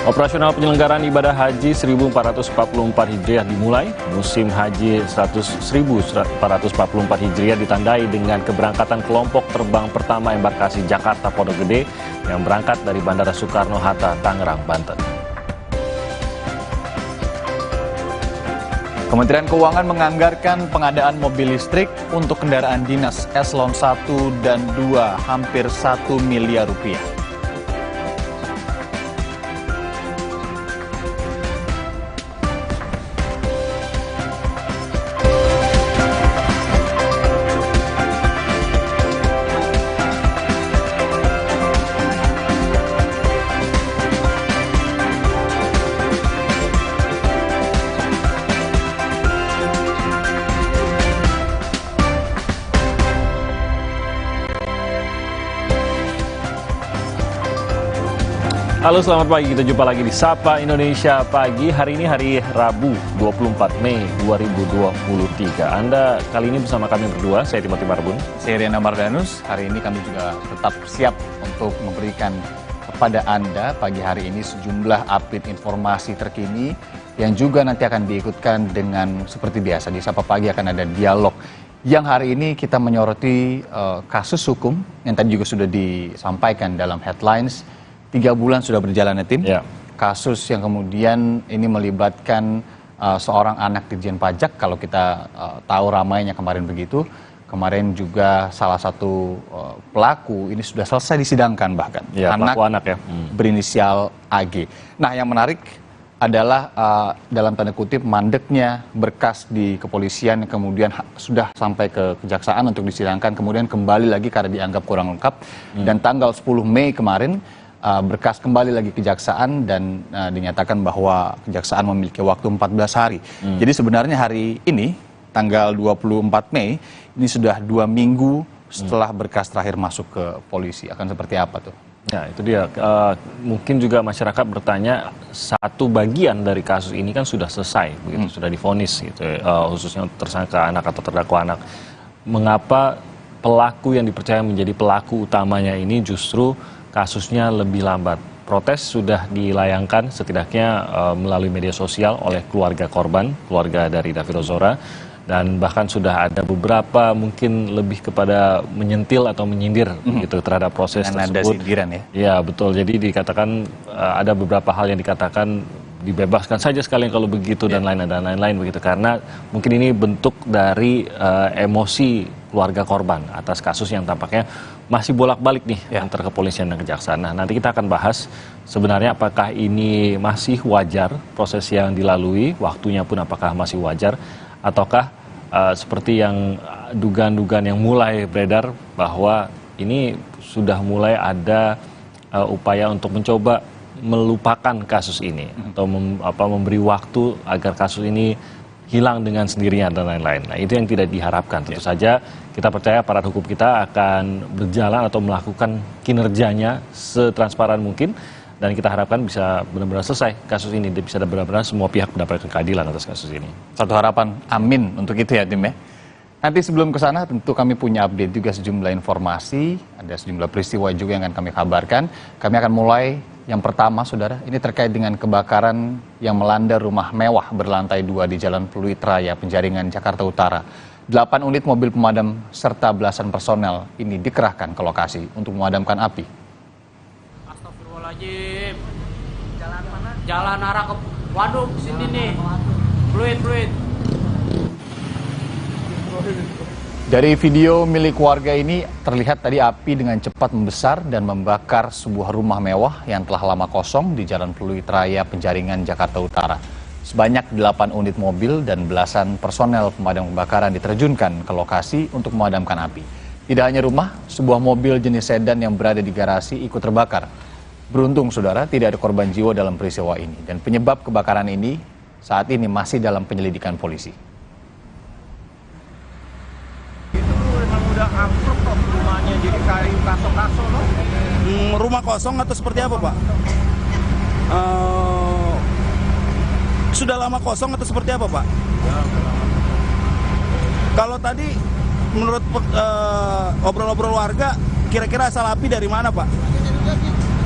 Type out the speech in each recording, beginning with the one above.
Operasional penyelenggaraan ibadah haji 1444 Hijriah dimulai. Musim haji 1444 Hijriah ditandai dengan keberangkatan kelompok terbang pertama embarkasi Jakarta Pondok Gede yang berangkat dari Bandara Soekarno-Hatta, Tangerang, Banten. Kementerian Keuangan menganggarkan pengadaan mobil listrik untuk kendaraan dinas eselon 1 dan 2 hampir 1 miliar rupiah. Halo, selamat pagi. Kita jumpa lagi di Sapa Indonesia Pagi. Hari ini hari Rabu, 24 Mei 2023. Anda kali ini bersama kami berdua, saya Timothy Marbun. Saya Riana Mardanus. Hari ini kami juga tetap siap untuk memberikan kepada Anda pagi hari ini sejumlah update informasi terkini yang juga nanti akan diikutkan dengan seperti biasa. Di Sapa Pagi akan ada dialog. Yang hari ini kita menyoroti kasus hukum yang tadi juga sudah disampaikan dalam headlines. 3 bulan sudah berjalan ya, Tim. Ya. Kasus yang kemudian ini melibatkan seorang anak Dirjen Pajak, kalau kita tahu ramainya kemarin begitu. Kemarin juga salah satu pelaku ini sudah selesai disidangkan bahkan. Ya, pelaku anak ya. Berinisial AG. Nah, yang menarik adalah dalam tanda kutip mandeknya berkas di kepolisian yang kemudian sudah sampai ke kejaksaan untuk disidangkan, kemudian kembali lagi karena dianggap kurang lengkap. Dan tanggal 10 Mei kemarin berkas kembali lagi kejaksaan dan dinyatakan bahwa kejaksaan memiliki waktu 14 hari. Jadi sebenarnya hari ini, tanggal 24 Mei, ini sudah 2 minggu setelah berkas terakhir masuk ke polisi. Akan seperti apa tuh? Ya, itu dia. Mungkin juga masyarakat bertanya, satu bagian dari kasus ini kan sudah selesai, begitu, sudah divonis, gitu, khususnya untuk tersangka anak atau terdakwa anak. Mengapa pelaku yang dipercaya menjadi pelaku utamanya ini justru kasusnya lebih lambat? Protes sudah dilayangkan setidaknya melalui media sosial oleh keluarga korban, keluarga dari David Ozora, dan bahkan sudah ada beberapa mungkin lebih kepada menyentil atau menyindir gitu terhadap proses dengan tersebut. ada sindiran ya? Ya, betul. Jadi dikatakan ada beberapa hal yang dikatakan dibebaskan saja sekalian kalau begitu dan lain-lain begitu, karena mungkin ini bentuk dari emosi keluarga korban atas kasus yang tampaknya masih bolak-balik nih antara kepolisian dan kejaksaan. Nah, nanti kita akan bahas sebenarnya apakah ini masih wajar proses yang dilalui, waktunya pun apakah masih wajar, ataukah seperti yang dugaan-dugaan yang mulai beredar bahwa ini sudah mulai ada upaya untuk mencoba melupakan kasus ini atau memberi waktu agar kasus ini hilang dengan sendirinya dan lain-lain. Nah, itu yang tidak diharapkan. Tentu saja kita percaya aparat hukum kita akan berjalan atau melakukan kinerjanya setransparan mungkin, dan kita harapkan bisa benar-benar selesai kasus ini, bisa benar-benar semua pihak mendapatkan keadilan atas kasus ini. Satu harapan, amin untuk itu ya, Tim ya. Nanti sebelum ke sana tentu kami punya update juga sejumlah informasi, ada sejumlah peristiwa juga yang akan kami kabarkan. Kami akan mulai yang pertama, saudara, ini terkait dengan kebakaran yang melanda rumah mewah berlantai 2 di Jalan Pluit Raya, Penjaringan, Jakarta Utara. 8 unit mobil pemadam serta belasan personel ini dikerahkan ke lokasi untuk memadamkan api. Astagfirullahaladzim. Jalan mana? Jalan arah ke waduk sini nih. Pluit. Dari video milik warga ini terlihat tadi api dengan cepat membesar dan membakar sebuah rumah mewah yang telah lama kosong di Jalan Pluit Raya, Penjaringan, Jakarta Utara. Sebanyak 8 unit mobil dan belasan personel pemadam kebakaran diterjunkan ke lokasi untuk memadamkan api. Tidak hanya rumah, sebuah mobil jenis sedan yang berada di garasi ikut terbakar. Beruntung, saudara, tidak ada korban jiwa dalam peristiwa ini. Dan penyebab kebakaran ini saat ini masih dalam penyelidikan polisi. Udah ambruk kok rumahnya, jadi kayu kaso-kaso loh. Rumah kosong atau seperti apa, Pak? Sudah lama kosong atau seperti apa, Pak? Ya, Kalau tadi menurut obrol-obrol warga, kira-kira asal api dari mana, Pak?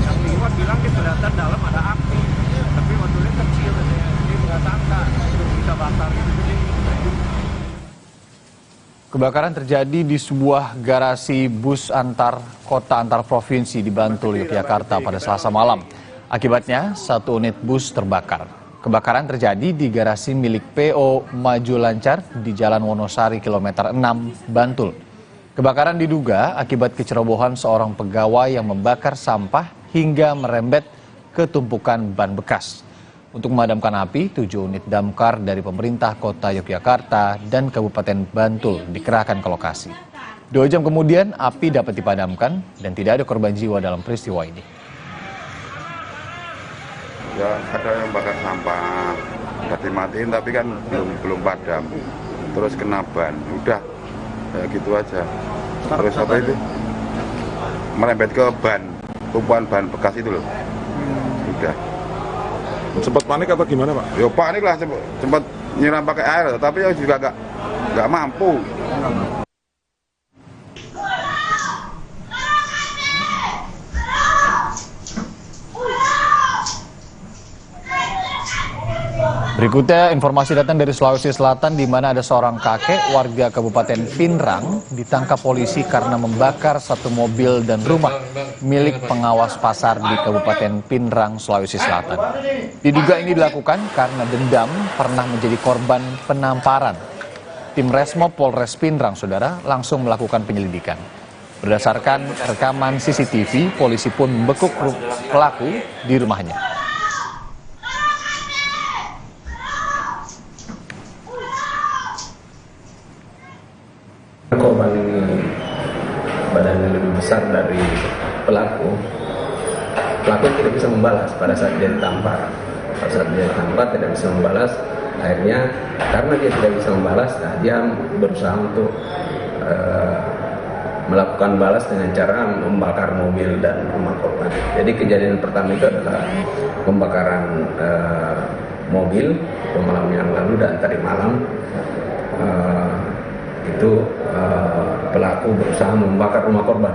yang lewat bilang di kelihatan dalam ada api. bakar gitu sih. Kebakaran terjadi di sebuah garasi bus antar kota antar provinsi di Bantul, Yogyakarta pada Selasa malam. Akibatnya, satu unit bus terbakar. Kebakaran terjadi di garasi milik PO Maju Lancar di Jalan Wonosari, kilometer 6, Bantul. Kebakaran diduga akibat kecerobohan seorang pegawai yang membakar sampah hingga merembet ke tumpukan ban bekas. Untuk memadamkan api, 7 unit damkar dari pemerintah kota Yogyakarta dan Kabupaten Bantul dikerahkan ke lokasi. 2 jam kemudian, api dapat dipadamkan dan tidak ada korban jiwa dalam peristiwa ini. Ya, ada yang bakar sampah, udah dimatiin tapi kan belum padam. Terus kena ban, udah kayak gitu aja. Terus apa itu? Merembet ke ban, tumpuan ban bekas itu loh. Udah. Sempat panik atau gimana, Pak? Ya panik lah, sempat nyiram pakai air, tapi ya juga nggak mampu. Berikutnya informasi datang dari Sulawesi Selatan di mana ada seorang kakek warga Kabupaten Pinrang ditangkap polisi karena membakar satu mobil dan rumah milik pengawas pasar di Kabupaten Pinrang, Sulawesi Selatan. Diduga ini dilakukan karena dendam pernah menjadi korban penamparan. Tim Resmo Polres Pinrang, saudara, langsung melakukan penyelidikan. Berdasarkan rekaman CCTV, polisi pun membekuk pelaku di rumahnya. Korban ini badannya lebih besar dari pelaku tidak bisa membalas pada saat dia ditampar. Pada saat dia ditampar tidak bisa membalas, akhirnya karena dia tidak bisa membalas, nah dia berusaha untuk melakukan balas dengan cara membakar mobil dan rumah korban. Jadi kejadian pertama itu adalah pembakaran mobil malam yang lalu, dan tadi malam itu pelaku berusaha membakar rumah korban.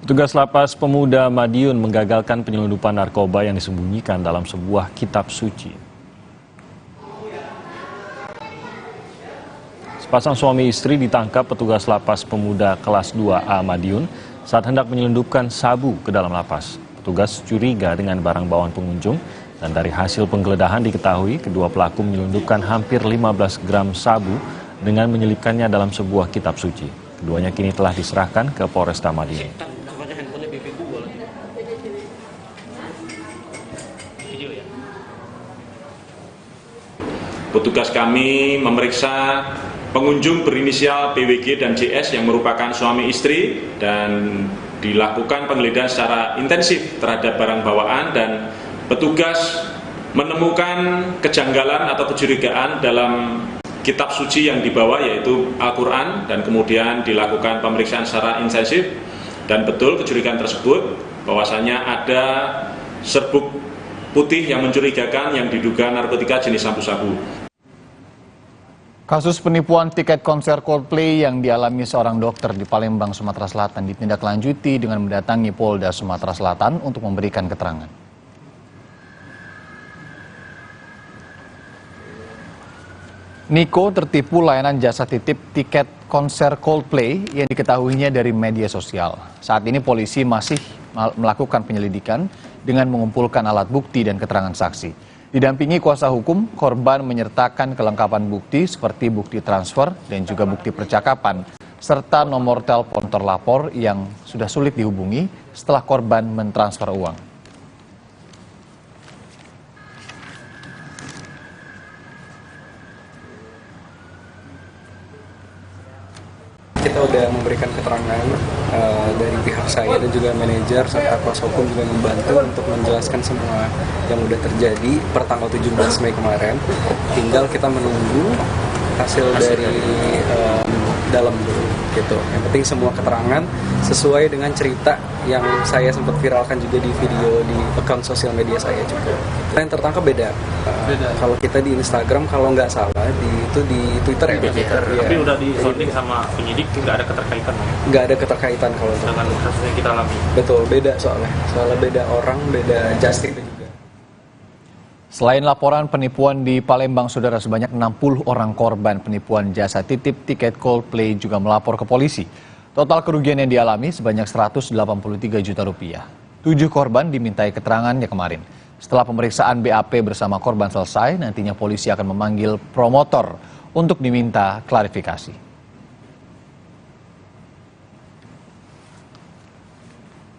Petugas Lapas Pemuda Madiun menggagalkan penyelundupan narkoba yang disembunyikan dalam sebuah kitab suci. Sepasang suami istri ditangkap petugas Lapas Pemuda kelas 2A Madiun saat hendak menyelundupkan sabu ke dalam lapas. Petugas curiga dengan barang bawaan pengunjung, dan dari hasil penggeledahan diketahui kedua pelaku menyelundupkan hampir 15 gram sabu dengan menyelipkannya dalam sebuah kitab suci. Keduanya kini telah diserahkan ke Polresta Madiun. Petugas kami memeriksa pengunjung berinisial BWG dan JS yang merupakan suami istri, dan dilakukan penggeledahan secara intensif terhadap barang bawaan, dan petugas menemukan kejanggalan atau kecurigaan dalam kitab suci yang dibawa, yaitu Al-Quran, dan kemudian dilakukan pemeriksaan secara intensif, dan betul kecurigaan tersebut bahwasanya ada serbuk putih yang mencurigakan yang diduga narkotika jenis sabu-sabu. Kasus penipuan tiket konser Coldplay yang dialami seorang dokter di Palembang, Sumatera Selatan ditindaklanjuti dengan mendatangi Polda Sumatera Selatan untuk memberikan keterangan. Niko tertipu layanan jasa titip tiket konser Coldplay yang diketahuinya dari media sosial. Saat ini polisi masih melakukan penyelidikan dengan mengumpulkan alat bukti dan keterangan saksi. Didampingi kuasa hukum, korban menyertakan kelengkapan bukti seperti bukti transfer dan juga bukti percakapan, serta nomor telepon terlapor yang sudah sulit dihubungi setelah korban mentransfer uang. Kita udah memberikan keterangan dari pihak saya dan juga manajer serta kuasa hukum juga membantu untuk menjelaskan semua yang udah terjadi per tanggal 17 Mei kemarin. Tinggal kita menunggu hasil dari dalam gitu. Yang penting semua keterangan sesuai dengan cerita yang saya sempat viralkan juga di video di akun sosial media saya juga. Yang tertangkap beda. Kalau kita di Instagram kalau nggak salah itu di Twitter ya. Tapi udah disounding sama penyidik, nggak ada keterkaitan. Nggak ada keterkaitan kalau dengan kasus yang kita alami. Betul, beda soalnya beda orang, beda justice juga. Selain laporan penipuan di Palembang, saudara, sebanyak 60 orang korban penipuan jasa titip tiket Coldplay juga melapor ke polisi. Total kerugian yang dialami sebanyak 183 juta rupiah. 7 korban dimintai keterangannya kemarin. Setelah pemeriksaan BAP bersama korban selesai, nantinya polisi akan memanggil promotor untuk diminta klarifikasi.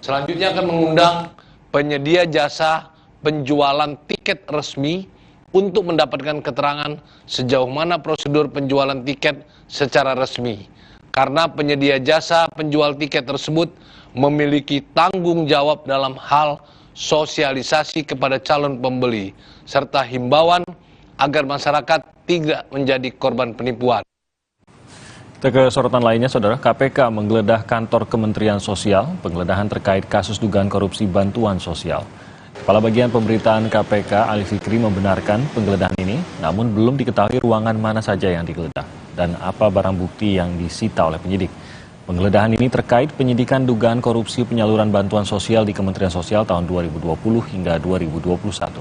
Selanjutnya akan mengundang penyedia jasa penjualan tiket resmi untuk mendapatkan keterangan sejauh mana prosedur penjualan tiket secara resmi. Karena penyedia jasa penjual tiket tersebut memiliki tanggung jawab dalam hal sosialisasi kepada calon pembeli, serta himbauan agar masyarakat tidak menjadi korban penipuan. Kita ke sorotan lainnya, saudara. KPK menggeledah kantor Kementerian Sosial, penggeledahan terkait kasus dugaan korupsi bantuan sosial. Kepala Bagian Pemberitaan KPK, Ali Fikri, membenarkan penggeledahan ini, namun belum diketahui ruangan mana saja yang digeledah dan apa barang bukti yang disita oleh penyidik. Penggeledahan ini terkait penyidikan dugaan korupsi penyaluran bantuan sosial di Kementerian Sosial tahun 2020 hingga 2021.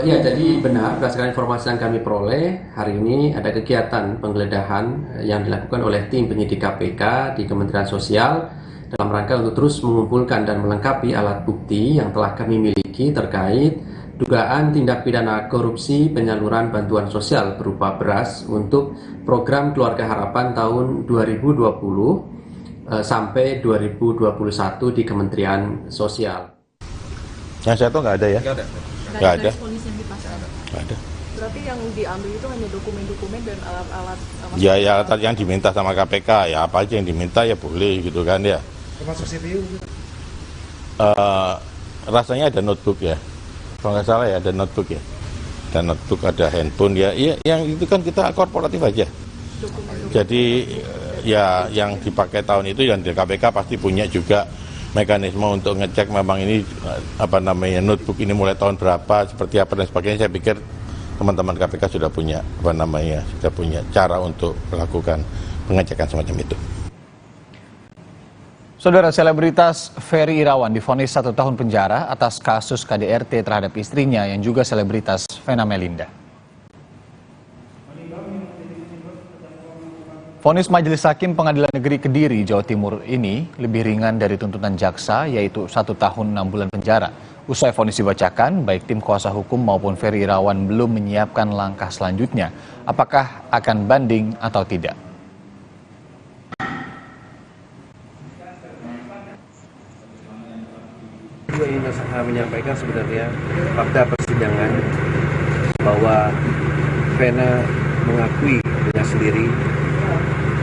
Ya, jadi benar, berdasarkan informasi yang kami peroleh, hari ini ada kegiatan penggeledahan yang dilakukan oleh tim penyidik KPK di Kementerian Sosial dalam rangka untuk terus mengumpulkan dan melengkapi alat bukti yang telah kami miliki terkait dugaan tindak pidana korupsi penyaluran bantuan sosial berupa beras untuk program Keluarga Harapan tahun 2020 sampai 2021 di Kementerian Sosial. Yang saya tahu nggak ada ya? Nggak ada. Nggak ada. Berarti yang diambil itu hanya dokumen-dokumen dan alat-alat? Ya, yang diminta sama KPK, ya apa aja yang diminta ya boleh gitu kan ya. Termasuk CPU? Rasanya ada notebook ya. Kalau nggak salah ya ada notebook ya. Ada notebook, ada handphone ya. Yang itu kan kita korporatif aja. Jadi ya yang dipakai tahun itu yang di KPK pasti punya juga mekanisme untuk ngecek memang ini notebook ini mulai tahun berapa, seperti apa dan sebagainya. Saya pikir teman-teman KPK sudah punya sudah punya cara untuk melakukan pengecekan semacam itu. Saudara, selebritas Ferry Irawan divonis 1 tahun penjara atas kasus KDRT terhadap istrinya yang juga selebritas Vena Melinda. Vonis Majelis Hakim Pengadilan Negeri Kediri, Jawa Timur ini lebih ringan dari tuntutan jaksa, yaitu 1 tahun 6 bulan penjara. Usai vonis dibacakan, baik tim kuasa hukum maupun Ferry Irawan belum menyiapkan langkah selanjutnya. Apakah akan banding atau tidak? Juga ingin menyampaikan sebenarnya fakta persidangan bahwa Vena mengakui dengan sendiri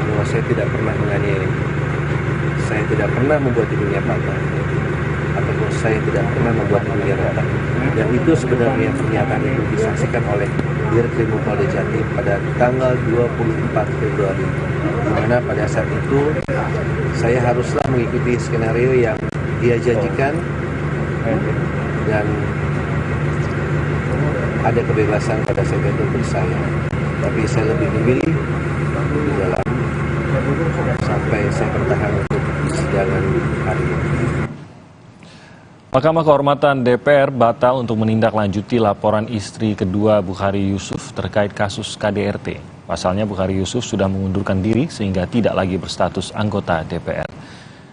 bahwa saya tidak pernah menganiaya, saya tidak pernah membuat ibunya patah, ataupun saya tidak pernah membuat ibunya retak. Dan itu sebenarnya pernyataan itu disaksikan oleh Dirkrim Polda Jatim pada tanggal 24 Februari, di mana pada saat itu saya haruslah mengikuti skenario yang dia janjikan dan ada kebebasan pada saat itu untuk saya, tapi saya lebih memilih di dalam sampai saya bertahan untuk persidangan hari ini. Mahkamah Kehormatan DPR batal untuk menindaklanjuti laporan istri kedua Bukhari Yusuf terkait kasus KDRT. Pasalnya Bukhari Yusuf sudah mengundurkan diri sehingga tidak lagi berstatus anggota DPR.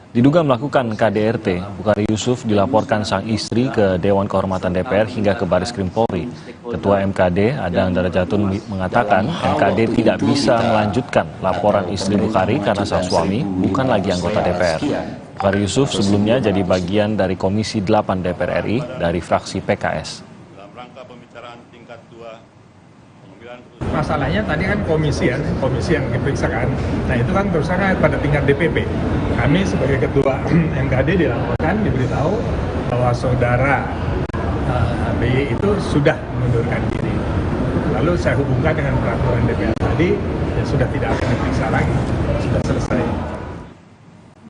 Diduga melakukan KDRT, Bukhari Yusuf dilaporkan sang istri ke Dewan Kehormatan DPR hingga ke Baris Krim Polri. Ketua MKD, Adang Darajatun, mengatakan MKD tidak bisa melanjutkan laporan istri Bukhari karena sang suami bukan lagi anggota DPR. Bukhari Yusuf sebelumnya jadi bagian dari Komisi 8 DPR RI dari fraksi PKS. Masalahnya tadi kan komisi yang diperiksakan. Nah itu kan terusannya pada tingkat DPP. Kami sebagai ketua MKD dilaporkan, diberitahu bahwa saudara BY itu sudah mengundurkan diri. Lalu saya hubungkan dengan peraturan DPR tadi, ya sudah tidak akan diperiksa lagi, sudah selesai.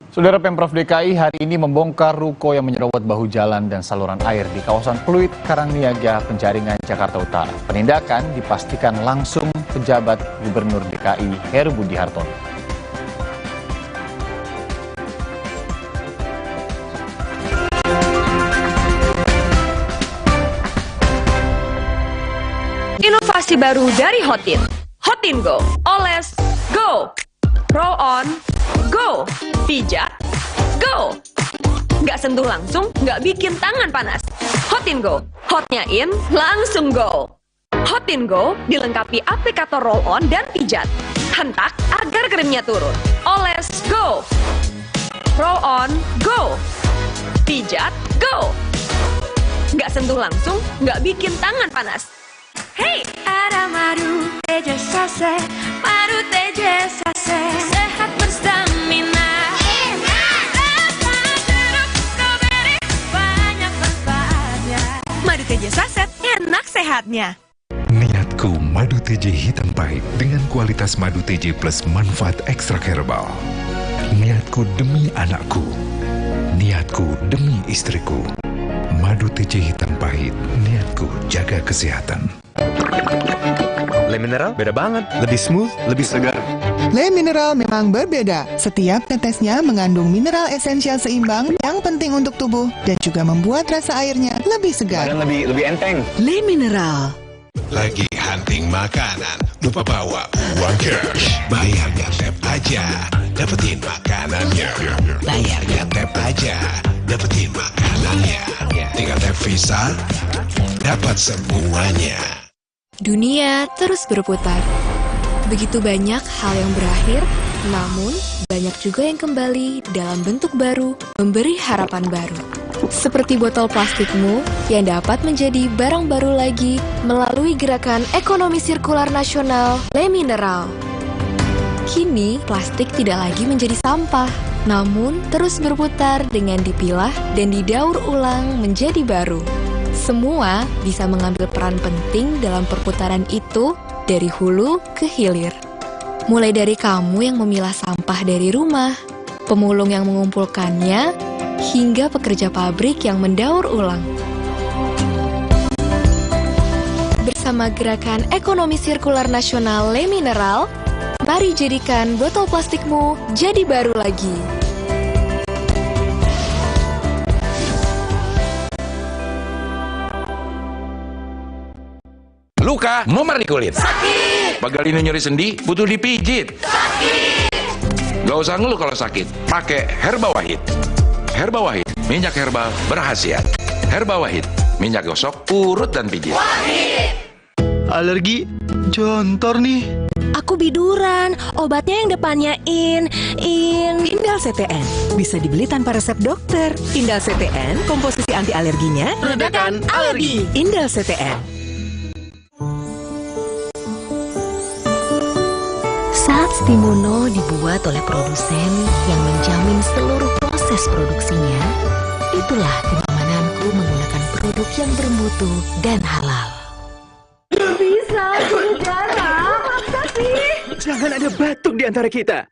Saudara, Pemprov DKI hari ini membongkar ruko yang menyerobot bahu jalan dan saluran air di kawasan Pluit, Karangniaga, Penjaringan, Jakarta Utara. Penindakan dipastikan langsung pejabat Gubernur DKI Heru Budi Hartono. Inovasi baru dari Hotin. Hotin Go. Oles, go. Roll on, go. Pijat, go. Nggak sentuh langsung, nggak bikin tangan panas. Hotin Go. Hotnya in, langsung go. Hotin Go dilengkapi aplikator roll on dan pijat. Hentak agar krimnya turun. Oles, go. Roll on, go. Pijat, go. Nggak sentuh langsung, nggak bikin tangan panas. Hey, ada madu teja sase, madu teja sase, sehat berstamina. Banyak manfaatnya. Madu teja saset, enak sehatnya. Niatku madu TJ hitam pahit dengan kualitas madu TJ plus manfaat ekstrak herbal. Niatku demi anakku. Niatku demi istriku. Madu TJ hitam pahit, niatku jaga kesehatan. Le Mineral beda banget, lebih smooth, lebih segar. Le Mineral memang berbeda. Setiap tetesnya mengandung mineral esensial seimbang yang penting untuk tubuh dan juga membuat rasa airnya lebih segar. Dan lebih enteng. Le Mineral. Lagi hunting makanan, lupa bawa uang cash. Bayarnya tap aja, dapetin makanannya. Bayarnya tap aja, dapetin makanannya. Tinggal tap Visa, dapat semuanya. Dunia terus berputar. Begitu banyak hal yang berakhir, namun banyak juga yang kembali dalam bentuk baru, memberi harapan baru. Seperti botol plastikmu yang dapat menjadi barang baru lagi melalui gerakan ekonomi sirkular nasional Le Mineral. Kini, plastik tidak lagi menjadi sampah, namun terus berputar dengan dipilah dan didaur ulang menjadi baru. Semua bisa mengambil peran penting dalam perputaran itu dari hulu ke hilir. Mulai dari kamu yang memilah sampah dari rumah, pemulung yang mengumpulkannya, hingga pekerja pabrik yang mendaur ulang. Bersama gerakan ekonomi sirkular nasional Le Mineral, mari jadikan botol plastikmu jadi baru lagi. Luka, memar di kulit. Sakit. Bagal ini nyeri sendi, butuh dipijit. Sakit. Gak usah ngeluh kalau sakit. Pakai Herba Wahid. Herba Wahid, minyak herbal berkhasiat. Herba Wahid, minyak gosok, urut dan pijit. Wahid. Alergi, jontor nih. Aku biduran, obatnya yang depannya Indal CTN. Bisa dibeli tanpa resep dokter. Indal CTN, komposisi anti alerginya redakan alergi. Indal CTN. Saat Stimuno dibuat oleh produsen yang menjamin seluruh proses produksinya, itulah kenyamanan menggunakan produk yang bermutu dan halal. Gak bisa, sudah jarang. Masa sih? Jangan ada batuk di antara kita.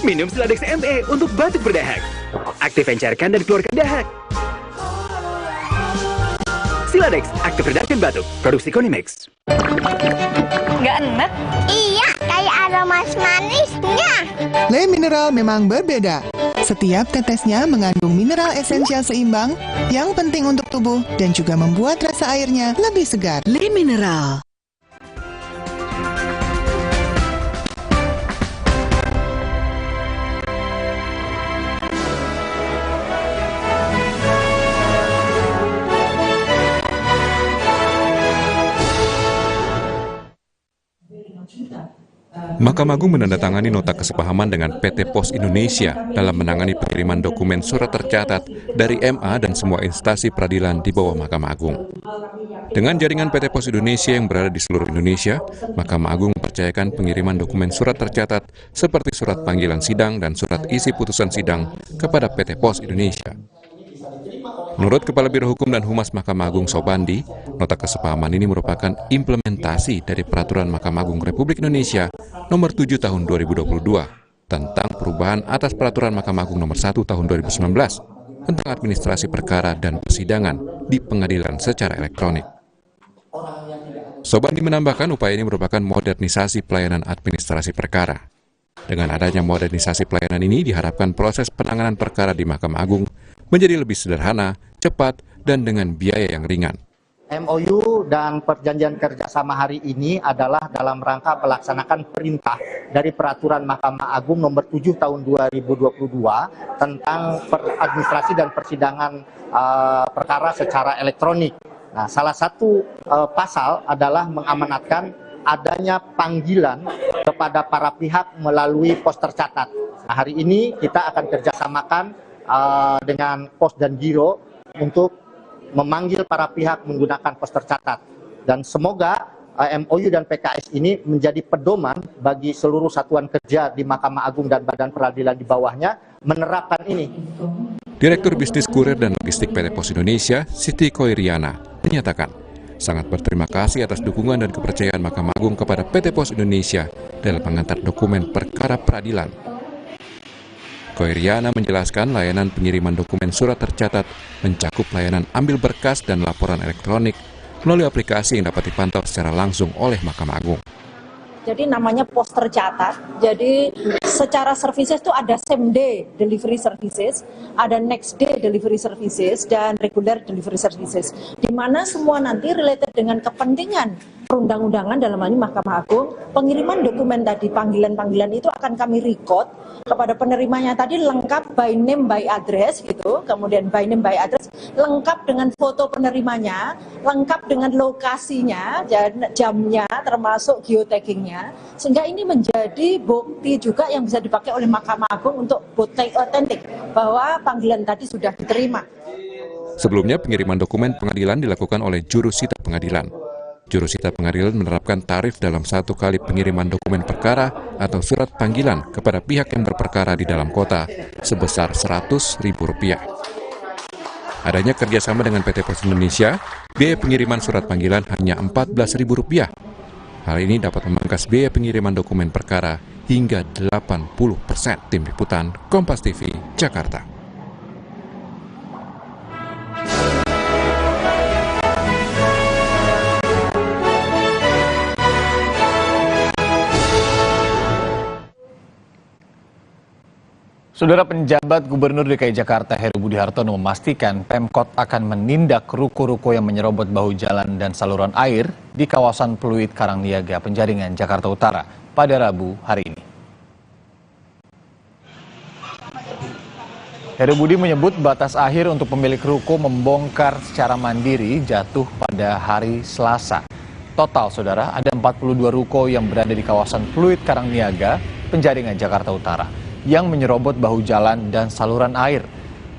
Minum Siladex ME untuk batuk berdahak. Aktif encerkan dan keluarkan dahak. Siladex, aktif redakan batuk. Produksi Konimex. Gak enak? Iya, kayak aroma manisnya. Le Mineral memang berbeda. Setiap tetesnya mengandung mineral esensial seimbang yang penting untuk tubuh dan juga membuat rasa airnya lebih segar. Le Mineral. Mahkamah Agung menandatangani nota kesepahaman dengan PT Pos Indonesia dalam menangani pengiriman dokumen surat tercatat dari MA dan semua instansi peradilan di bawah Mahkamah Agung. Dengan jaringan PT Pos Indonesia yang berada di seluruh Indonesia, Mahkamah Agung mempercayakan pengiriman dokumen surat tercatat seperti surat panggilan sidang dan surat isi putusan sidang kepada PT Pos Indonesia. Menurut Kepala Biro Hukum dan Humas Mahkamah Agung Sobandi, nota kesepahaman ini merupakan implementasi dari Peraturan Mahkamah Agung Republik Indonesia Nomor 7 Tahun 2022 tentang perubahan atas Peraturan Mahkamah Agung Nomor 1 Tahun 2019 tentang administrasi perkara dan persidangan di pengadilan secara elektronik. Sobandi menambahkan upaya ini merupakan modernisasi pelayanan administrasi perkara. Dengan adanya modernisasi pelayanan ini diharapkan proses penanganan perkara di Mahkamah Agung menjadi lebih sederhana, cepat, dan dengan biaya yang ringan. MOU dan perjanjian kerjasama hari ini adalah dalam rangka melaksanakan perintah dari Peraturan Mahkamah Agung Nomor 7 Tahun 2022 tentang administrasi dan persidangan perkara secara elektronik. Nah, salah satu pasal adalah mengamanatkan adanya panggilan kepada para pihak melalui pos tercatat. Nah, hari ini kita akan kerjasamakan dengan Pos dan Giro untuk memanggil para pihak menggunakan pos tercatat. Dan semoga MOU dan PKS ini menjadi pedoman bagi seluruh satuan kerja di Mahkamah Agung dan Badan Peradilan di bawahnya menerapkan ini. Direktur Bisnis Kurir dan Logistik PT Pos Indonesia, Siti Koiriana, menyatakan sangat berterima kasih atas dukungan dan kepercayaan Mahkamah Agung kepada PT Pos Indonesia dalam mengantar dokumen perkara peradilan. Koiriana menjelaskan layanan pengiriman dokumen surat tercatat mencakup layanan ambil berkas dan laporan elektronik melalui aplikasi yang dapat dipantau secara langsung oleh Mahkamah Agung. Jadi namanya pos tercatat, jadi secara services itu ada same day delivery services, ada next day delivery services, dan regular delivery services. Di mana semua nanti related dengan kepentingan perundang-undangan dalam hal ini Mahkamah Agung, pengiriman dokumen tadi, panggilan-panggilan itu akan kami record kepada penerimanya tadi lengkap by name by address gitu, kemudian by name by address lengkap dengan foto penerimanya, lengkap dengan lokasinya, jamnya termasuk geotaggingnya, sehingga ini menjadi bukti juga yang bisa dipakai oleh Mahkamah Agung untuk bukti otentik bahwa panggilan tadi sudah diterima. Sebelumnya pengiriman dokumen pengadilan dilakukan oleh jurusita pengadilan. Jurusita pengadilan menerapkan tarif dalam satu kali pengiriman dokumen perkara atau surat panggilan kepada pihak yang berperkara di dalam kota sebesar Rp100.000. Adanya kerjasama dengan PT Pos Indonesia, biaya pengiriman surat panggilan hanya Rp14.000. Hal ini dapat memangkas biaya pengiriman dokumen perkara hingga 80%. Tim Liputan, Kompas TV, Jakarta. Saudara, penjabat Gubernur DKI Jakarta Heru Budi Hartono memastikan Pemkot akan menindak ruko-ruko yang menyerobot bahu jalan dan saluran air di kawasan Pluit Karangniaga, Penjaringan, Jakarta Utara pada Rabu hari ini. Heru Budi menyebut batas akhir untuk pemilik ruko membongkar secara mandiri jatuh pada hari Selasa. Total, saudara, ada 42 ruko yang berada di kawasan Pluit Karangniaga, Penjaringan, Jakarta Utara, yang menyerobot bahu jalan dan saluran air.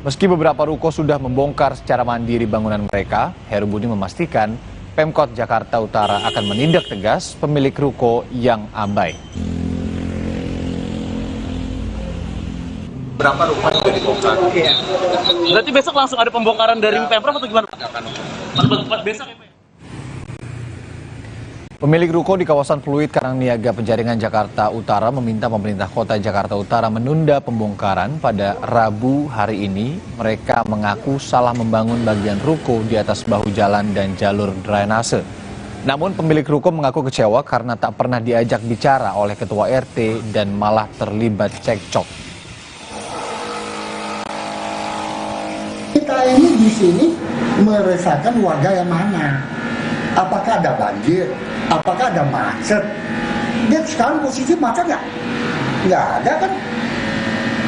Meski beberapa ruko sudah membongkar secara mandiri bangunan mereka, Heru Budi memastikan Pemkot Jakarta Utara akan menindak tegas pemilik ruko yang abai. Berapa rumah yang sudah dibongkar? Iya. Berarti besok langsung ada pembongkaran dari Pemprov atau gimana? Besok ya, Pak? Pemilik ruko di kawasan Pluit Karangniaga, Penjaringan, Jakarta Utara meminta pemerintah kota Jakarta Utara menunda pembongkaran pada Rabu hari ini. Mereka mengaku salah membangun bagian ruko di atas bahu jalan dan jalur drainase. Namun pemilik ruko mengaku kecewa karena tak pernah diajak bicara oleh ketua RT dan malah terlibat cekcok. Kita ini di sini meresahkan warga yang mana? Apakah ada banjir? Apakah ada macet? Dan sekarang posisi macet nggak? Nggak ada kan?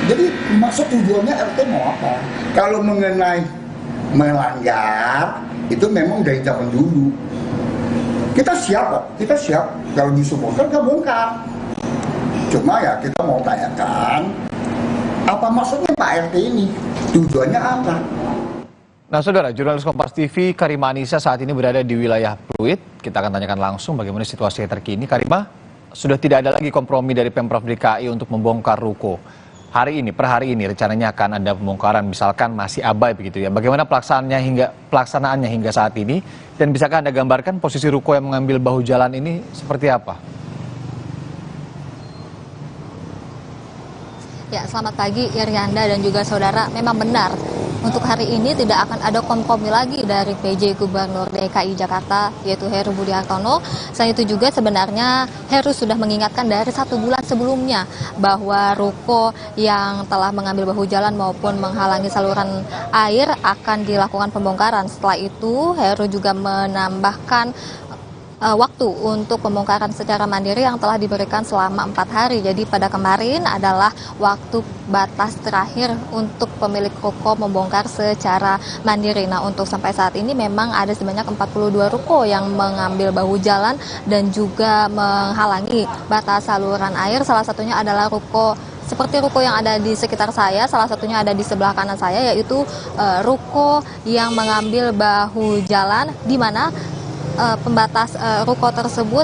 Jadi maksud tujuannya RT mau apa? Kalau mengenai melanggar, itu memang dari zaman dulu. Kita siap kok, kita siap. Kalau disupport kita bongkar. Cuma ya kita mau tanyakan, apa maksudnya Pak RT ini? Tujuannya apa? Nah, saudara, jurnalis Kompas TV Karima Anissa saat ini berada di wilayah Pluit. Kita akan tanyakan langsung bagaimana situasi terkini. Karima, sudah tidak ada lagi kompromi dari Pemprov DKI untuk membongkar ruko. Hari ini, per hari ini rencananya akan ada pembongkaran, misalkan masih abai begitu ya. Bagaimana pelaksanaannya hingga saat ini? Dan bisakah Anda gambarkan posisi ruko yang mengambil bahu jalan ini seperti apa? Ya, selamat pagi Irianda dan juga saudara. Memang benar, untuk hari ini tidak akan ada kompromi lagi dari PJ Gubernur DKI Jakarta, yaitu Heru Budi Hartono. Selain itu juga sebenarnya Heru sudah mengingatkan dari 1 bulan sebelumnya bahwa ruko yang telah mengambil bahu jalan maupun menghalangi saluran air akan dilakukan pembongkaran. Setelah itu Heru juga menambahkan waktu untuk pembongkaran secara mandiri yang telah diberikan selama 4 hari. Jadi pada kemarin adalah waktu batas terakhir untuk pemilik ruko membongkar secara mandiri. Nah, untuk sampai saat ini memang ada sebanyak 42 ruko yang mengambil bahu jalan dan juga menghalangi batas saluran air. Salah satunya adalah ruko seperti ruko yang ada di sekitar saya, salah satunya ada di sebelah kanan saya, yaitu ruko yang mengambil bahu jalan, di mana pembatas ruko tersebut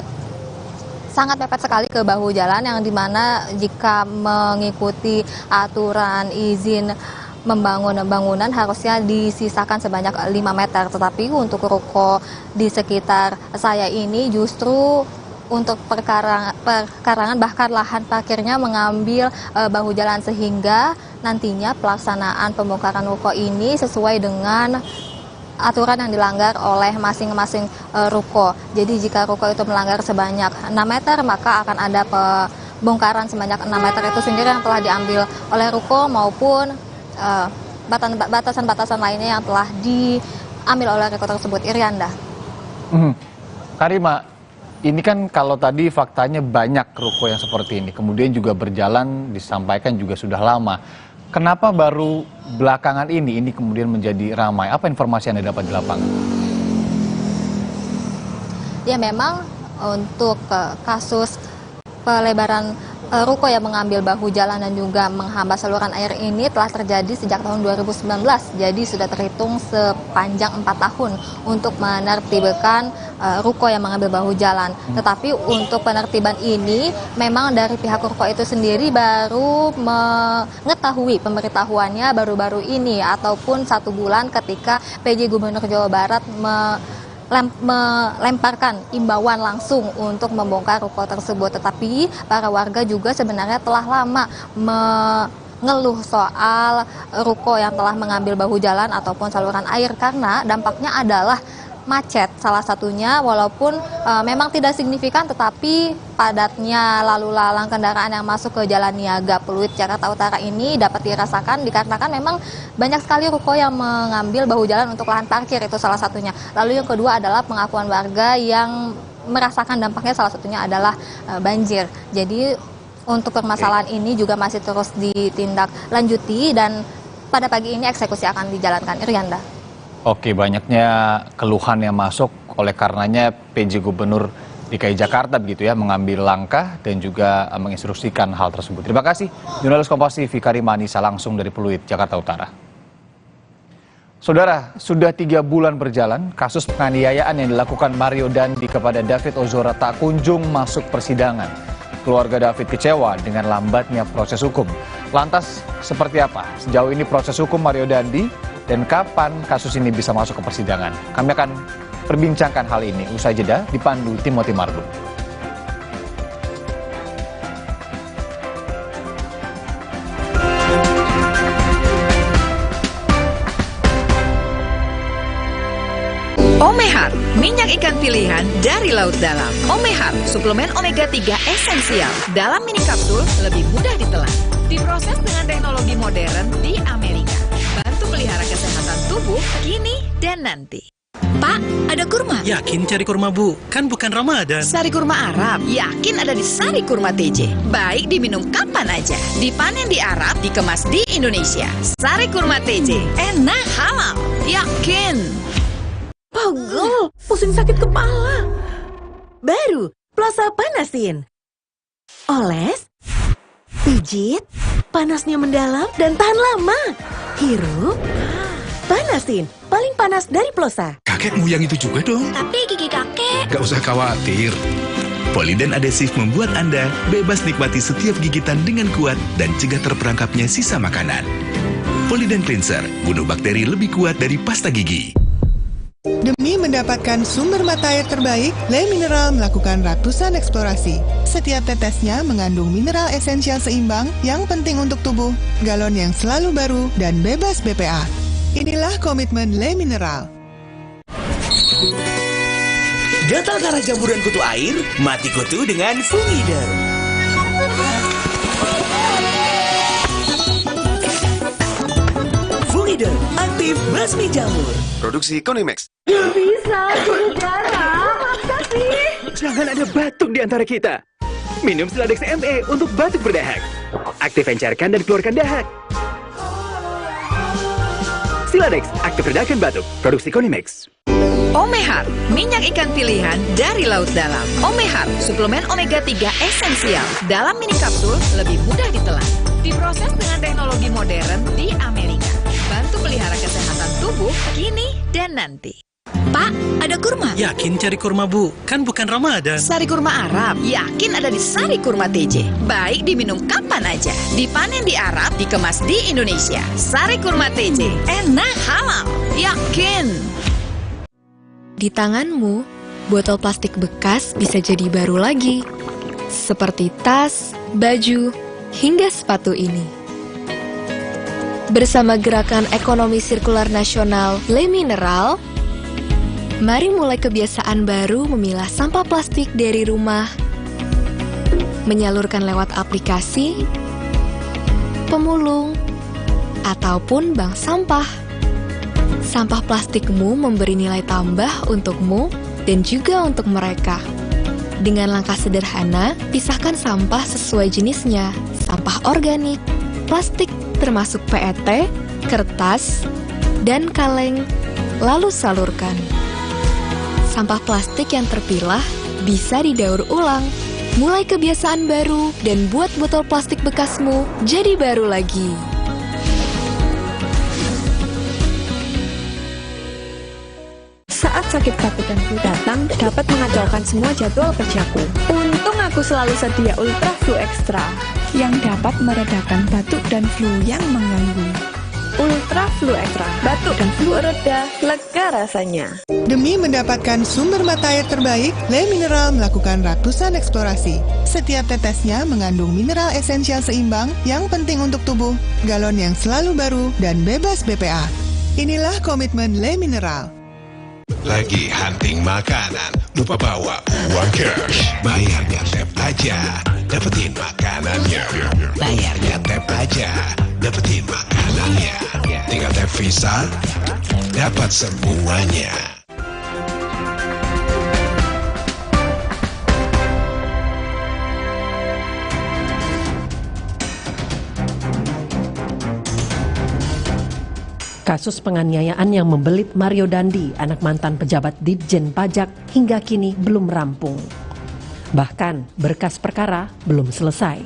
sangat mepet sekali ke bahu jalan, yang dimana jika mengikuti aturan izin membangun bangunan harusnya disisakan sebanyak 5 meter. Tetapi untuk ruko di sekitar saya ini justru untuk perkarangan bahkan lahan parkirnya mengambil bahu jalan, sehingga nantinya pelaksanaan pembongkaran ruko ini sesuai dengan aturan yang dilanggar oleh masing-masing ruko. Jadi jika ruko itu melanggar sebanyak 6 meter, maka akan ada pembongkaran sebanyak 6 meter itu sendiri yang telah diambil oleh ruko maupun batasan-batasan lainnya yang telah diambil oleh ruko tersebut. Irianda. Karima, ini kan kalau tadi faktanya banyak ruko yang seperti ini, kemudian juga berjalan disampaikan juga sudah lama. Kenapa baru belakangan ini kemudian menjadi ramai? Apa informasi yang Anda dapat di lapangan? Ya, memang untuk kasus pelebaran ruko yang mengambil bahu jalan dan juga menghambat saluran air ini telah terjadi sejak tahun 2019. Jadi sudah terhitung sepanjang 4 tahun untuk menertibkan ruko yang mengambil bahu jalan. Tetapi untuk penertiban ini memang dari pihak ruko itu sendiri baru mengetahui pemberitahuannya baru-baru ini, ataupun 1 bulan ketika PJ Gubernur Jawa Barat melemparkan imbauan langsung untuk membongkar ruko tersebut. Tetapi para warga juga sebenarnya telah lama mengeluh soal ruko yang telah mengambil bahu jalan ataupun saluran air, karena dampaknya adalah macet salah satunya, walaupun memang tidak signifikan, tetapi padatnya lalu lalang kendaraan yang masuk ke Jalan Niaga Pluit Jakarta Utara ini dapat dirasakan dikarenakan memang banyak sekali ruko yang mengambil bahu jalan untuk lahan parkir, itu salah satunya. Lalu yang kedua adalah pengakuan warga yang merasakan dampaknya, salah satunya adalah banjir. Jadi untuk permasalahan ini juga masih terus ditindaklanjuti dan pada pagi ini eksekusi akan dijalankan. Irianda. Oke, banyaknya keluhan yang masuk, oleh karenanya PJ Gubernur DKI Jakarta begitu ya mengambil langkah dan juga menginstruksikan hal tersebut. Terima kasih jurnalis Kompas TV Karima Anissa langsung dari Pluit, Jakarta Utara. Saudara, sudah 3 bulan berjalan, kasus penganiayaan yang dilakukan Mario Dandi kepada David Ozora tak kunjung masuk persidangan. Keluarga David kecewa dengan lambatnya proses hukum. Lantas, seperti apa sejauh ini proses hukum Mario Dandi dan kapan kasus ini bisa masuk ke persidangan? Kami akan perbincangkan hal ini usai jeda, dipandu Timothy Mardu. Omehar, minyak ikan pilihan dari laut dalam. Omehar, suplemen omega 3 esensial. Dalam mini kapsul, lebih mudah ditelan. Diproses dengan teknologi modern di Amerika. Bantu pelihara kesehatan tubuh kini dan nanti. Pak, ada kurma? Yakin cari kurma, Bu? Kan bukan Ramadan. Sari kurma Arab? Yakin ada di Sari Kurma TJ. Baik diminum kapan aja. Dipanen di Arab, dikemas di Indonesia. Sari Kurma TJ. Enak, halal. Yakin. Pegel, pusing sakit kepala. Baru, Plosa Panasin. Oles, pijit, panasnya mendalam dan tahan lama. Hirup, panasin, paling panas dari Plosa. Kakekmu yang itu juga dong. Tapi gigi kakek. Gak usah khawatir. Poliden adhesif membuat Anda bebas nikmati setiap gigitan dengan kuat dan cegah terperangkapnya sisa makanan. Poliden Cleanser, bunuh bakteri lebih kuat dari pasta gigi. Demi mendapatkan sumber mata air terbaik, Le Mineral melakukan ratusan eksplorasi. Setiap tetesnya mengandung mineral esensial seimbang yang penting untuk tubuh, galon yang selalu baru dan bebas BPA. Inilah komitmen Le Mineral. Gatal karena jamburan kutu air? Mati kutu dengan Fungiderm. Fungiderm, aktif basmi jamur. Produksi Konimax. Gak bisa, saudara. Masa sih? Jangan ada batuk di antara kita. Minum Siladex ME untuk batuk berdahak. Aktif encerkan dan keluarkan dahak. Siladex, aktif redakan batuk. Produksi Konimax. Omehar, minyak ikan pilihan dari laut dalam. Omehar, suplemen omega 3 esensial. Dalam mini kapsul, lebih mudah ditelan. Diproses dengan teknologi modern di Amerika. Bantu pelihara kesehatan tubuh kini dan nanti. Pak, ada kurma? Yakin cari kurma, Bu? Kan bukan Ramadan. Sari kurma Arab, yakin ada di Sari Kurma TJ. Baik diminum kapan aja. Dipanen di Arab, dikemas di Indonesia. Sari Kurma TJ, enak, halal, yakin. Di tanganmu, botol plastik bekas bisa jadi baru lagi. Seperti tas, baju, hingga sepatu ini. Bersama Gerakan Ekonomi Sirkular Nasional Le Mineral, mari mulai kebiasaan baru memilah sampah plastik dari rumah, menyalurkan lewat aplikasi, pemulung, ataupun bank sampah. Sampah plastikmu memberi nilai tambah untukmu dan juga untuk mereka. Dengan langkah sederhana, pisahkan sampah sesuai jenisnya, sampah organik, plastik termasuk PET, kertas, dan kaleng, lalu salurkan. Sampah plastik yang terpilah bisa didaur ulang. Mulai kebiasaan baru dan buat botol plastik bekasmu jadi baru lagi. Saat sakit batuk dan flu datang, dapat mengacaukan semua jadwal kerjaku. Untung aku selalu sedia Ultra Flu Extra yang dapat meredakan batuk dan flu yang mengganggu. Ultra Flu Extra, batuk dan flu reda, lega rasanya. Demi mendapatkan sumber mata air terbaik, Le Mineral melakukan ratusan eksplorasi. Setiap tetesnya mengandung mineral esensial seimbang yang penting untuk tubuh, galon yang selalu baru, dan bebas BPA. Inilah komitmen Le Mineral. Lagi hunting makanan, lupa bawa uang cash. Bayarnya tap aja, dapetin makanannya. Bayarnya tap aja, dapetin makanannya. Tinggal tap Visa, dapat semuanya. Kasus penganiayaan yang membelit Mario Dandi, anak mantan pejabat Ditjen Pajak, hingga kini belum rampung. Bahkan, berkas perkara belum selesai.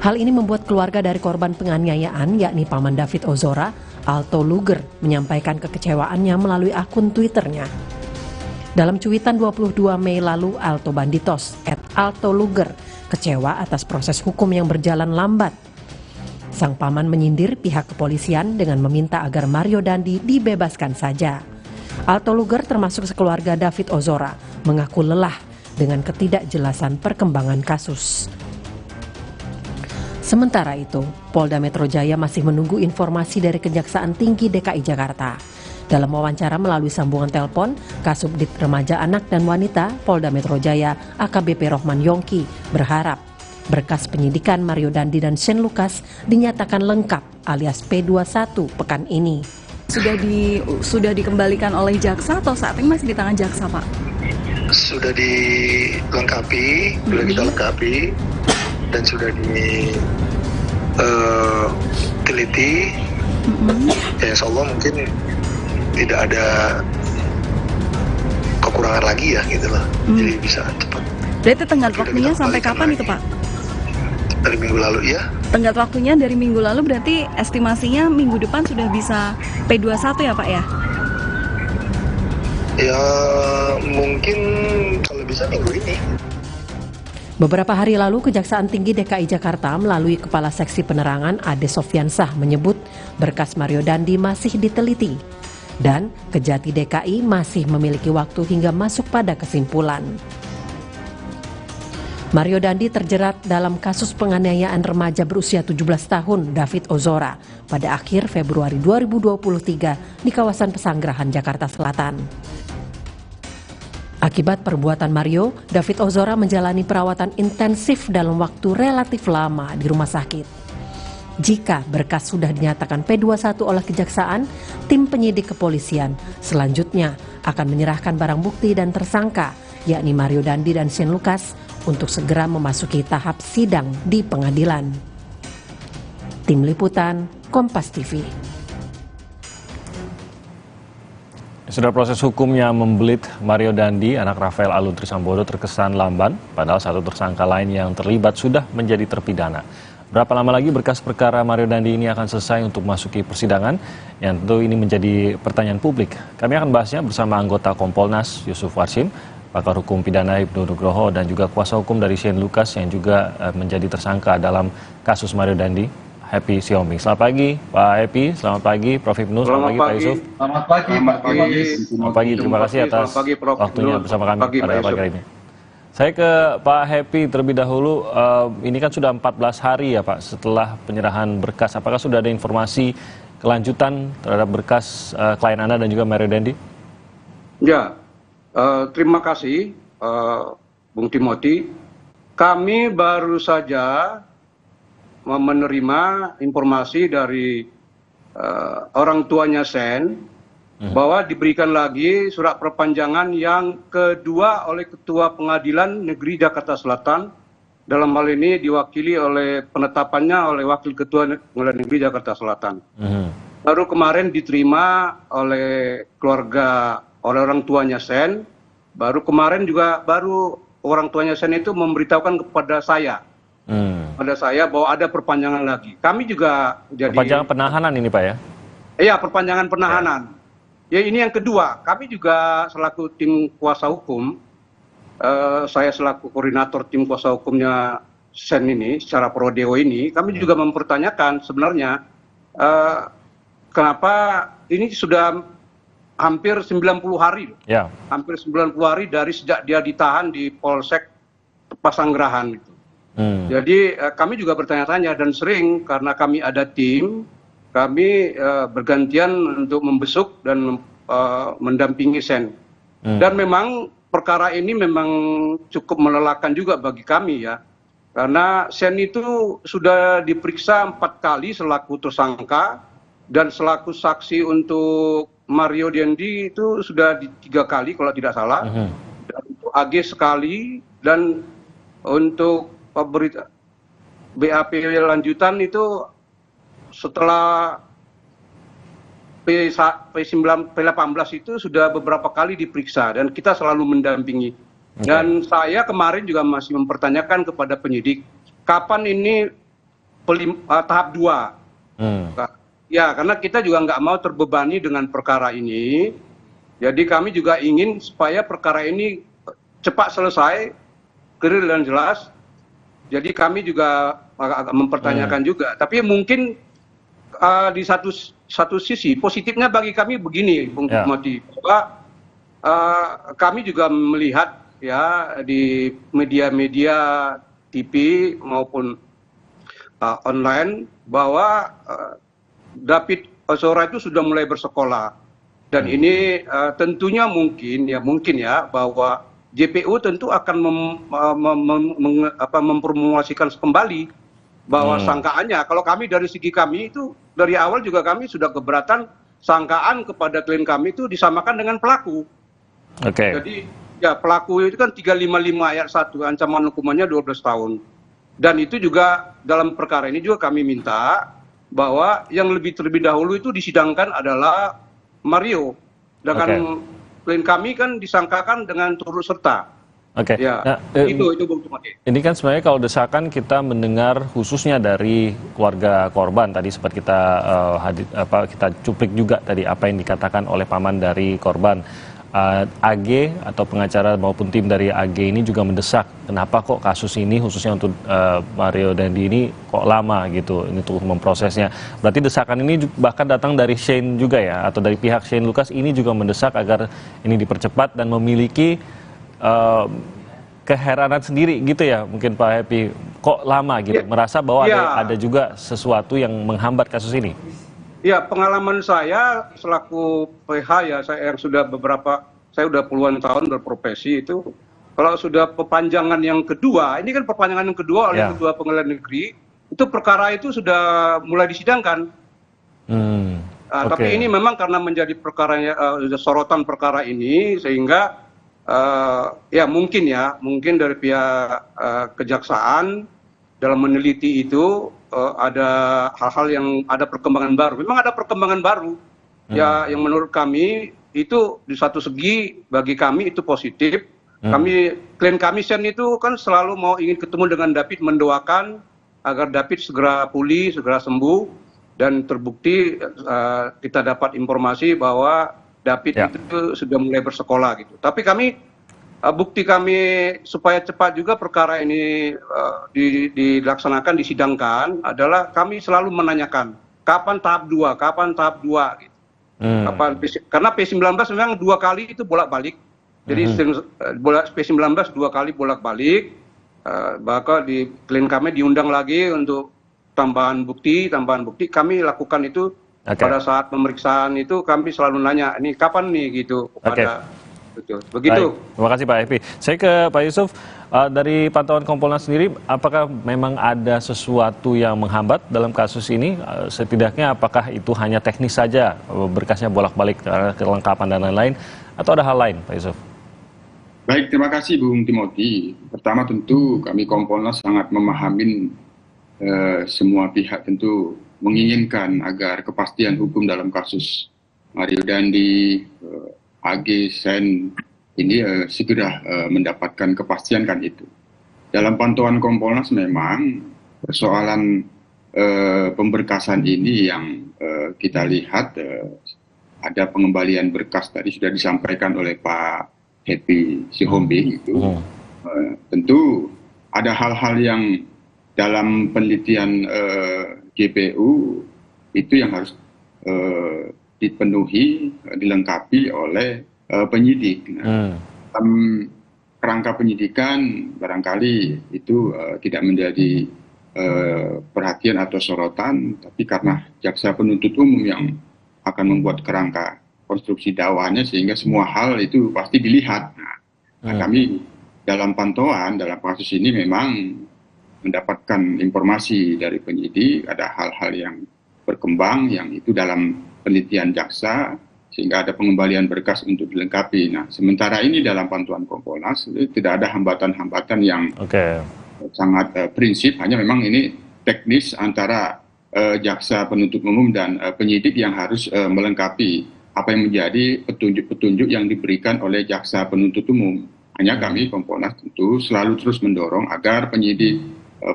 Hal ini membuat keluarga dari korban penganiayaan, yakni Paman David Ozora, Alto Luger, menyampaikan kekecewaannya melalui akun Twitternya. Dalam cuitan 22 Mei lalu, Alto Banditos, @Alto Luger, kecewa atas proses hukum yang berjalan lambat. Sang paman menyindir pihak kepolisian dengan meminta agar Mario Dandi dibebaskan saja. Alto Luger termasuk sekeluarga David Ozora mengaku lelah dengan ketidakjelasan perkembangan kasus. Sementara itu, Polda Metro Jaya masih menunggu informasi dari Kejaksaan Tinggi DKI Jakarta. Dalam wawancara melalui sambungan telepon, Kasubdit Remaja Anak dan Wanita Polda Metro Jaya AKBP Rohman Yongki berharap berkas penyidikan Mario Dandi dan Shane Lucas dinyatakan lengkap alias P21 pekan ini. Sudah dikembalikan oleh jaksa atau saat ini masih di tangan jaksa, Pak? Sudah dilengkapi, sudah kita lengkapi dan sudah diteliti. Ya, insya Allah mungkin tidak ada kekurangan lagi ya gitu lah. Jadi bisa cepat. Berarti tenggat waktunya sampai kapan itu, Pak? Dari minggu lalu ya. Tenggat waktunya dari minggu lalu berarti estimasinya minggu depan sudah bisa P21 ya, Pak ya? Ya mungkin kalau bisa minggu ini. Beberapa hari lalu, Kejaksaan Tinggi DKI Jakarta melalui Kepala Seksi Penerangan Ade Sofyansah menyebut berkas Mario Dandi masih diteliti dan Kejati DKI masih memiliki waktu hingga masuk pada kesimpulan. Mario Dandi terjerat dalam kasus penganiayaan remaja berusia 17 tahun David Ozora pada akhir Februari 2023 di kawasan Pesanggerahan, Jakarta Selatan. Akibat perbuatan Mario, David Ozora menjalani perawatan intensif dalam waktu relatif lama di rumah sakit. Jika berkas sudah dinyatakan P21 oleh Kejaksaan, tim penyidik kepolisian selanjutnya akan menyerahkan barang bukti dan tersangka, yakni Mario Dandi dan Shane Lucas, untuk segera memasuki tahap sidang di pengadilan. Tim Liputan, Kompas TV. Sudah proses hukumnya membelit Mario Dandi, anak Rafael Alun Trisambodo terkesan lamban, padahal satu tersangka lain yang terlibat sudah menjadi terpidana. Berapa lama lagi berkas perkara Mario Dandi ini akan selesai untuk masuki persidangan? Yang tentu ini menjadi pertanyaan publik. Kami akan bahasnya bersama anggota Kompolnas Yusuf Warsim, pakar hukum pidana Ibnu Nugroho, dan juga kuasa hukum dari Shane Lucas yang juga menjadi tersangka dalam kasus Mario Dandi, Happy Siombing. Selamat pagi Pak Happy, selamat pagi Prof. Ibnu, selamat pagi Pak Yusuf. Selamat pagi Pak Yus. Selamat pagi, terima kasih atas waktunya bersama kami pada pagi hari ini. Saya ke Pak Happy terlebih dahulu, ini kan sudah 14 hari ya Pak setelah penyerahan berkas, apakah sudah ada informasi kelanjutan terhadap berkas klien Anda dan juga Mario Dandi? Ya, terima kasih Bung Timothy. Kami baru saja menerima informasi dari orang tuanya Shane bahwa diberikan lagi surat perpanjangan yang kedua oleh Ketua Pengadilan Negeri Jakarta Selatan. Dalam hal ini diwakili oleh penetapannya oleh Wakil Ketua Pengadilan Negeri Jakarta Selatan. Baru kemarin diterima oleh keluarga, oleh orang tuanya Shane. Baru kemarin juga orang tuanya Shane itu memberitahukan kepada saya, bahwa ada perpanjangan lagi. Kami juga jadi perpanjangan penahanan ini Pak ya? Iya, perpanjangan penahanan. Ya ini yang kedua. Kami juga selaku tim kuasa hukum, saya selaku koordinator tim kuasa hukumnya Shane ini, secara prodeo ini, kami juga mempertanyakan sebenarnya kenapa ini sudah hampir 90 hari, hampir 90 hari dari sejak dia ditahan di Polsek Pesanggerahan. Jadi kami juga bertanya-tanya dan sering karena kami ada tim, kami bergantian untuk membesuk dan mendampingi Shane. Dan memang perkara ini memang cukup melelahkan juga bagi kami ya. Karena Shane itu sudah diperiksa 4 kali selaku tersangka dan selaku saksi untuk Mario Dandi itu sudah 3 kali kalau tidak salah. Dan untuk AG sekali, dan untuk BAP lanjutan itu setelah P18 itu sudah beberapa kali diperiksa dan kita selalu mendampingi. Dan saya kemarin juga masih mempertanyakan kepada penyidik, kapan ini tahap 2? Ya, karena kita juga nggak mau terbebani dengan perkara ini. Jadi kami juga ingin supaya perkara ini cepat selesai, clear dan jelas. Jadi kami juga agak mempertanyakan juga. Tapi mungkin di satu sisi positifnya bagi kami begini, Bung Timothy, bahwa kami juga melihat ya di media-media TV maupun online bahwa David Ozora itu sudah mulai bersekolah, dan ini tentunya mungkin ya bahwa JPU tentu akan mempromosikan kembali bahwa sangkaannya. Kalau kami dari segi kami itu dari awal juga kami sudah keberatan sangkaan kepada klien kami itu disamakan dengan pelaku. Jadi ya pelaku itu kan 355 ayat 1, ancaman hukumannya 12 tahun. Dan itu juga dalam perkara ini juga kami minta bahwa yang terlebih dahulu itu disidangkan adalah Mario. Dengan klien kami kan disangkakan dengan turut serta. Ya, itu Bung Timothy. Ini kan sebenarnya kalau desakan kita mendengar khususnya dari keluarga korban, tadi sempat kita kita cuplik juga tadi apa yang dikatakan oleh paman dari korban. AG atau pengacara maupun tim dari AG ini juga mendesak kenapa kok kasus ini khususnya untuk Mario Dandi ini kok lama gitu ini untuk memprosesnya. Berarti desakan ini bahkan datang dari Shane juga ya, atau dari pihak Shane Lucas ini juga mendesak agar ini dipercepat dan memiliki keheranan sendiri gitu ya mungkin Pak Happy, kok lama gitu, merasa bahwa ada juga sesuatu yang menghambat kasus ini? Ya, pengalaman saya selaku PH ya, saya yang sudah saya udah puluhan tahun berprofesi itu, kalau sudah perpanjangan yang kedua, ini kan perpanjangan yang kedua oleh Ketua Pengadilan Negeri, itu perkara itu sudah mulai disidangkan. Tapi ini memang karena menjadi sorotan perkara ini, sehingga ya mungkin dari pihak kejaksaan dalam meneliti itu ada hal-hal yang ada perkembangan baru. Memang ada perkembangan baru ya, yang menurut kami itu di satu segi bagi kami itu positif. Klien kami Sen itu kan selalu ingin ketemu dengan David, mendoakan agar David segera pulih, segera sembuh. Dan terbukti kita dapat informasi bahwa David itu sudah mulai bersekolah gitu. Tapi bukti kami supaya cepat juga perkara ini dilaksanakan, disidangkan adalah kami selalu menanyakan kapan tahap 2 gitu. Karena P19 memang 2 kali itu bolak-balik. Jadi P19 2 kali bolak-balik. Bahkan di klien kami diundang lagi untuk tambahan bukti, kami lakukan itu pada saat pemeriksaan itu kami selalu nanya, ini kapan nih gitu kepada begitu. Baik. Terima kasih Pak Happy. Saya ke Pak Yusuf, dari pantauan Kompolnas sendiri, apakah memang ada sesuatu yang menghambat dalam kasus ini? Setidaknya apakah itu hanya teknis saja, berkasnya bolak-balik karena kelengkapan dan lain-lain, atau ada hal lain, Pak Yusuf? Baik, terima kasih Bung Timothy. Pertama tentu kami Kompolnas sangat memahami semua pihak tentu menginginkan agar kepastian hukum dalam kasus Mario Dandi, AG, Sen ini segera mendapatkan kepastian kan itu. Dalam pantauan Kompolnas memang persoalan pemberkasan ini yang kita lihat ada pengembalian berkas tadi sudah disampaikan oleh Pak Happy Sihombe itu. Tentu ada hal-hal yang dalam penelitian GPU itu yang harus dipenuhi, dilengkapi oleh penyidik. Dalam kerangka penyidikan barangkali itu tidak menjadi perhatian atau sorotan, tapi karena jaksa penuntut umum yang akan membuat kerangka konstruksi dakwahnya sehingga semua hal itu pasti dilihat. Nah, kami dalam pantauan dalam kasus ini memang mendapatkan informasi dari penyidik, ada hal-hal yang berkembang yang itu dalam penelitian jaksa, sehingga ada pengembalian berkas untuk dilengkapi. Nah, sementara ini dalam pantauan Kompolnas tidak ada hambatan-hambatan yang sangat prinsip, hanya memang ini teknis antara jaksa penuntut umum dan penyidik yang harus melengkapi apa yang menjadi petunjuk-petunjuk yang diberikan oleh jaksa penuntut umum. Hanya kami Kompolnas tentu selalu terus mendorong agar penyidik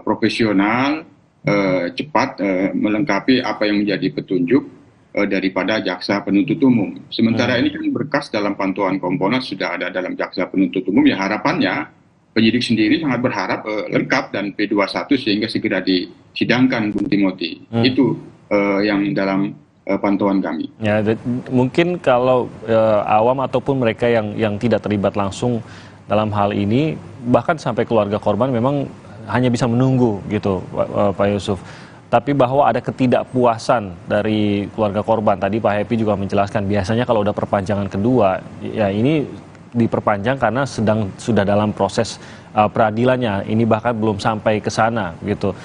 profesional cepat melengkapi apa yang menjadi petunjuk daripada jaksa penuntut umum. Sementara ini kan berkas dalam pantauan Kompolnas sudah ada dalam jaksa penuntut umum, ya harapannya penyidik sendiri sangat berharap lengkap dan P21 sehingga segera disidangkan, Bung Timothy. Itu yang dalam pantauan kami. Ya, mungkin kalau awam ataupun mereka yang tidak terlibat langsung dalam hal ini, bahkan sampai keluarga korban memang hanya bisa menunggu gitu, Pak Yusuf. Tapi bahwa ada ketidakpuasan dari keluarga korban. Tadi Pak Happy juga menjelaskan biasanya kalau udah perpanjangan kedua, ya ini diperpanjang karena sudah dalam proses peradilannya. Ini bahkan belum sampai ke sana gitu.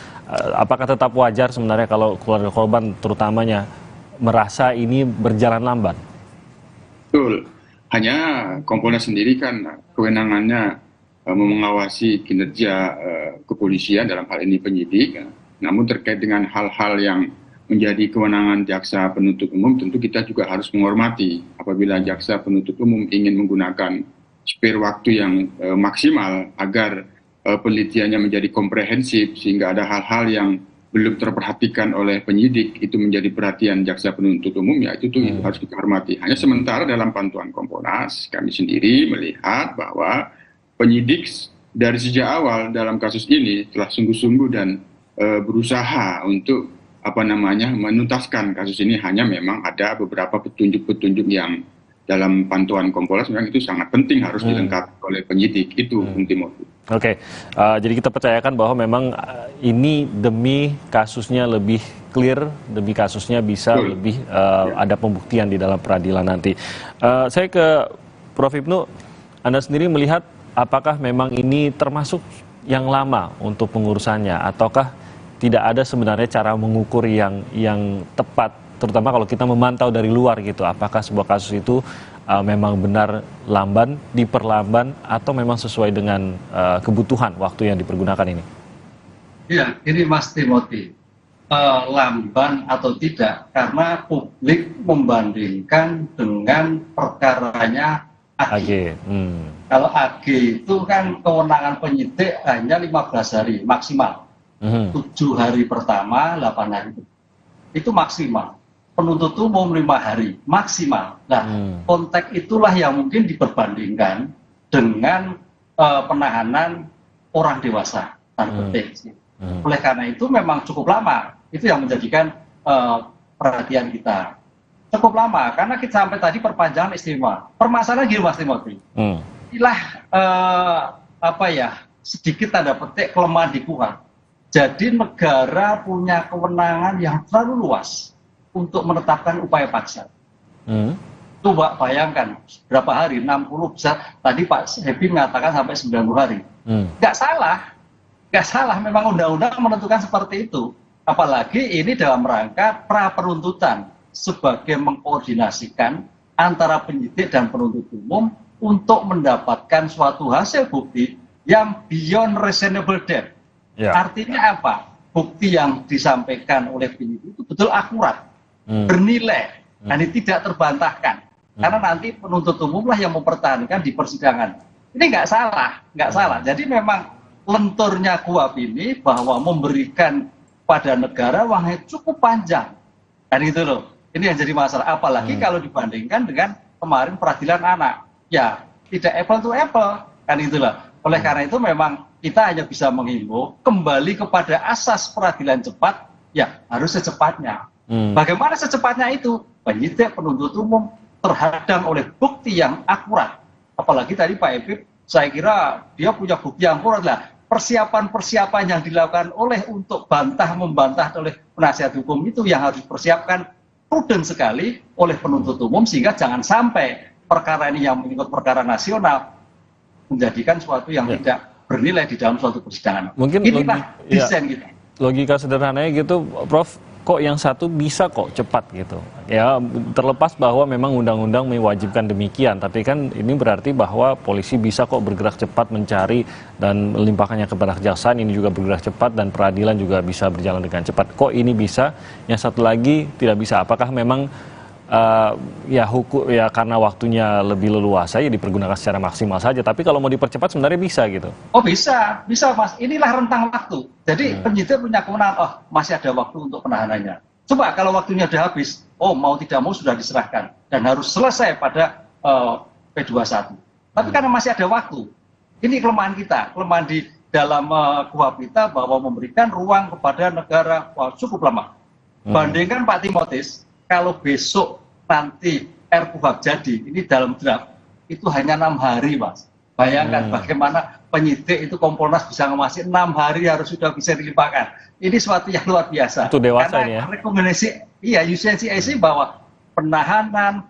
Apakah tetap wajar sebenarnya kalau keluarga korban terutamanya merasa ini berjalan lamban? Betul. Hanya Kompolnas sendiri kan kewenangannya mengawasi kinerja kepolisian dalam hal ini penyidik. Namun terkait dengan hal-hal yang menjadi kewenangan jaksa penuntut umum, tentu kita juga harus menghormati apabila jaksa penuntut umum ingin menggunakan spare waktu yang maksimal agar penelitiannya menjadi komprehensif sehingga ada hal-hal yang belum terperhatikan oleh penyidik itu menjadi perhatian jaksa penuntut umum, ya itu harus kita hormati. Hanya sementara dalam pantauan Kompolnas kami sendiri melihat bahwa penyidik dari sejak awal dalam kasus ini telah sungguh-sungguh dan berusaha untuk menuntaskan kasus ini. Hanya memang ada beberapa petunjuk-petunjuk yang dalam pantauan Kompolnas memang itu sangat penting harus dilengkapi oleh penyidik itu, Bung Timothy. Oke, jadi kita percayakan bahwa memang ini demi kasusnya lebih clear, demi kasusnya bisa lebih ada pembuktian di dalam peradilan nanti. Saya ke Prof. Ibnu, Anda sendiri melihat apakah memang ini termasuk yang lama untuk pengurusannya, ataukah tidak ada sebenarnya cara mengukur yang tepat, terutama kalau kita memantau dari luar gitu, apakah sebuah kasus itu memang benar lamban, diperlamban, atau memang sesuai dengan kebutuhan waktu yang dipergunakan ini? Iya, ini Mas Timothy, lamban atau tidak, karena publik membandingkan dengan perkaranya AG. Kalau AG itu kan kewenangan penyidik hanya 15 hari maksimal. 7 hari pertama, 8 hari itu maksimal. Penuntut umum 5 hari maksimal. Nah, konteks itulah yang mungkin diperbandingkan dengan penahanan orang dewasa, tanda petik. Oleh karena itu memang cukup lama. Itu yang menjadikan perhatian kita. Cukup lama, karena kita sampai tadi perpanjangan istimewa. Permasalahan gini Mas Timothy. Inilah sedikit tanda petik kelemahan di KUHP. Jadi negara punya kewenangan yang terlalu luas untuk menetapkan upaya paksa. Coba bayangkan berapa hari, 60 besar. Tadi Pak Happy mengatakan sampai 90 hari. Nggak salah, memang undang-undang menentukan seperti itu. Apalagi ini dalam rangka pra-penuntutan sebagai mengkoordinasikan antara penyidik dan penuntut umum untuk mendapatkan suatu hasil bukti yang beyond reasonable doubt. Artinya apa? Bukti yang disampaikan oleh penyidik itu betul akurat, bernilai, dan tidak terbantahkan. Karena nanti penuntut umum lah yang mempertahankan di persidangan. Ini nggak salah. Jadi memang lenturnya KUHP ini bahwa memberikan pada negara uangnya cukup panjang. Dan itu loh, ini yang jadi masalah. Apalagi kalau dibandingkan dengan kemarin peradilan anak. Ya, tidak apple to apple. Kan itulah. Oleh karena itu memang kita hanya bisa menghimbau kembali kepada asas peradilan cepat, ya harus secepatnya. Bagaimana secepatnya itu? Penyidik, penuntut umum terhadang oleh bukti yang akurat. Apalagi tadi Pak Ebib, saya kira dia punya bukti yang akurat lah. Persiapan-persiapan yang dilakukan oleh untuk membantah oleh penasihat hukum itu yang harus dipersiapkan prudent sekali oleh penuntut umum, sehingga jangan sampai perkara ini yang mengikut perkara nasional menjadikan suatu yang tidak bernilai di dalam suatu persidangan. Mungkin inilah desain kita. Logika sederhananya gitu, Prof, kok yang satu bisa kok cepat gitu. Ya, terlepas bahwa memang undang-undang mewajibkan demikian, tapi kan ini berarti bahwa polisi bisa kok bergerak cepat mencari dan melimpahkannya kepada kejaksaan, ini juga bergerak cepat, dan peradilan juga bisa berjalan dengan cepat. Kok ini bisa, yang satu lagi tidak bisa? Apakah memang karena waktunya lebih leluasa ya dipergunakan secara maksimal saja, tapi kalau mau dipercepat sebenarnya bisa gitu? Oh bisa Mas, inilah rentang waktu. Jadi penyidik punya kewenangan, masih ada waktu untuk penahanannya. Coba kalau waktunya sudah habis, mau tidak mau sudah diserahkan dan harus selesai pada P21. Tapi karena masih ada waktu, ini kelemahan kita, kelemahan di dalam KUHP kita bahwa memberikan ruang kepada negara cukup lama. Bandingkan Pak Timotius, kalau besok nanti RKUHP jadi, ini dalam draft, itu hanya 6 hari, Mas. Bayangkan bagaimana penyidik itu Kompolnas bisa ngemasi 6 hari harus sudah bisa dilimpahkan. Ini suatu yang luar biasa. Itu dewasa. Karena ini ya? Rekomendasi, UCNCIC bahwa penahanan,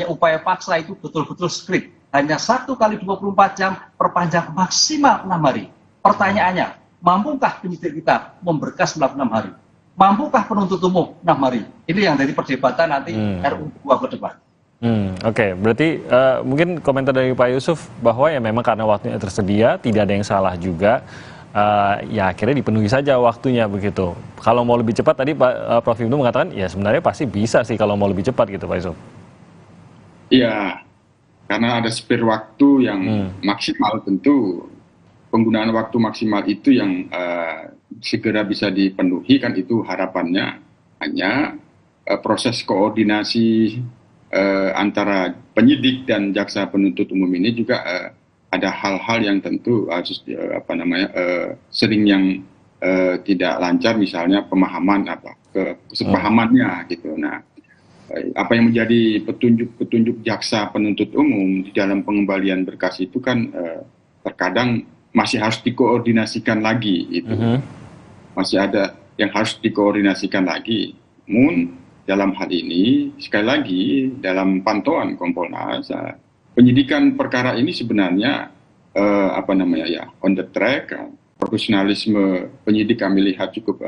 upaya paksa itu betul-betul strict. Hanya 1 kali 24 jam, perpanjang maksimal 6 hari. Pertanyaannya, mampukah penyidik kita memberkas 6 hari? Mampukah penuntut umum 6 hari? Ini yang jadi perdebatan nanti RUU ke depan. Oke, berarti mungkin komentar dari Pak Yusuf bahwa ya memang karena waktunya tersedia, tidak ada yang salah juga. Ya akhirnya dipenuhi saja waktunya begitu. Kalau mau lebih cepat tadi Prof. Ibnu mengatakan ya sebenarnya pasti bisa sih kalau mau lebih cepat gitu Pak Yusuf. Iya, karena ada spare waktu yang maksimal, tentu penggunaan waktu maksimal itu yang segera bisa dipenuhi, kan itu harapannya. Hanya proses koordinasi antara penyidik dan jaksa penuntut umum ini juga ada hal-hal yang tentu harus sering yang tidak lancar, misalnya pemahaman kesepahamannya gitu. Nah, apa yang menjadi petunjuk jaksa penuntut umum di dalam pengembalian berkas itu kan terkadang masih harus dikoordinasikan lagi itu. Masih ada yang harus dikoordinasikan lagi. Namun dalam hal ini sekali lagi dalam pantauan Kompolnas, penyidikan perkara ini sebenarnya on the track. Profesionalisme penyidik kami lihat cukup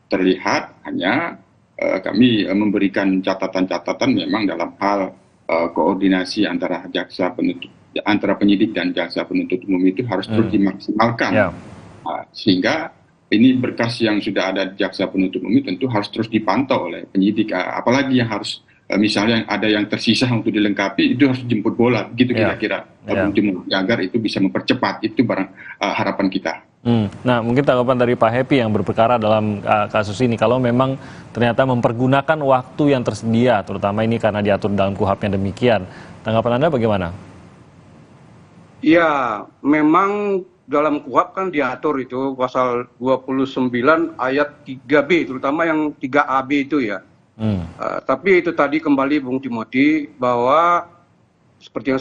terlihat, hanya kami memberikan catatan-catatan memang dalam hal koordinasi antara penyidik dan jaksa penuntut umum itu harus terus dimaksimalkan. Sehingga ini berkas yang sudah ada di jaksa penuntut umum tentu harus terus dipantau oleh penyidik. Apalagi yang harus misalnya ada yang tersisa untuk dilengkapi, itu harus jemput bola, begitu kira-kira, agar itu bisa mempercepat, itu harapan kita. Nah, mungkin tanggapan dari Pak Happy yang berperkara dalam kasus ini, kalau memang ternyata mempergunakan waktu yang tersedia, terutama ini karena diatur dalam KUHAP-nya demikian, tanggapan Anda bagaimana? Ya, memang dalam KUHAP kan diatur itu pasal 29 ayat 3B, terutama yang 3AB itu ya. Tapi itu tadi kembali Bung Timothy, bahwa seperti yang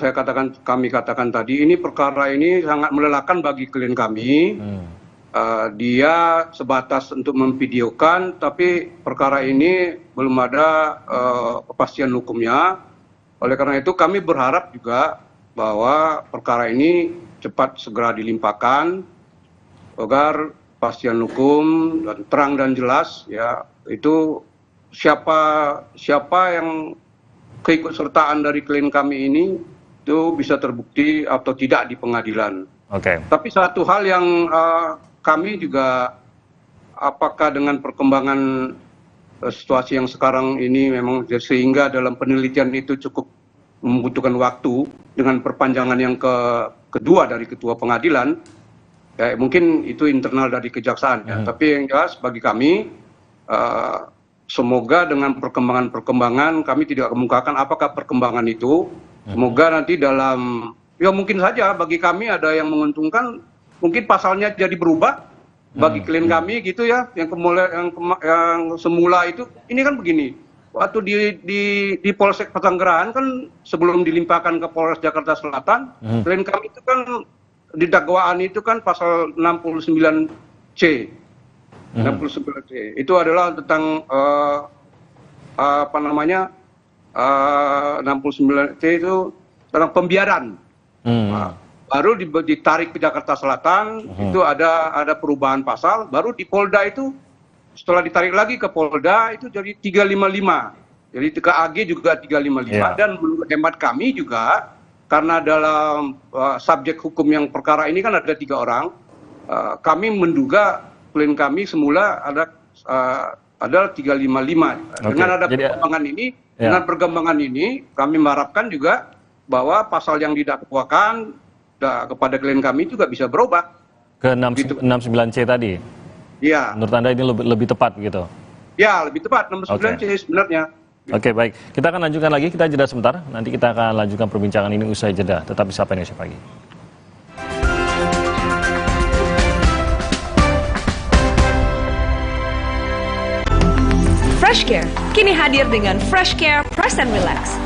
kami katakan tadi, ini perkara ini sangat melelahkan bagi klien kami. Dia sebatas untuk memvideokan, tapi perkara ini belum ada kepastian hukumnya. Oleh karena itu kami berharap juga bahwa perkara ini cepat segera dilimpahkan agar kepastian hukum dan terang dan jelas, ya, itu siapa yang keikutsertaan dari klien kami ini itu bisa terbukti atau tidak di pengadilan. Tapi satu hal yang kami juga, apakah dengan perkembangan situasi yang sekarang ini memang sehingga dalam penelitian itu cukup membutuhkan waktu dengan perpanjangan yang kedua dari ketua pengadilan, ya mungkin itu internal dari kejaksaan. Ya. Tapi yang jelas bagi kami, semoga dengan perkembangan-perkembangan, kami tidak kemukakan apakah perkembangan itu, semoga nanti dalam, ya mungkin saja bagi kami ada yang menguntungkan, mungkin pasalnya jadi berubah bagi klien kami gitu ya, yang semula itu, ini kan begini, waktu di Polsek Pesanggerahan kan sebelum dilimpahkan ke Polres Jakarta Selatan, klien kami itu kan di dakwaan itu kan pasal 69C. 69C itu adalah tentang 69C itu tentang pembiaran. Baru ditarik ke Jakarta Selatan, itu ada perubahan pasal, baru di Polda itu setelah ditarik lagi ke Polda itu jadi 355. Jadi ke AG juga 355 dan menurut hemat kami juga karena dalam subjek hukum yang perkara ini kan ada 3 orang, kami menduga klien kami semula ada 355. Dengan ada perkembangan ini, dengan perkembangan ini kami mengharapkan juga bahwa pasal yang didakwakan kepada klien kami juga bisa berubah ke 69C tadi. Iya. Menurut Anda ini lebih tepat gitu? Ya, lebih tepat 69C sebenarnya. Oke, baik. Kita akan lanjutkan lagi, kita jeda sebentar. Nanti kita akan lanjutkan perbincangan ini usai jeda. Tetap di Sapa Indonesia Pagi. FreshCare kini hadir dengan FreshCare Press and Relax.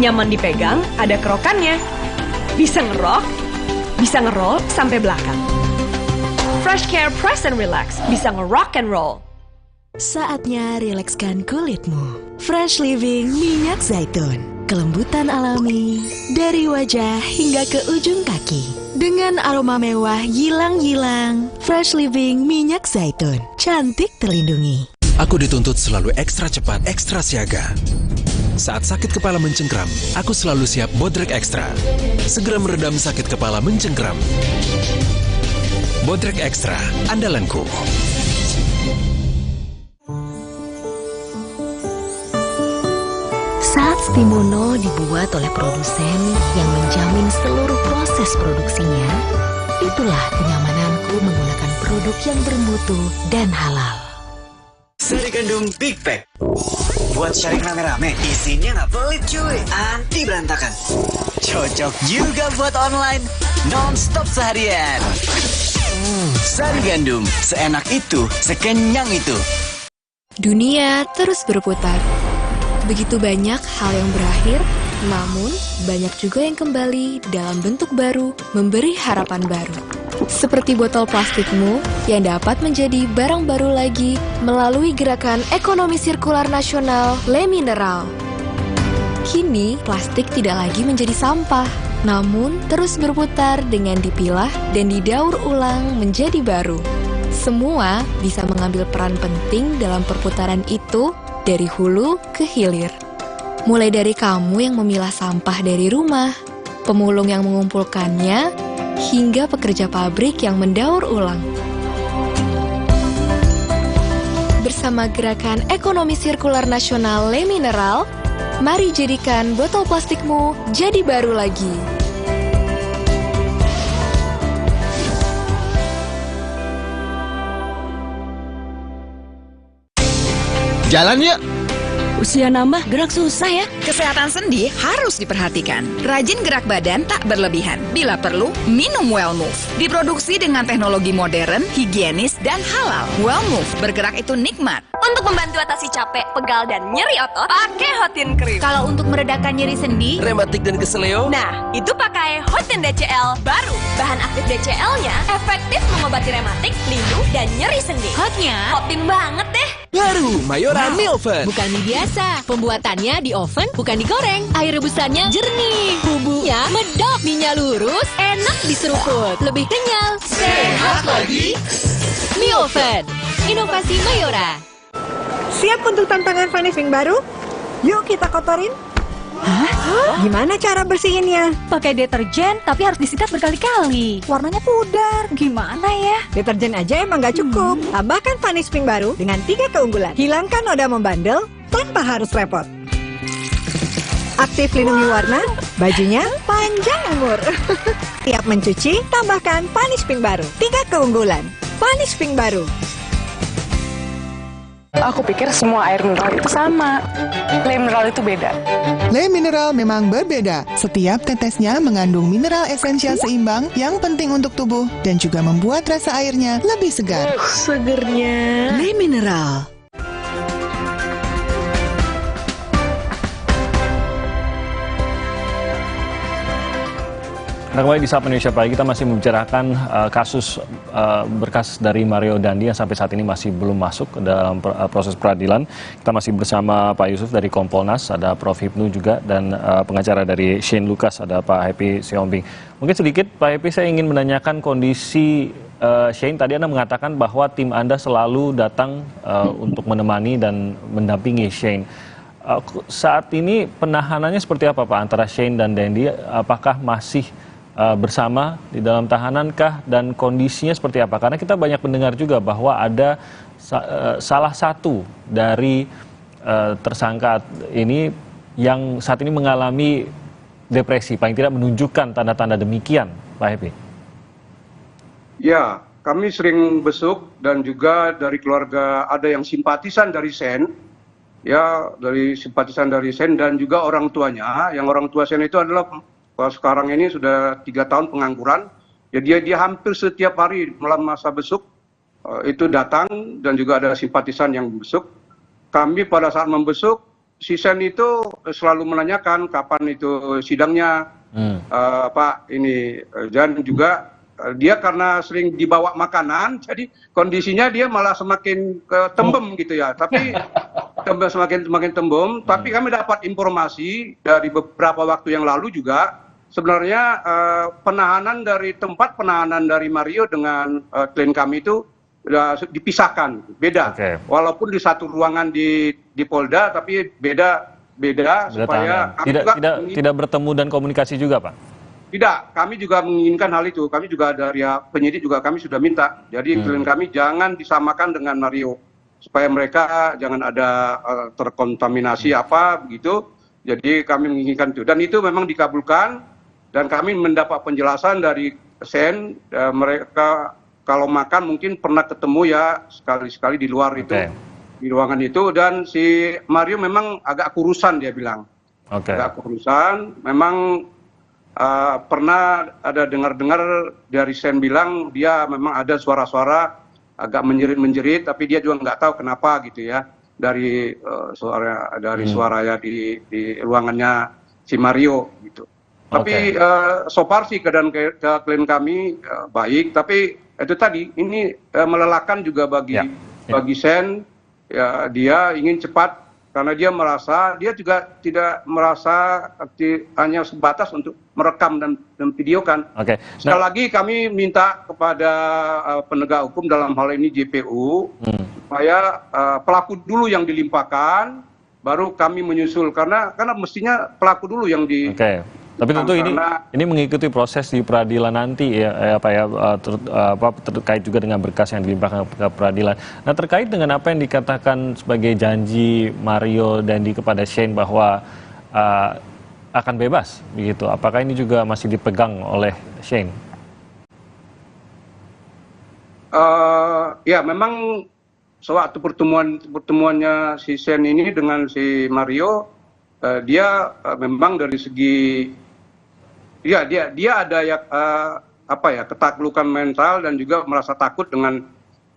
Nyaman dipegang, ada kerokannya. Bisa ngerok, bisa ngeroll sampai belakang. FreshCare Press and Relax bisa ngerock and roll. Saatnya rilekskan kulitmu. Fresh Living minyak zaitun. Kelembutan alami dari wajah hingga ke ujung kaki. Dengan aroma mewah yilang-yilang. Fresh Living minyak zaitun. Cantik terlindungi. Aku dituntut selalu ekstra cepat, ekstra siaga. Saat sakit kepala mencengkram, aku selalu siap Bodrek Extra. Segera meredam sakit kepala mencengkram. Bodrek Extra, andalanku. Saat Stimono dibuat oleh produsen yang menjamin seluruh proses produksinya, itulah kenyamananku menggunakan produk yang bermutu dan halal. Sari Gandum Big Pack. Buat sharing rame-rame, isinya nggak pelit cuy, anti berantakan. Cocok juga buat online, non-stop seharian. Sari Gandum, seenak itu, sekenyang itu. Dunia terus berputar. Begitu banyak hal yang berakhir, namun banyak juga yang kembali dalam bentuk baru, memberi harapan baru. Seperti botol plastikmu yang dapat menjadi barang baru lagi melalui gerakan ekonomi sirkular nasional Le Mineral. Kini, plastik tidak lagi menjadi sampah, namun terus berputar dengan dipilah dan didaur ulang menjadi baru. Semua bisa mengambil peran penting dalam perputaran itu dari hulu ke hilir. Mulai dari kamu yang memilah sampah dari rumah, pemulung yang mengumpulkannya, hingga pekerja pabrik yang mendaur ulang. Bersama gerakan ekonomi sirkular nasional Le Mineral, mari jadikan botol plastikmu jadi baru lagi. Jalan yuk! Usia nambah, gerak susah ya. Kesehatan sendi harus diperhatikan. Rajin gerak badan tak berlebihan. Bila perlu, minum Wellmove. Diproduksi dengan teknologi modern, higienis, dan halal. Wellmove, bergerak itu nikmat. Untuk membantu atasi capek, pegal, dan nyeri otot, pakai Hotin Cream. Kalau untuk meredakan nyeri sendi, rematik dan keseleo, nah, itu pakai Hotin DCL baru. Bahan aktif DCL-nya efektif mengobati rematik, linu, dan nyeri sendi. hotnya Hotin banget deh. baru Mayora mie oven. bukan mie biasa. Pembuatannya di oven, bukan digoreng. Air rebusannya jernih. Bumbunya medok. Mie-nya lurus, enak diseruput. Lebih kenyal. Sehat lagi. Mie oven. Inovasi Mayora. Siap untuk tantangan finishing baru? Yuk kita kotorin. Hah? Gimana cara bersihinnya? Pakai deterjen, tapi harus disikat berkali-kali. Warnanya pudar. Gimana ya? Deterjen aja emang gak cukup. Tambahkan Vanish Pink baru dengan 3 keunggulan. Hilangkan noda membandel tanpa harus repot. Aktif lindungi warna, bajunya panjang umur. Tiap mencuci, tambahkan Vanish Pink baru. 3 keunggulan. Vanish Pink baru. Aku pikir semua air mineral itu sama. Le Mineral itu beda. Le Mineral memang berbeda. Setiap tetesnya mengandung mineral esensial seimbang yang penting untuk tubuh dan juga membuat rasa airnya lebih segar. Segernya. Le Mineral. Nah, kembali di Sapa Indonesia Pagi, kita masih membicarakan kasus berkas dari Mario Dandi yang sampai saat ini masih belum masuk ke dalam proses peradilan. Kita masih bersama Pak Yusuf dari Kompolnas, ada Prof. Hipnu juga, dan pengacara dari Shane Lucas, ada Pak Happy Siombing. Mungkin sedikit, Pak Happy, saya ingin menanyakan kondisi Shane. Tadi Anda mengatakan bahwa tim Anda selalu datang untuk menemani dan mendampingi Shane. Saat ini penahanannya seperti apa, Pak, antara Shane dan Dandi? Apakah masih bersama di dalam tahanan kah, dan kondisinya seperti apa? Karena kita banyak mendengar juga bahwa ada salah satu dari tersangka ini yang saat ini mengalami depresi, paling tidak menunjukkan tanda-tanda demikian, Pak Happy. Ya, kami sering besuk dan juga dari keluarga ada yang simpatisan dari Shane, ya, dari simpatisan dari Shane dan juga orang tuanya. Yang orang tua Shane itu adalah sekarang ini sudah 3 tahun pengangguran, ya dia hampir setiap hari malam masa besuk itu datang, dan juga ada simpatisan yang besuk. Kami pada saat membesuk, si Sen itu selalu menanyakan kapan itu sidangnya, Pak ini, dan juga dia karena sering dibawa makanan, jadi kondisinya dia malah semakin tembem gitu ya. Tapi semakin tembem. Tapi kami dapat informasi dari beberapa waktu yang lalu juga, sebenarnya penahanan dari tempat penahanan dari Mario dengan klien kami itu dipisahkan, beda. Walaupun di satu ruangan di Polda, tapi beda supaya tidak bertemu dan komunikasi juga, Pak. Tidak, kami juga menginginkan hal itu. Kami juga dari penyidik juga kami sudah minta. Jadi klien kami jangan disamakan dengan Mario, supaya mereka jangan ada terkontaminasi apa begitu. Jadi kami menginginkan itu, dan itu memang dikabulkan. Dan kami mendapat penjelasan dari Sen, mereka kalau makan mungkin pernah ketemu ya sekali-sekali di luar itu, di ruangan itu. Dan si Mario memang agak kurusan, dia bilang. Agak kurusan, memang pernah ada dengar-dengar dari Sen bilang dia memang ada suara-suara agak menjerit-menjerit, tapi dia juga nggak tahu kenapa gitu ya. dari suaranya di ruangannya si Mario gitu. Tapi so far sih keadaan klien kami baik, tapi itu tadi ini melelahkan juga bagi Shane. Ya, dia ingin cepat karena dia merasa dia juga tidak merasa hanya sebatas untuk merekam dan videokan. Sekali lagi kami minta kepada penegak hukum dalam hal ini JPU supaya pelaku dulu yang dilimpahkan, baru kami menyusul karena mestinya pelaku dulu yang di. Tapi tentu ini mengikuti proses di peradilan nanti terkait juga dengan berkas yang dilimpahkan ke peradilan. Nah, terkait dengan apa yang dikatakan sebagai janji Mario Dandi kepada Shane bahwa akan bebas begitu. Apakah ini juga masih dipegang oleh Shane? Ya, memang sewaktu pertemuannya si Shane ini dengan si Mario, dia memang dari segi dia ada ketaklukan mental dan juga merasa takut dengan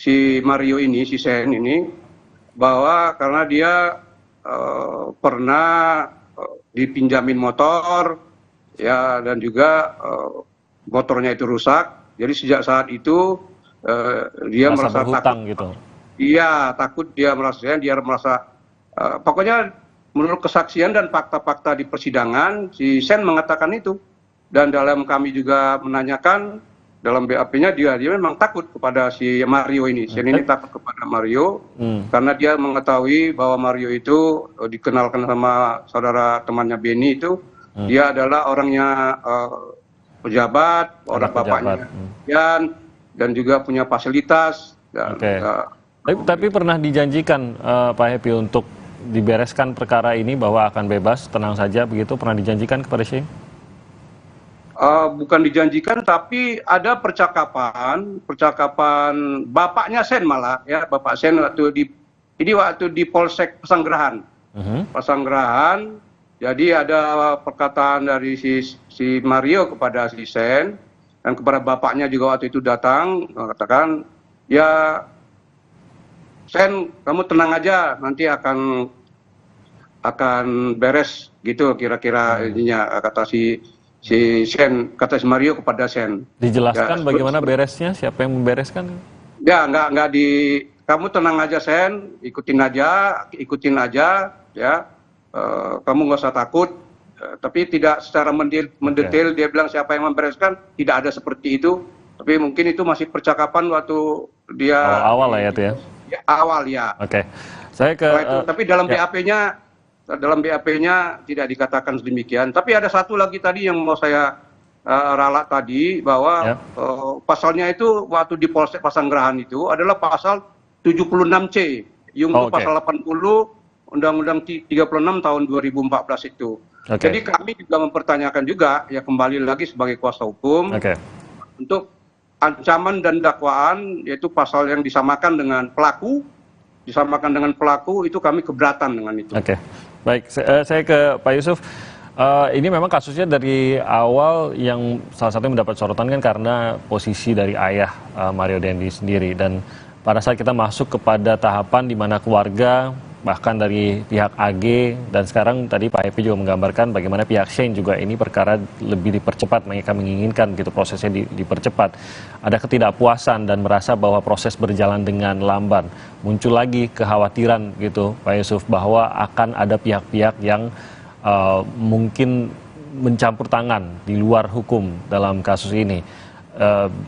si Mario ini, si Shane ini, bahwa karena dia pernah dipinjamin motor ya, dan juga motornya itu rusak. Jadi sejak saat itu dia merasa takut gitu. Iya, takut, dia merasa pokoknya menurut kesaksian dan fakta-fakta di persidangan si Shane mengatakan itu. Dan dalam kami juga menanyakan dalam BAP-nya dia memang takut kepada si Mario ini. Shane ini takut kepada Mario karena dia mengetahui bahwa Mario itu dikenalkan sama saudara temannya Benny itu, dia adalah orangnya pejabat, orang bapaknya dan juga punya fasilitas. Tapi pernah dijanjikan Pak Happy untuk dibereskan perkara ini bahwa akan bebas, tenang saja begitu, pernah dijanjikan kepada Shane? Bukan dijanjikan, tapi ada percakapan bapaknya Shane malah ya, bapak Shane waktu di Polsek Pesanggerahan. Pesanggerahan, jadi ada perkataan dari si Mario kepada si Shane dan kepada bapaknya juga waktu itu datang mengatakan, ya Shane, kamu tenang aja, nanti akan beres gitu kira-kira ininya, kata si Shane, kata si Mario kepada Shane. Dijelaskan bagaimana beresnya, siapa yang membereskan? Ya, nggak kamu tenang aja Shane, ikutin aja ya, kamu nggak usah takut. Tapi tidak secara mendetail dia bilang siapa yang membereskan, tidak ada seperti itu. Tapi mungkin itu masih percakapan waktu dia awal lah ya itu ya. Awal ya. Saya ke tapi dalam BAP-nya tidak dikatakan sedemikian. Tapi ada satu lagi tadi yang mau saya ralat tadi, bahwa pasalnya itu waktu di Polsek Pesanggerahan itu adalah pasal 76C, Yungto pasal 80 Undang-Undang 36 tahun 2014 itu. Jadi kami juga mempertanyakan juga, ya kembali lagi sebagai kuasa hukum, untuk ancaman dan dakwaan, yaitu pasal yang disamakan dengan pelaku, itu kami keberatan dengan itu. Baik, saya ke Pak Yusuf. Ini memang kasusnya dari awal yang salah satunya mendapat sorotan kan karena posisi dari ayah Mario Dandi sendiri. Dan pada saat kita masuk kepada tahapan di mana keluarga, bahkan dari pihak AG, dan sekarang tadi Pak Happy juga menggambarkan bagaimana pihak Shane juga ini perkara lebih dipercepat, mereka menginginkan gitu prosesnya dipercepat. Ada ketidakpuasan dan merasa bahwa proses berjalan dengan lamban. Muncul lagi kekhawatiran gitu Pak Yusuf bahwa akan ada pihak-pihak yang mungkin mencampur tangan di luar hukum dalam kasus ini.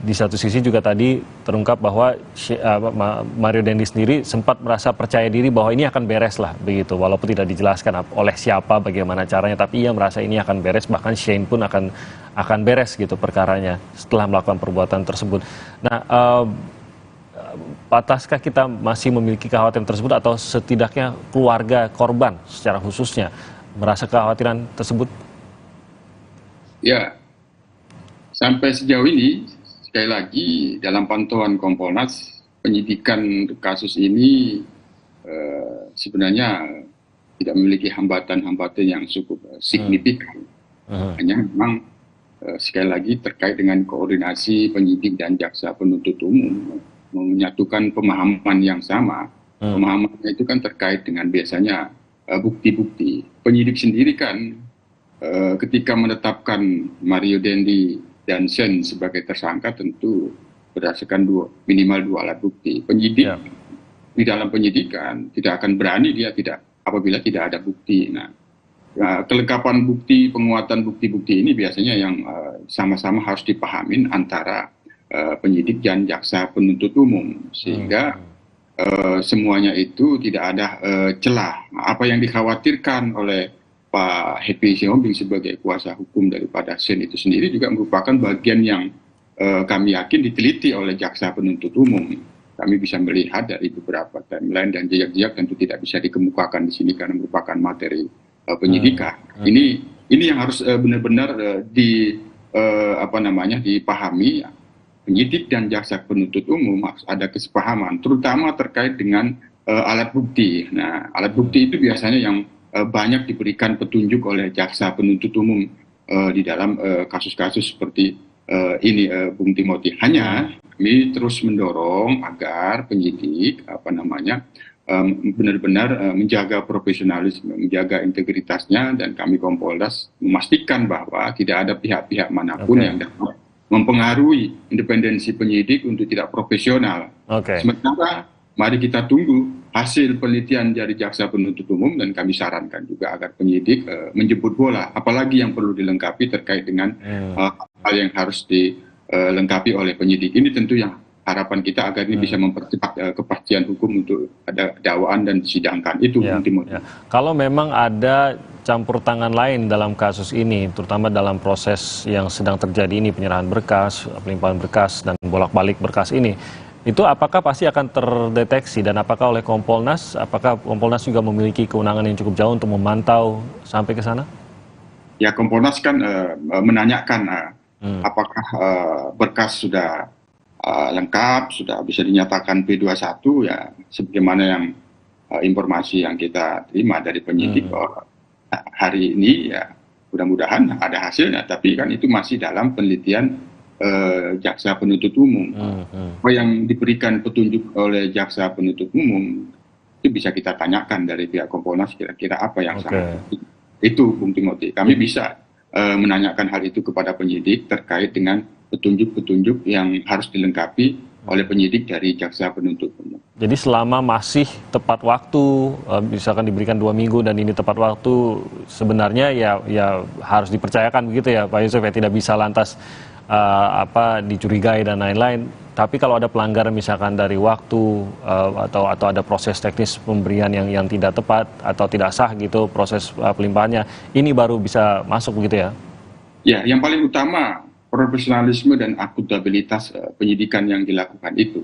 Di satu sisi juga tadi terungkap bahwa Mario Dandi sendiri sempat merasa percaya diri bahwa ini akan beres lah begitu, walaupun tidak dijelaskan oleh siapa bagaimana caranya, tapi ia merasa ini akan beres, bahkan Shane pun akan beres gitu perkaranya setelah melakukan perbuatan tersebut. Nah, pataskah kita masih memiliki kekhawatiran tersebut atau setidaknya keluarga korban secara khususnya merasa kekhawatiran tersebut? Ya. Sampai sejauh ini, sekali lagi dalam pantauan Kompolnas, penyidikan kasus ini sebenarnya tidak memiliki hambatan-hambatan yang cukup signifikan. Hanya memang sekali lagi terkait dengan koordinasi penyidik dan jaksa penuntut umum, menyatukan pemahaman yang sama Pemahamannya itu kan terkait dengan biasanya bukti-bukti. Penyidik sendiri kan ketika menetapkan Mario Dendi dan Sen sebagai tersangka tentu berdasarkan minimal 2 alat bukti. Penyidik di dalam penyidikan tidak akan berani apabila tidak ada bukti. Nah, kelengkapan bukti, penguatan bukti-bukti ini biasanya yang sama-sama harus dipahamin antara penyidik dan jaksa penuntut umum, sehingga semuanya itu tidak ada celah. Apa yang dikhawatirkan oleh Pak Happy Siombing sebagai kuasa hukum daripada Sen itu sendiri juga merupakan bagian yang kami yakin diteliti oleh jaksa penuntut umum. Kami bisa melihat dari beberapa timeline dan jejak-jejak, tentu tidak bisa dikemukakan di sini karena merupakan materi penyidikan. Ini yang harus benar-benar dipahami. Penyidik dan jaksa penuntut umum harus ada kesepahaman, terutama terkait dengan alat bukti. Nah, alat bukti itu biasanya yang banyak diberikan petunjuk oleh jaksa penuntut umum di dalam kasus-kasus seperti ini, Bung Timothy. Hanya kami terus mendorong agar penyidik benar-benar menjaga profesionalisme, menjaga integritasnya, dan kami Kompolnas memastikan bahwa tidak ada pihak-pihak manapun yang dapat mempengaruhi independensi penyidik untuk tidak profesional. Sementara mari kita tunggu hasil penelitian dari jaksa penuntut umum, dan kami sarankan juga agar penyidik menjemput bola, apalagi yang perlu dilengkapi terkait dengan hal yang harus dilengkapi oleh penyidik. Ini tentu yang harapan kita agar ini bisa mempercepat kepastian hukum untuk ada dakwaan dan disidangkan. Itu Kalau memang ada campur tangan lain dalam kasus ini, terutama dalam proses yang sedang terjadi ini, penyerahan berkas, pelimpahan berkas, dan bolak-balik berkas ini, itu apakah pasti akan terdeteksi, dan apakah oleh Kompolnas, apakah Kompolnas juga memiliki kewenangan yang cukup jauh untuk memantau sampai ke sana? Ya, Kompolnas kan menanyakan apakah berkas sudah lengkap, sudah bisa dinyatakan P21, ya sebagaimana yang informasi yang kita terima dari penyidik bahwa hari ini ya mudah-mudahan ada hasilnya, tapi kan itu masih dalam penelitian jaksa penuntut umum. Apa yang diberikan petunjuk oleh jaksa penuntut umum itu bisa kita tanyakan dari pihak Kompolnas, kira-kira apa yang sangat penting. Itu, Bung Timothy, kami bisa menanyakan hal itu kepada penyidik terkait dengan petunjuk-petunjuk yang harus dilengkapi oleh penyidik dari jaksa penuntut umum. Jadi selama masih tepat waktu, misalkan diberikan 2 minggu dan ini tepat waktu, sebenarnya ya harus dipercayakan begitu ya Pak Yusuf, ya, tidak bisa lantas dicurigai dan lain-lain. Tapi kalau ada pelanggaran misalkan dari waktu atau ada proses teknis pemberian yang tidak tepat atau tidak sah gitu proses pelimpahannya, ini baru bisa masuk begitu ya? Ya, yang paling utama profesionalisme dan akuntabilitas penyidikan yang dilakukan itu.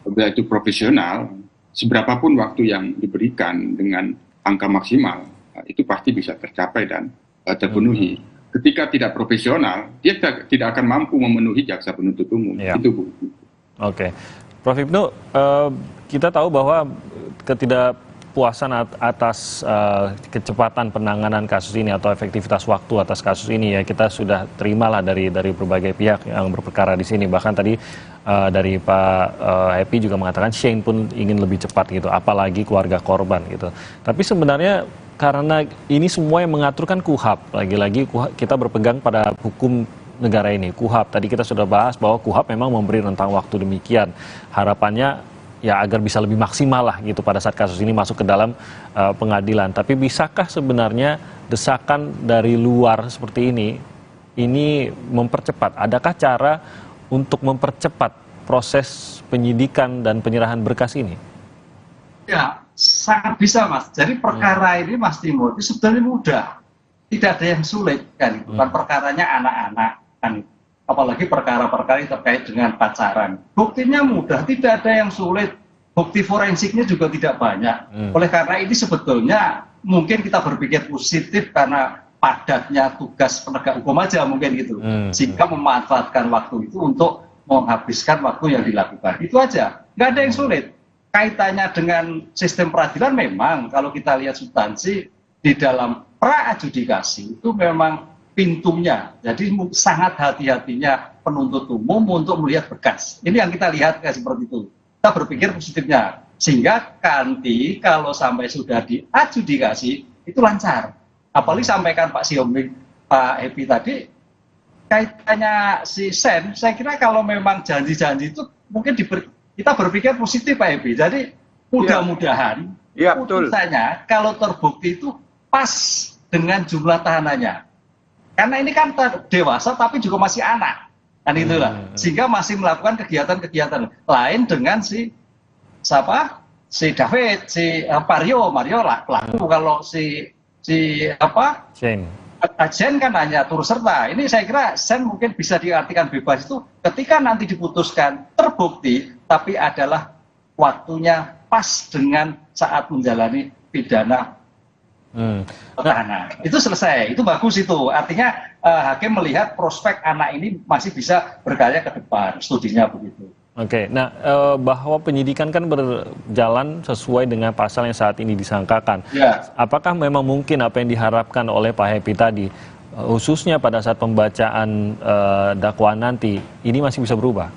Bila itu profesional, seberapapun waktu yang diberikan dengan angka maksimal, itu pasti bisa tercapai dan terpenuhi. Ketika tidak profesional, dia tidak akan mampu memenuhi jaksa penuntut umum. Itu, Bu. Oke. Prof. Ibnu, kita tahu bahwa ketidakpuasan atas kecepatan penanganan kasus ini atau efektivitas waktu atas kasus ini ya kita sudah terimalah dari berbagai pihak yang berperkara di sini. Bahkan tadi dari Pak Happy juga mengatakan Shane pun ingin lebih cepat gitu, apalagi keluarga korban gitu. Tapi sebenarnya karena ini semua yang mengatur kan KUHAP, lagi-lagi kita berpegang pada hukum negara ini, KUHAP. Tadi kita sudah bahas bahwa KUHAP memang memberi rentang waktu demikian. Harapannya ya agar bisa lebih maksimal lah gitu pada saat kasus ini masuk ke dalam pengadilan. Tapi bisakah sebenarnya desakan dari luar seperti ini mempercepat? Adakah cara untuk mempercepat proses penyidikan dan penyerahan berkas ini? Ya, sangat bisa, Mas. Jadi perkara ini, Mas Timur, itu sebenarnya mudah. Tidak ada yang sulit kan. Bukan perkaranya anak-anak kan. Apalagi perkara-perkara terkait dengan pacaran. Buktinya mudah, tidak ada yang sulit. Bukti forensiknya juga tidak banyak. Oleh karena ini sebetulnya mungkin kita berpikir positif karena padatnya tugas penegak hukum aja mungkin gitu. Sehingga memanfaatkan waktu itu untuk menghabiskan waktu yang dilakukan. Itu aja. Nggak ada yang sulit. Kaitannya dengan sistem peradilan memang kalau kita lihat substansi di dalam pra-adjudikasi itu memang pintunya. Jadi sangat hati-hatinya penuntut umum untuk melihat berkas. Ini yang kita lihat kayak seperti itu. Kita berpikir positifnya. Sehingga nanti kalau sampai sudah diadjudikasi itu lancar. Apalagi sampaikan Pak Siombing, Pak Happy tadi, kaitannya si Sen, saya kira kalau memang janji-janji itu mungkin kita berpikir positif Pak Happy. Jadi mudah-mudahan putusannya kalau terbukti itu pas dengan jumlah tahanannya. Karena ini kan dewasa tapi juga masih anak. Kan itulah. Sehingga masih melakukan kegiatan-kegiatan lain dengan si David, si Mario lah pelaku. Kalau si Jen kan hanya turut serta. Ini saya kira Sen mungkin bisa diartikan bebas itu ketika nanti diputuskan terbukti, tapi adalah waktunya pas dengan saat menjalani pidana tahanan. Itu selesai, itu bagus itu. Artinya hakim melihat prospek anak ini masih bisa berkarya ke depan, studinya begitu. Oke, nah bahwa penyidikan kan berjalan sesuai dengan pasal yang saat ini disangkakan. Ya. Apakah memang mungkin apa yang diharapkan oleh Pak Happy tadi, khususnya pada saat pembacaan dakwaan nanti, ini masih bisa berubah?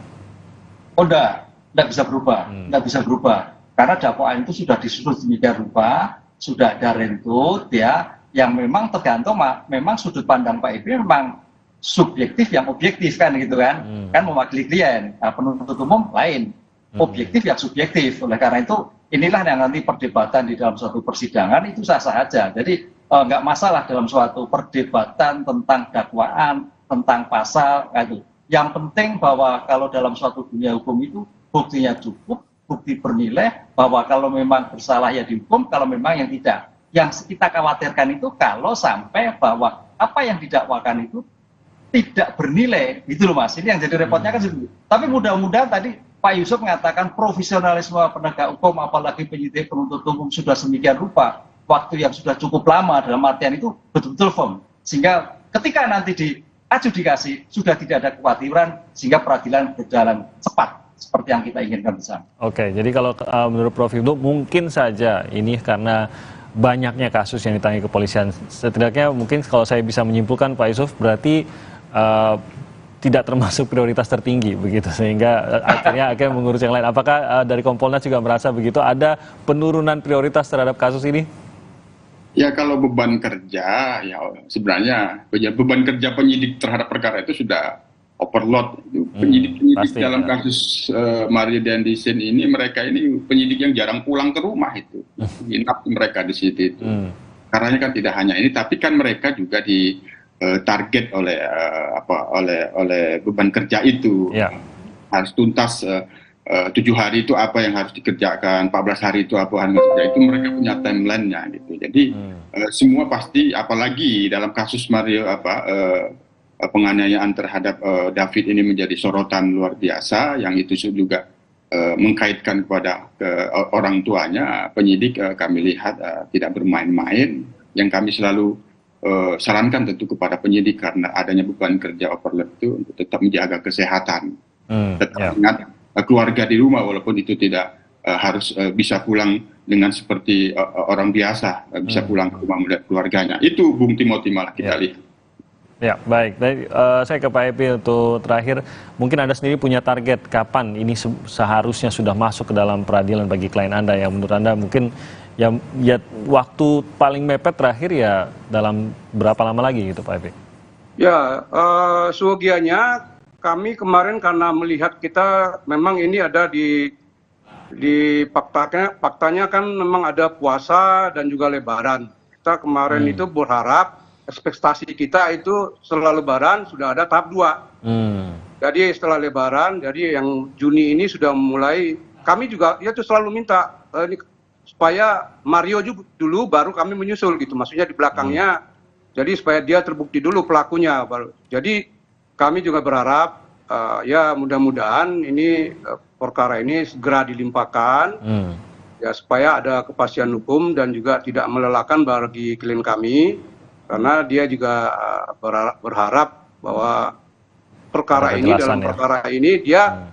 Oh, enggak bisa berubah, enggak bisa berubah. Karena dakwaan itu sudah disusun demikian rupa, sudah ada rentut ya, yang memang tergantung memang sudut pandang Pak Happy memang subjektif yang objektif kan gitu kan, kan mewakili klien. Nah, penuntut umum lain, objektif yang subjektif. Oleh karena itu inilah yang nanti perdebatan di dalam suatu persidangan itu sah-sah aja. Jadi nggak masalah dalam suatu perdebatan tentang dakwaan, tentang pasal itu. Yang penting bahwa kalau dalam suatu dunia hukum itu buktinya cukup, bukti bernilai, bahwa kalau memang bersalah ya dihukum, kalau memang yang tidak. Yang kita khawatirkan itu kalau sampai bahwa apa yang didakwakan itu tidak bernilai, gitu loh Mas. Ini yang jadi repotnya kan situ. Tapi mudah-mudahan tadi Pak Yusuf mengatakan profesionalisme penegak hukum, apalagi penyidik penuntut umum sudah sedemikian rupa, waktu yang sudah cukup lama dalam artian itu betul-betul firm. Sehingga ketika nanti diadjudikasi sudah tidak ada kekhawatiran, sehingga peradilan berjalan cepat seperti yang kita inginkan bersama. Oke, jadi kalau menurut Prof. Ibnu mungkin saja ini karena banyaknya kasus yang ditangani kepolisian. Setidaknya mungkin kalau saya bisa menyimpulkan Pak Yusuf berarti tidak termasuk prioritas tertinggi begitu, sehingga akhirnya mengurus yang lain. Apakah dari Kompolnas juga merasa begitu, ada penurunan prioritas terhadap kasus ini? Ya kalau beban kerja, ya sebenarnya beban kerja penyidik terhadap perkara itu sudah overload. Penyidik dalam kasus Mario Dandi Sen ini, mereka ini penyidik yang jarang pulang ke rumah itu, inap mereka di situ itu. Karena kan tidak hanya ini, tapi kan mereka juga target oleh beban kerja itu. Harus tuntas 7 hari itu apa yang harus dikerjakan, 14 hari itu apa yang harus dikerjakan, itu mereka punya timeline-nya gitu. Jadi semua pasti, apalagi dalam kasus Mario penganiayaan terhadap David ini menjadi sorotan luar biasa, yang itu juga mengkaitkan kepada orang tuanya. Penyidik kami lihat tidak bermain-main. Yang kami selalu sarankan tentu kepada penyidik, karena adanya beban kerja overload itu untuk tetap menjaga kesehatan, tetap ingat keluarga di rumah, walaupun itu tidak harus bisa pulang dengan seperti orang biasa, bisa pulang ke rumah melihat keluarganya. Itu Bung Timothy malah kita lihat. Ya, baik. Saya ke Pak Happy untuk terakhir. Mungkin Anda sendiri punya target kapan ini seharusnya sudah masuk ke dalam peradilan bagi klien Anda, yang menurut Anda mungkin ya waktu paling mepet terakhir ya dalam berapa lama lagi gitu Pak Happy? Ya, seyogianya kami kemarin karena melihat kita memang ini ada di faktanya kan memang ada puasa dan juga Lebaran. Kita kemarin itu berharap ekspektasi kita itu setelah Lebaran sudah ada tahap 2. Jadi setelah Lebaran, jadi yang Juni ini sudah mulai, kami juga ya itu selalu minta supaya Mario dulu baru kami menyusul gitu, maksudnya di belakangnya, jadi supaya dia terbukti dulu pelakunya baru. Jadi kami juga berharap ya mudah-mudahan ini perkara ini segera dilimpahkan ya, supaya ada kepastian hukum dan juga tidak melelahkan bagi klien kami, karena dia juga berharap bahwa perkara ini dalam perkara ini dia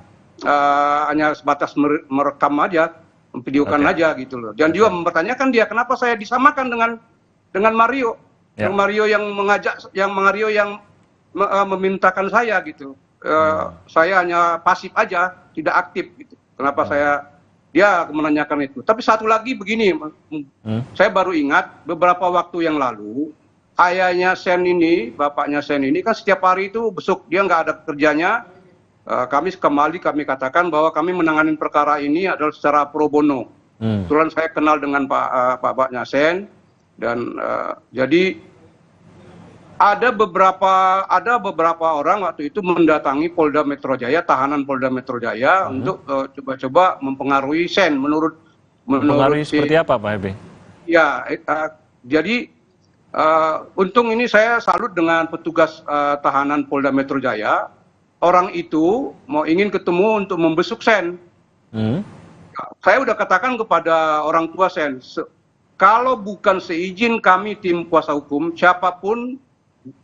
hanya sebatas merekam aja, memvideokan aja gitu loh. Dan juga mempertanyakan dia kenapa saya disamakan dengan Mario, yang Mario yang mengajak, yang Mario yang memintakan saya gitu. Saya hanya pasif aja, tidak aktif gitu. Kenapa saya Dia menanyakan itu. Tapi satu lagi begini, saya baru ingat beberapa waktu yang lalu, ayahnya Sen ini, bapaknya Sen ini kan setiap hari itu besuk, dia nggak ada kerjanya. Kami katakan bahwa kami menangani perkara ini adalah secara pro bono. Kebetulan saya kenal dengan bapaknya Sen, dan jadi ada beberapa orang waktu itu mendatangi Polda Metro Jaya, tahanan Polda Metro Jaya untuk coba-coba mempengaruhi Sen menurut seperti apa Pak Hebe? Ya, jadi untung ini saya salut dengan petugas tahanan Polda Metro Jaya. Orang itu ingin ketemu untuk membesuk Sen. Saya udah katakan kepada orang tua Sen, kalau bukan seizin kami tim kuasa hukum, siapapun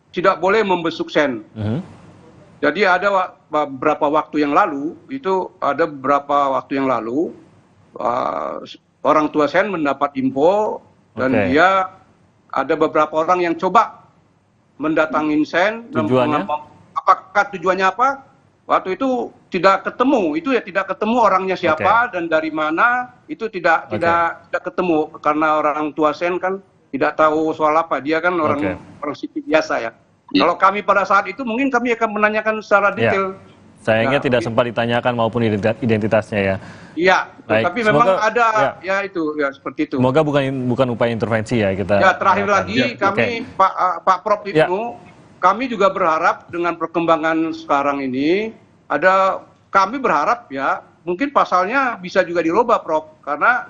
tidak boleh membesuk Sen. Jadi ada beberapa waktu yang lalu, orang tua Sen mendapat info dan dia ada beberapa orang yang coba mendatangin Sen. Tujuannya? Apakah tujuannya apa? Waktu itu tidak ketemu orangnya siapa dan dari mana, itu tidak ketemu karena orang tua Sen kan tidak tahu soal apa, dia kan orang sipil biasa ya. Kalau kami pada saat itu mungkin kami akan menanyakan secara detail. Sayangnya tidak sempat ditanyakan maupun identitasnya ya. Iya, tapi memang ada seperti itu. Semoga bukan upaya intervensi ya kita. Ya, terakhir lagi kami Pak Prof Ibnu, kami juga berharap dengan perkembangan sekarang ini kami berharap ya mungkin pasalnya bisa juga dirubah Prof, karena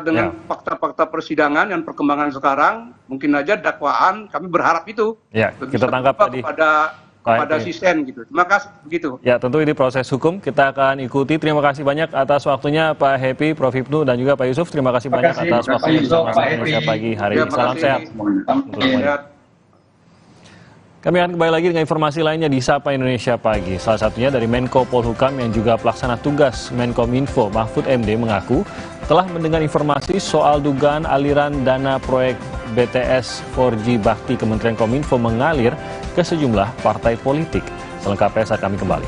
dengan fakta-fakta persidangan dan perkembangan sekarang mungkin aja dakwaan kami berharap itu kita tangkap tadi kepada si Sen gitu. Terima kasih begitu. Ya, tentu ini proses hukum kita akan ikuti. Terima kasih banyak atas waktunya Pak Happy, Prof Ibnu dan juga Pak Yusuf. Terima kasih banyak atas waktunya bersama Indonesia Pagi hari ini. Salam sehat untuk semuanya. Kami akan kembali lagi dengan informasi lainnya di Sapa Indonesia Pagi. Salah satunya dari Menko Polhukam yang juga pelaksana tugas Menkominfo Mahfud MD mengaku telah mendengar informasi soal dugaan aliran dana proyek BTS 4G Bakti Kementerian Kominfo mengalir ke sejumlah partai politik. Selengkapnya saat kami kembali.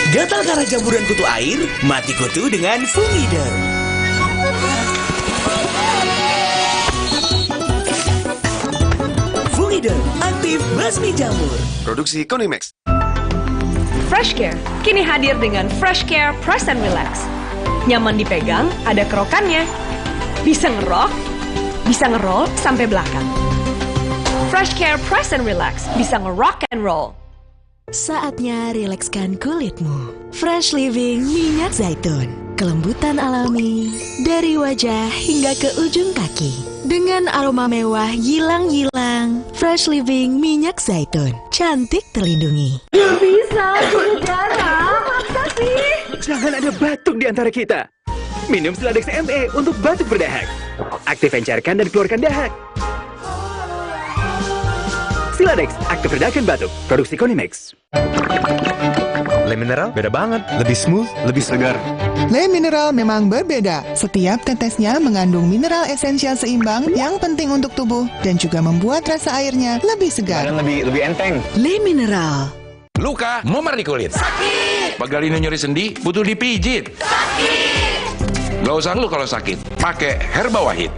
Gatal karena jamburan kutu air? Mati kutu dengan Fumiderm. Fumiderm, aktif basmi jamur. Produksi Konimax. FreshCare kini hadir dengan FreshCare Press and Relax. Nyaman dipegang, ada kerokannya. Bisa ngerok, bisa ngeroll sampai belakang. FreshCare Press and Relax bisa ngerock and roll. Saatnya rilekskan kulitmu. Fresh Living minyak zaitun. Kelembutan alami dari wajah hingga ke ujung kaki. Dengan aroma mewah yilang-yilang. Fresh Living minyak zaitun. Cantik terlindungi. Gak bisa, udara. Masa sih? Jangan ada batuk di antara kita. Minum Siladex ME untuk batuk berdahak. Aktif encerkan dan keluarkan dahak. Siladex, aktif redakan batuk. Produksi Konimax. Le Mineral beda banget, lebih smooth, lebih segar. Le Mineral memang berbeda. Setiap tetesnya mengandung mineral esensial seimbang yang penting untuk tubuh dan juga membuat rasa airnya lebih segar. Dan lebih enteng. Le Mineral. Luka, memar di kulit. Sakit. Pagal ini nyeri sendi, butuh dipijit. Sakit. Gak usah ngeluh kalau sakit. Pakai Herba Wahid.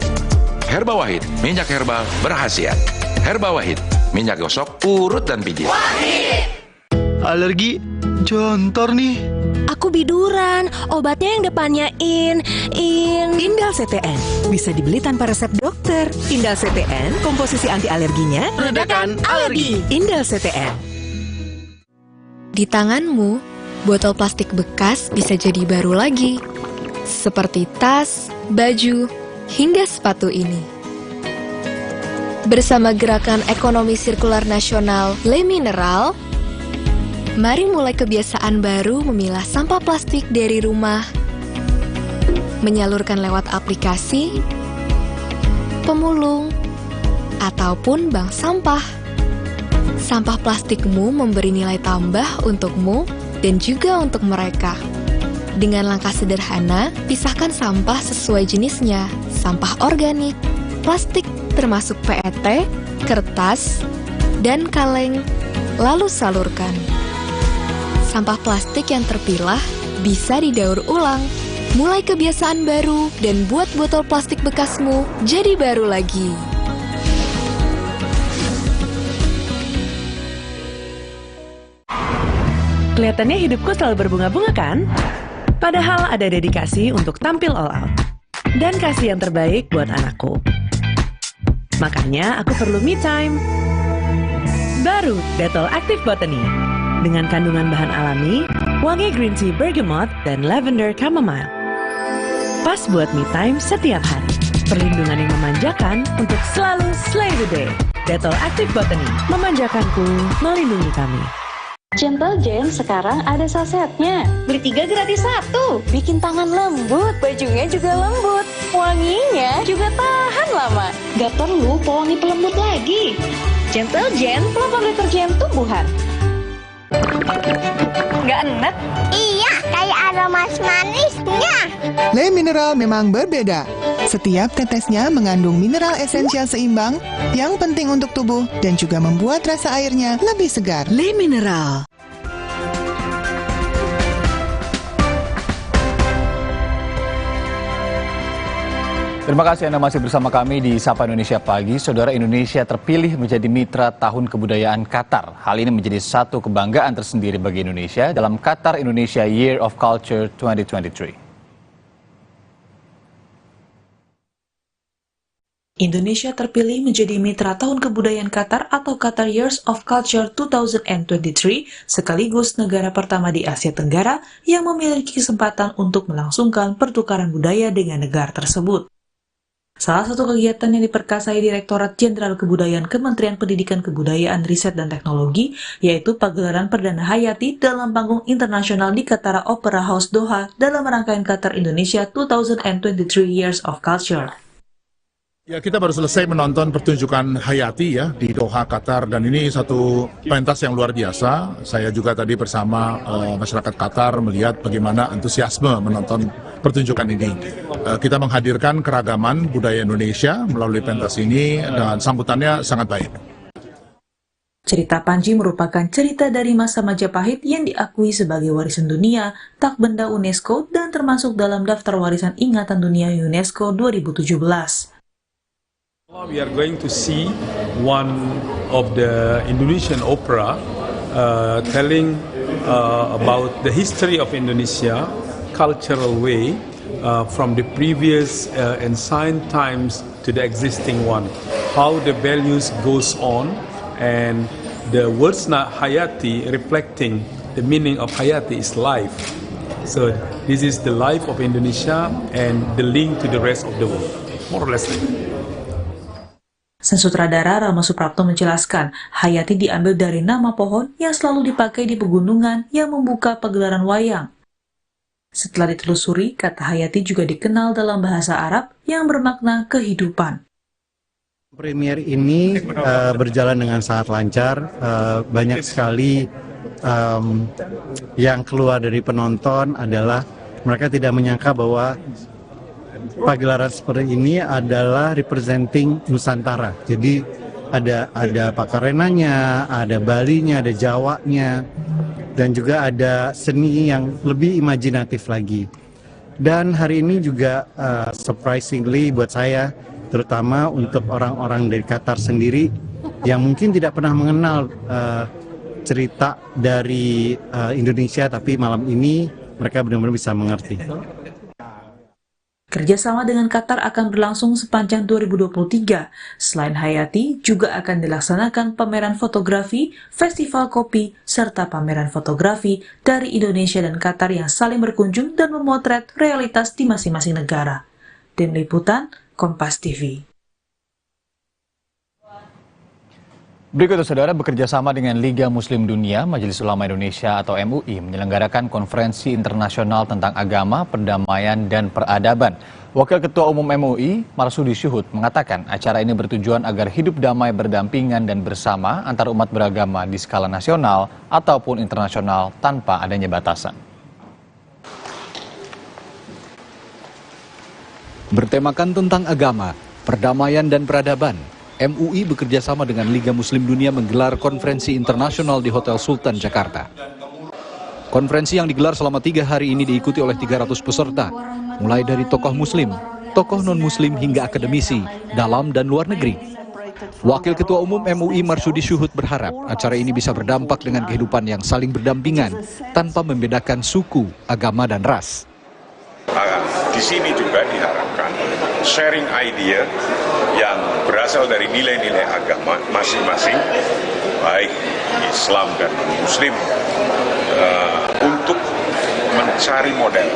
Herba Wahid, minyak herbal berkhasiat. Herba Wahid, minyak gosok, urut dan pijit. Wahid. Alergi, jontor nih. Aku biduran, obatnya yang depannya Indal CTN. Bisa dibeli tanpa resep dokter. Indal CTN, komposisi anti alerginya redakan alergi. Indal CTN. Di tanganmu, botol plastik bekas bisa jadi baru lagi. Seperti tas, baju, hingga sepatu ini. Bersama Gerakan Ekonomi Sirkular Nasional Le Mineral, mari mulai kebiasaan baru memilah sampah plastik dari rumah, menyalurkan lewat aplikasi, pemulung, ataupun bank sampah. Sampah plastikmu memberi nilai tambah untukmu dan juga untuk mereka. Dengan langkah sederhana, pisahkan sampah sesuai jenisnya, sampah organik, plastik termasuk PET, kertas, dan kaleng, lalu salurkan. Sampah plastik yang terpilah bisa didaur ulang, mulai kebiasaan baru dan buat botol plastik bekasmu jadi baru lagi. Kelihatannya hidupku selalu berbunga-bunga kan? Padahal ada dedikasi untuk tampil all out. Dan kasih yang terbaik buat anakku. Makanya aku perlu me time. Baru Dettol Active Botany. Dengan kandungan bahan alami, wangi green tea bergamot, dan lavender chamomile. Pas buat me time setiap hari. Perlindungan yang memanjakan untuk selalu slay the day. Dettol Active Botany. Memanjakanku, melindungi kami. Gentle Gen sekarang ada sasetnya. Beli 3 gratis 1. Bikin tangan lembut, bajunya juga lembut. Wanginya juga tahan lama. Gak perlu pewangi pelembut lagi. Gentle Gen pelembab deterjen tumbuhan. Gak enak? Iya, kayak aroma manisnya. Le Mineral memang berbeda. Setiap tetesnya mengandung mineral esensial seimbang yang penting untuk tubuh dan juga membuat rasa airnya lebih segar. Le Mineral. Terima kasih Anda masih bersama kami di Sapa Indonesia Pagi. Saudara, Indonesia terpilih menjadi mitra Tahun Kebudayaan Qatar. Hal ini menjadi satu kebanggaan tersendiri bagi Indonesia dalam Qatar Indonesia Year of Culture 2023. Indonesia terpilih menjadi mitra Tahun Kebudayaan Qatar atau Qatar Years of Culture 2023, sekaligus negara pertama di Asia Tenggara yang memiliki kesempatan untuk melangsungkan pertukaran budaya dengan negara tersebut. Salah satu kegiatan yang diperkasai Direktorat Jenderal Kebudayaan Kementerian Pendidikan Kebudayaan, Riset, dan Teknologi, yaitu pagelaran Perdana Hayati dalam panggung internasional di Qatar Opera House Doha dalam rangkaian Qatar Indonesia 2023 Years of Culture. Ya, kita baru selesai menonton pertunjukan Hayati ya di Doha, Qatar, dan ini satu pentas yang luar biasa. Saya juga tadi bersama masyarakat Qatar melihat bagaimana antusiasme menonton pertunjukan ini. Kita menghadirkan keragaman budaya Indonesia melalui pentas ini dan sambutannya sangat baik. Cerita Panji merupakan cerita dari masa Majapahit yang diakui sebagai warisan dunia, tak benda UNESCO, dan termasuk dalam daftar warisan ingatan dunia UNESCO 2017. We are going to see one of the Indonesian opera telling about the history of Indonesia, cultural way, from the previous ancient times to the existing one. How the values goes on, and the words Hayati reflecting the meaning of Hayati is life. So this is the life of Indonesia and the link to the rest of the world, more or less. Sang sutradara Rama Suprapto menjelaskan, Hayati diambil dari nama pohon yang selalu dipakai di pegunungan yang membuka pagelaran wayang. Setelah ditelusuri, kata Hayati juga dikenal dalam bahasa Arab yang bermakna kehidupan. Premier ini berjalan dengan sangat lancar, banyak sekali yang keluar dari penonton adalah mereka tidak menyangka bahwa pagelaran seperti ini adalah representing Nusantara. Jadi ada Pakarenanya, ada Balinya, ada Jawanya, dan juga ada seni yang lebih imajinatif lagi. Dan hari ini juga surprisingly buat saya, terutama untuk orang-orang dari Qatar sendiri yang mungkin tidak pernah mengenal cerita dari Indonesia, tapi malam ini mereka benar-benar bisa mengerti. Kerjasama dengan Qatar akan berlangsung sepanjang 2023. Selain Hayati, juga akan dilaksanakan pameran fotografi, festival kopi, serta pameran fotografi dari Indonesia dan Qatar yang saling berkunjung dan memotret realitas di masing-masing negara. Tim Liputan, Kompas TV. Berikut saudara, bekerja sama dengan Liga Muslim Dunia, Majelis Ulama Indonesia atau MUI menyelenggarakan konferensi internasional tentang agama, perdamaian, dan peradaban. Wakil Ketua Umum MUI, Marsudi Syuhud, mengatakan acara ini bertujuan agar hidup damai berdampingan dan bersama antar umat beragama di skala nasional ataupun internasional tanpa adanya batasan. Bertemakan tentang agama, perdamaian dan peradaban, MUI bekerjasama dengan Liga Muslim Dunia menggelar konferensi internasional di Hotel Sultan, Jakarta. Konferensi yang digelar selama 3 hari ini diikuti oleh 300 peserta, mulai dari tokoh muslim, tokoh non-muslim hingga akademisi, dalam dan luar negeri. Wakil Ketua Umum MUI Marsudi Syuhud berharap acara ini bisa berdampak dengan kehidupan yang saling berdampingan tanpa membedakan suku, agama, dan ras. Di sini juga diharapkan sharing idea yang berasal dari nilai-nilai agama masing-masing, baik Islam dan Muslim, untuk mencari model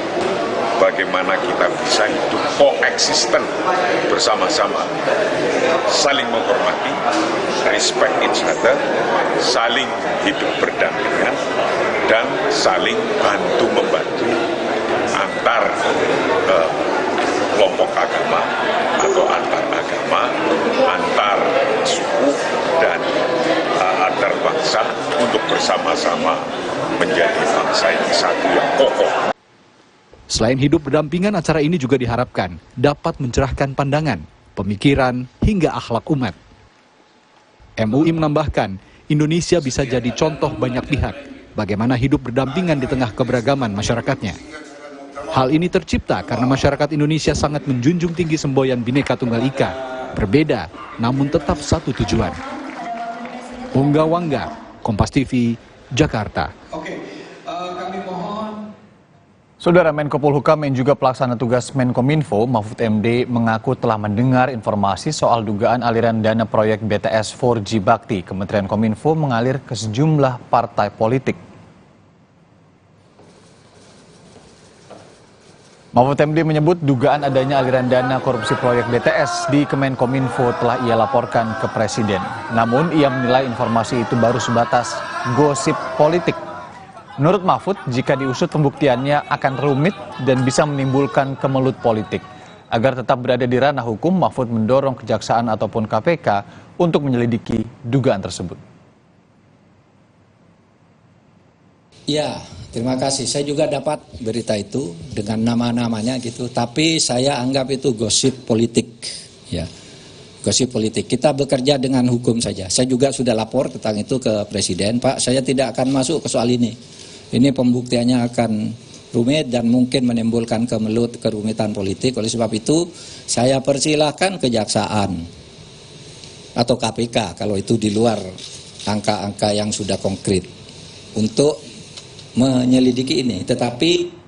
bagaimana kita bisa hidup coexistent bersama-sama, saling menghormati, respect each other, saling hidup berdampingan, dan saling bantu-membantu antar kelompok agama atau antar agama, antar suku, dan antar bangsa untuk bersama-sama menjadi bangsa yang satu yang kokoh. Selain hidup berdampingan, acara ini juga diharapkan dapat mencerahkan pandangan, pemikiran, hingga akhlak umat. MUI menambahkan, Indonesia bisa jadi contoh banyak pihak bagaimana hidup berdampingan di tengah keberagaman masyarakatnya. Hal ini tercipta karena masyarakat Indonesia sangat menjunjung tinggi semboyan Bhinneka Tunggal Ika, berbeda namun tetap satu tujuan. Ungga Wangga, Kompas TV, Jakarta. Saudara Menko Polhukam yang juga pelaksana tugas Menkominfo, Mahfud MD, mengaku telah mendengar informasi soal dugaan aliran dana proyek BTS 4G Bakti. Kementerian Kominfo mengalir ke sejumlah partai politik. Mahfud MD menyebut dugaan adanya aliran dana korupsi proyek BTS di Kemenkominfo telah ia laporkan ke Presiden. Namun ia menilai informasi itu baru sebatas gosip politik. Menurut Mahfud, jika diusut pembuktiannya akan rumit dan bisa menimbulkan kemelut politik. Agar tetap berada di ranah hukum, Mahfud mendorong Kejaksaan ataupun KPK untuk menyelidiki dugaan tersebut. Ya, terima kasih. Saya juga dapat berita itu dengan nama-namanya gitu, tapi saya anggap itu gosip politik. Ya, gosip politik. Kita bekerja dengan hukum saja. Saya juga sudah lapor tentang itu ke Presiden, Pak. Saya tidak akan masuk ke soal ini. Ini pembuktiannya akan rumit dan mungkin menimbulkan kemelut, kerumitan politik. Oleh sebab itu, saya persilahkan Kejaksaan atau KPK kalau itu di luar angka-angka yang sudah konkret untuk menyelidiki ini. Tetapi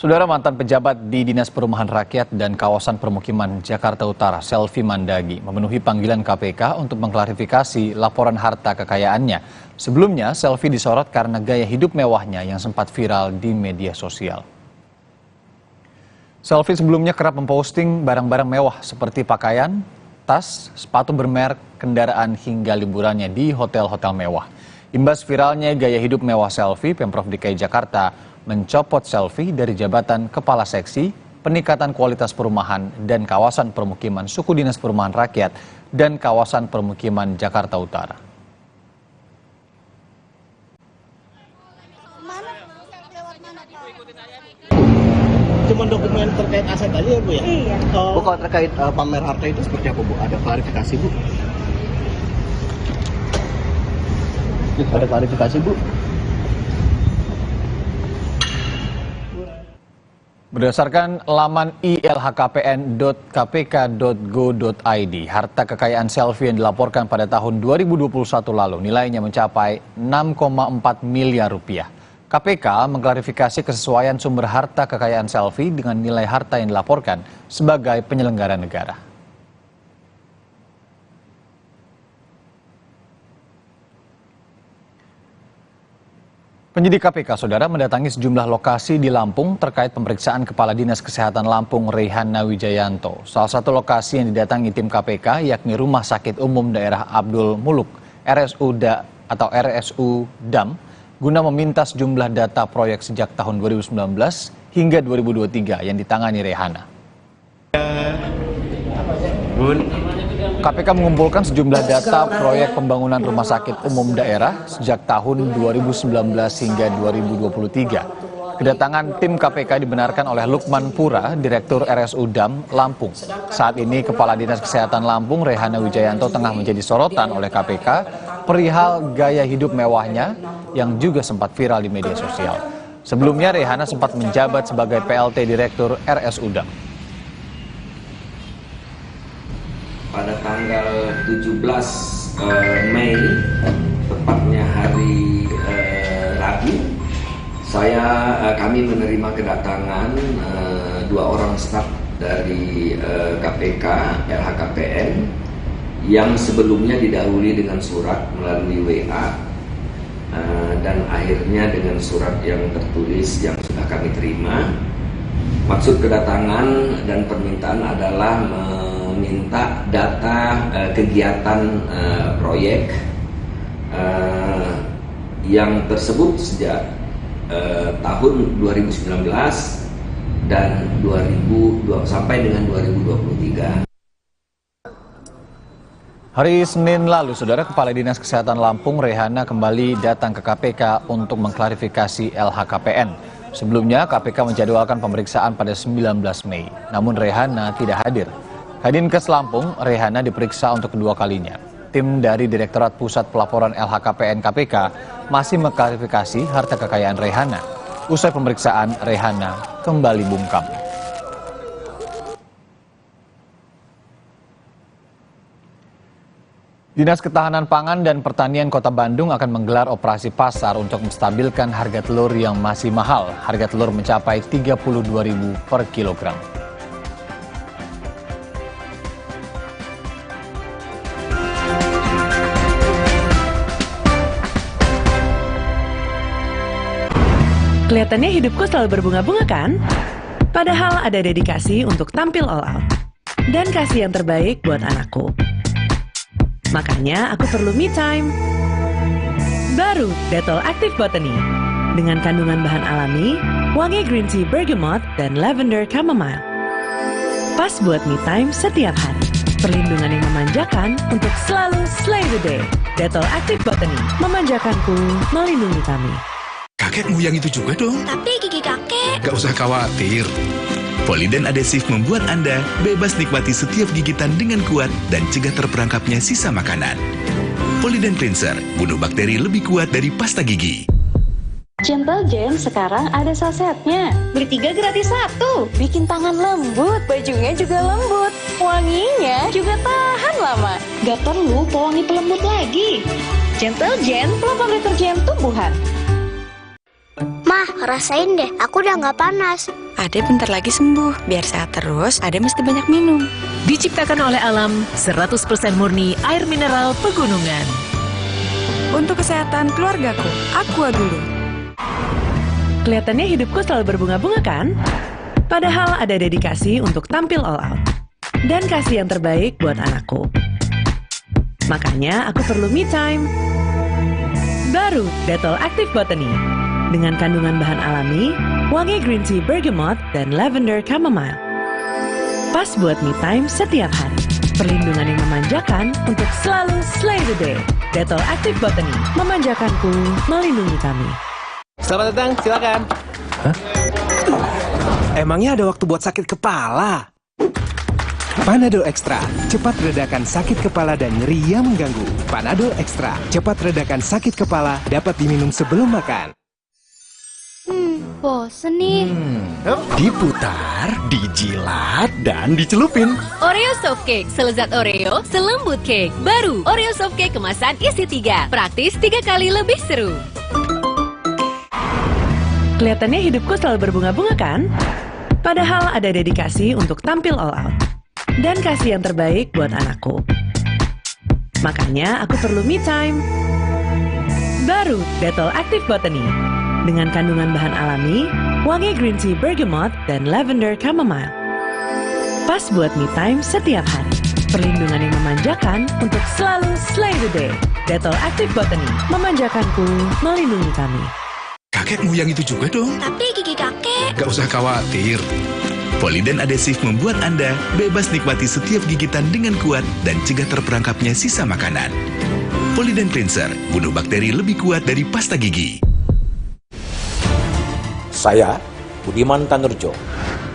Saudara, mantan pejabat di Dinas Perumahan Rakyat dan Kawasan Permukiman Jakarta Utara, Selvi Mandagi, memenuhi panggilan KPK untuk mengklarifikasi laporan harta kekayaannya. Sebelumnya, Selvi disorot karena gaya hidup mewahnya yang sempat viral di media sosial. Selvi sebelumnya kerap memposting barang-barang mewah seperti pakaian, tas, sepatu bermerek, kendaraan hingga liburannya di hotel-hotel mewah. Imbas viralnya gaya hidup mewah Selvi, Pemprov DKI Jakarta mencopot Selvi dari jabatan Kepala Seksi Peningkatan Kualitas Perumahan dan Kawasan Permukiman Suku Dinas Perumahan Rakyat dan Kawasan Permukiman Jakarta Utara. Cuma dokumen terkait aset aja ya Bu ya? Iya. Bu, kalau terkait pamer harta itu seperti apa Bu? Ada klarifikasi Bu? Ada klarifikasi Bu? Berdasarkan laman ilhkpn.kpk.go.id, harta kekayaan Selvi yang dilaporkan pada tahun 2021 lalu nilainya mencapai 6,4 miliar rupiah. KPK mengklarifikasi kesesuaian sumber harta kekayaan Selvi dengan nilai harta yang dilaporkan sebagai penyelenggara negara. Penyidik KPK, Saudara, mendatangi sejumlah lokasi di Lampung terkait pemeriksaan Kepala Dinas Kesehatan Lampung, Rehana Wijayanto. Salah satu lokasi yang didatangi tim KPK yakni Rumah Sakit Umum Daerah Abdul Muluk, RSU Dam, guna meminta sejumlah data proyek sejak tahun 2019 hingga 2023 yang ditangani Rehana. KPK mengumpulkan sejumlah data proyek pembangunan rumah sakit umum daerah sejak tahun 2019 hingga 2023. Kedatangan tim KPK dibenarkan oleh Lukman Pura, Direktur RSU Dam, Lampung. Saat ini Kepala Dinas Kesehatan Lampung, Rehana Wijayanto, tengah menjadi sorotan oleh KPK perihal gaya hidup mewahnya yang juga sempat viral di media sosial. Sebelumnya Rehana sempat menjabat sebagai PLT Direktur RSU Dam. Pada tanggal 17 Mei, tepatnya hari Rabu, kami menerima kedatangan 2 orang staf dari KPK, LHKPN, yang sebelumnya didahului dengan surat melalui WA, dan akhirnya dengan surat yang tertulis yang sudah kami terima. Maksud kedatangan dan permintaan adalah meminta data kegiatan proyek yang tersebut sejak tahun 2019 dan sampai dengan 2023. Hari Senin lalu, Saudara, Kepala Dinas Kesehatan Lampung, Rehana, kembali datang ke KPK untuk mengklarifikasi LHKPN. Sebelumnya, KPK menjadwalkan pemeriksaan pada 19 Mei, namun Rehana tidak hadir. Hadinkes Lampung, Rehana diperiksa untuk kedua kalinya. Tim dari Direktorat Pusat Pelaporan LHKPN KPK masih mengklarifikasi harta kekayaan Rehana. Usai pemeriksaan, Rehana kembali bungkam. Dinas Ketahanan Pangan dan Pertanian Kota Bandung akan menggelar operasi pasar untuk menstabilkan harga telur yang masih mahal. Harga telur mencapai Rp32.000 per kilogram. Kelihatannya hidupku selalu berbunga-bunga kan? Padahal ada dedikasi untuk tampil all out. Dan kasih yang terbaik buat anakku. Makanya aku perlu me time. Baru Dettol Active Botany. Dengan kandungan bahan alami, wangi green tea bergamot, dan lavender chamomile. Pas buat me time setiap hari. Perlindungan yang memanjakan untuk selalu slay the day. Dettol Active Botany. Memanjakanku, melindungi kami. Kakekmu yang itu juga dong. Tapi gigi kakek. Gak usah khawatir. Poliden Adhesive membuat Anda bebas nikmati setiap gigitan dengan kuat dan cegah terperangkapnya sisa makanan. Poliden Cleanser, bunuh bakteri lebih kuat dari pasta gigi. Gentle Jam sekarang ada sasetnya. Beli 3 gratis 1. Bikin tangan lembut, bajunya juga lembut. Wanginya juga tahan lama. Gak perlu pewangi pelembut lagi. Gentle Jam, pelopor deterjen tumbuhan. Mah, rasain deh, aku udah nggak panas. Ade bentar lagi sembuh, biar sehat terus, Ade mesti banyak minum. Diciptakan oleh alam, 100% murni air mineral pegunungan. Untuk kesehatan keluargaku, Aqua dulu. Kelihatannya hidupku selalu berbunga-bunga kan? Padahal ada dedikasi untuk tampil all out. Dan kasih yang terbaik buat anakku. Makanya aku perlu me time. Baru Dettol Active Botany. Dengan kandungan bahan alami, wangi green tea bergamot, dan lavender chamomile. Pas buat me time setiap hari. Perlindungan yang memanjakan untuk selalu slay the day. Dettol Active Botany. Memanjakanku, melindungi kami. Selamat datang, silakan. Hah? Emangnya ada waktu buat sakit kepala? Panadol Extra, cepat redakan sakit kepala dan nyeri yang mengganggu. Panadol Extra, cepat redakan sakit kepala, dapat diminum sebelum makan. Bosen nih. Diputar, dijilat, dan dicelupin. Oreo Soft Cake, selezat Oreo, selembut cake. Baru, Oreo Soft Cake kemasan isi 3. Praktis 3 kali lebih seru. Kelihatannya hidupku selalu berbunga-bunga kan? Padahal ada dedikasi untuk tampil all out. Dan kasih yang terbaik buat anakku. Makanya aku perlu me time. Baru Dettol Active Botany. Dengan kandungan bahan alami, wangi green tea bergamot, dan lavender chamomile. Pas buat me time setiap hari. Perlindungan yang memanjakan untuk selalu slay the day. Dettol Active Botany. Memanjakanku, melindungi kami. Kakekmu yang itu juga dong. Tapi gigi kakek. Gak usah khawatir. Poliden Adhesive membuat Anda bebas nikmati setiap gigitan dengan kuat dan cegah terperangkapnya sisa makanan. Poliden Cleanser, bunuh bakteri lebih kuat dari pasta gigi. Saya, Budiman Tanurjo,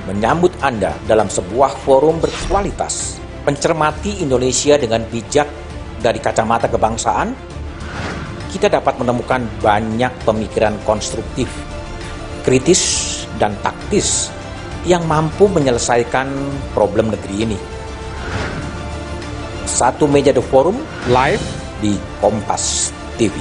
menyambut Anda dalam sebuah forum berkualitas, mencermati Indonesia dengan bijak dari kacamata kebangsaan. Kita dapat menemukan banyak pemikiran konstruktif, kritis, dan taktis yang mampu menyelesaikan problem negeri ini. Satu meja The Forum live di Kompas TV.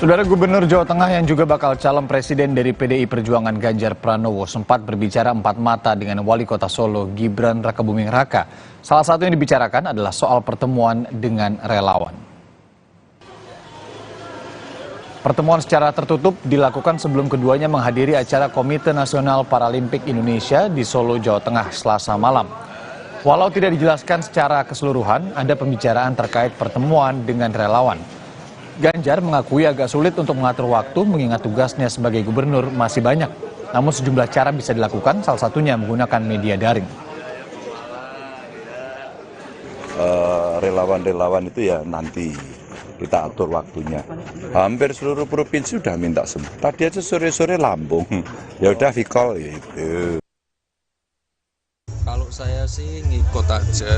Saudara Gubernur Jawa Tengah yang juga bakal calon presiden dari PDI Perjuangan Ganjar Pranowo sempat berbicara empat mata dengan Wali Kota Solo Gibran Rakebuming Raka. Salah satu yang dibicarakan adalah soal pertemuan dengan relawan. Pertemuan secara tertutup dilakukan sebelum keduanya menghadiri acara Komite Nasional Paralimpik Indonesia di Solo, Jawa Tengah, Selasa malam. Walau tidak dijelaskan secara keseluruhan, ada pembicaraan terkait pertemuan dengan relawan. Ganjar mengakui agak sulit untuk mengatur waktu mengingat tugasnya sebagai gubernur masih banyak. Namun sejumlah cara bisa dilakukan, salah satunya menggunakan media daring. Relawan-relawan itu ya nanti kita atur waktunya. Hampir seluruh provinsi sudah minta semua. Tadi aja sore-sore Lampung. Ya udah Vicol gitu. Kalau saya sih ngikut aja,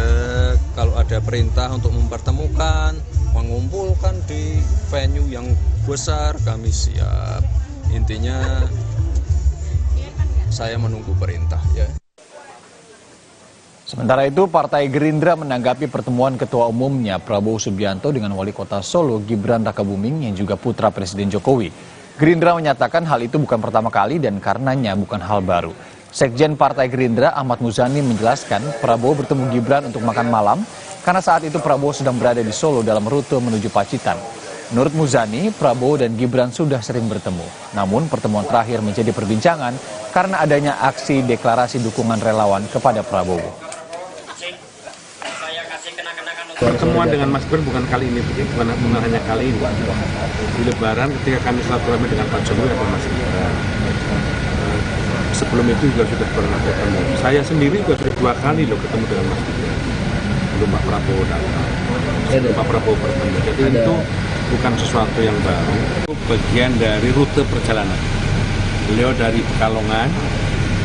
kalau ada perintah untuk mempertemukan, mengumpulkan di venue yang besar, kami siap. Intinya saya menunggu perintah ya. Sementara itu, Partai Gerindra menanggapi pertemuan Ketua Umumnya Prabowo Subianto dengan Wali Kota Solo Gibran Rakebuming yang juga putra Presiden Jokowi. Gerindra menyatakan hal itu bukan pertama kali dan karenanya bukan hal baru. Sekjen Partai Gerindra Ahmad Muzani menjelaskan Prabowo bertemu Gibran untuk makan malam karena saat itu Prabowo sedang berada di Solo dalam rute menuju Pacitan. Menurut Muzani, Prabowo dan Gibran sudah sering bertemu. Namun pertemuan terakhir menjadi perbincangan karena adanya aksi deklarasi dukungan relawan kepada Prabowo. Pertemuan dengan Mas Gibran bukan kali ini, bukan hanya kali ini. Di Lebaran ketika kami silaturahmi dengan Pak Jokowi ada Mas Gibran. Sebelum itu juga sudah pernah ketemu. Saya sendiri juga sudah 2 kali ketemu dengan Mas Gibran. Belum Pak Prabowo datang. Sebelum Pak Prabowo bertemu. Jadi itu bukan sesuatu yang baru. Itu bagian dari rute perjalanan. Beliau dari Pekalongan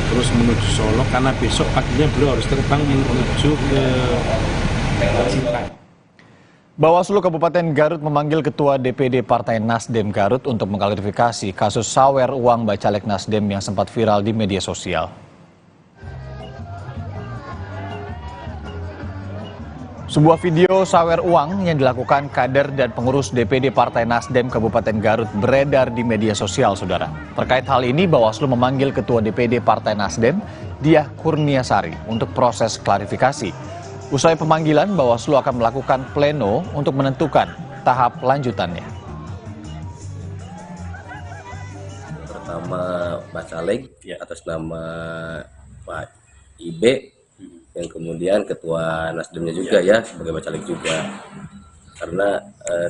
terus menuju Solo karena besok paginya beliau harus terbang menuju ke Pacitan. Bawaslu Kabupaten Garut memanggil Ketua DPD Partai Nasdem Garut untuk mengklarifikasi kasus sawer uang bacalek Nasdem yang sempat viral di media sosial. Sebuah video sawer uang yang dilakukan kader dan pengurus DPD Partai Nasdem Kabupaten Garut beredar di media sosial, saudara. Terkait hal ini, Bawaslu memanggil Ketua DPD Partai Nasdem, Diah Kurniasari, untuk proses klarifikasi. Usai pemanggilan, Bawaslu akan melakukan pleno untuk menentukan tahap lanjutannya. Pertama Bacalek atas nama Pak Ibe, yang kemudian Ketua Nasdemnya juga ya sebagai Bacalek juga. Karena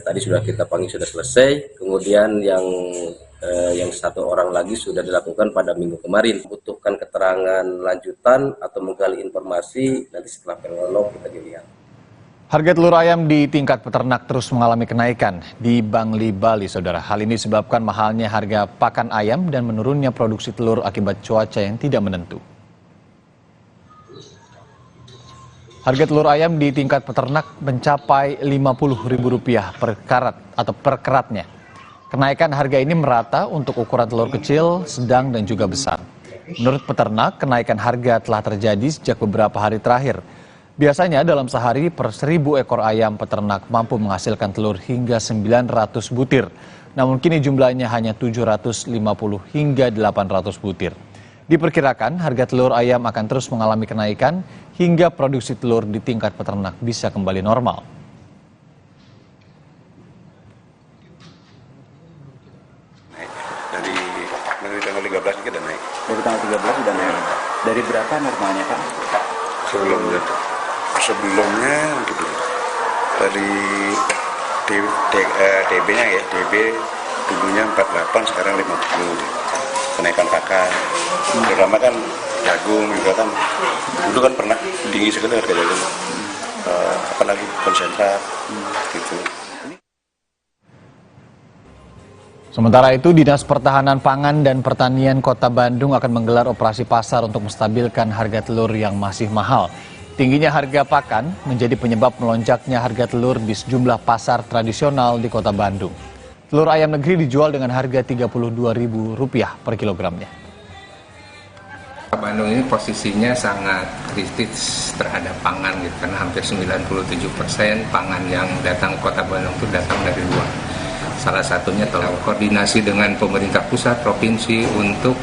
tadi sudah kita panggil sudah selesai, kemudian yang satu orang lagi sudah dilakukan pada minggu kemarin. Butuhkan keterangan lanjutan atau menggali informasi, nanti setelah pleno kita dilihat. Harga telur ayam di tingkat peternak terus mengalami kenaikan di Bangli, Bali, saudara. Hal ini disebabkan mahalnya harga pakan ayam dan menurunnya produksi telur akibat cuaca yang tidak menentu. Harga telur ayam di tingkat peternak mencapai Rp50.000 per karat atau per keratnya. Kenaikan harga ini merata untuk ukuran telur kecil, sedang, dan juga besar. Menurut peternak, kenaikan harga telah terjadi sejak beberapa hari terakhir. Biasanya dalam sehari per 1.000 ekor ayam peternak mampu menghasilkan telur hingga 900 butir. Namun kini jumlahnya hanya 750 hingga 800 butir. Diperkirakan harga telur ayam akan terus mengalami kenaikan hingga produksi telur di tingkat peternak bisa kembali normal. Dari tanggal 13 ini sudah naik. Dari tanggal 13 sudah naik. Dari berapa normalnya, Pak? Sebelumnya gitu. Dari DB-nya ya, DB dulunya 48, sekarang 50. Kenaikan pakan. Terutama kan jagung juga kan dulu kan pernah tinggi sekali harga jagung, apalagi konsentrat gitu. Sementara itu, Dinas Pertahanan Pangan dan Pertanian Kota Bandung akan menggelar operasi pasar untuk menstabilkan harga telur yang masih mahal. Tingginya harga pakan menjadi penyebab melonjaknya harga telur di sejumlah pasar tradisional di Kota Bandung. Telur ayam negeri dijual dengan harga Rp32.000 per kilogramnya. Bandung ini posisinya sangat kritis terhadap pangan gitu, karena hampir 97% pangan yang datang ke Kota Bandung itu datang dari luar. Salah satunya telah koordinasi dengan pemerintah pusat, provinsi untuk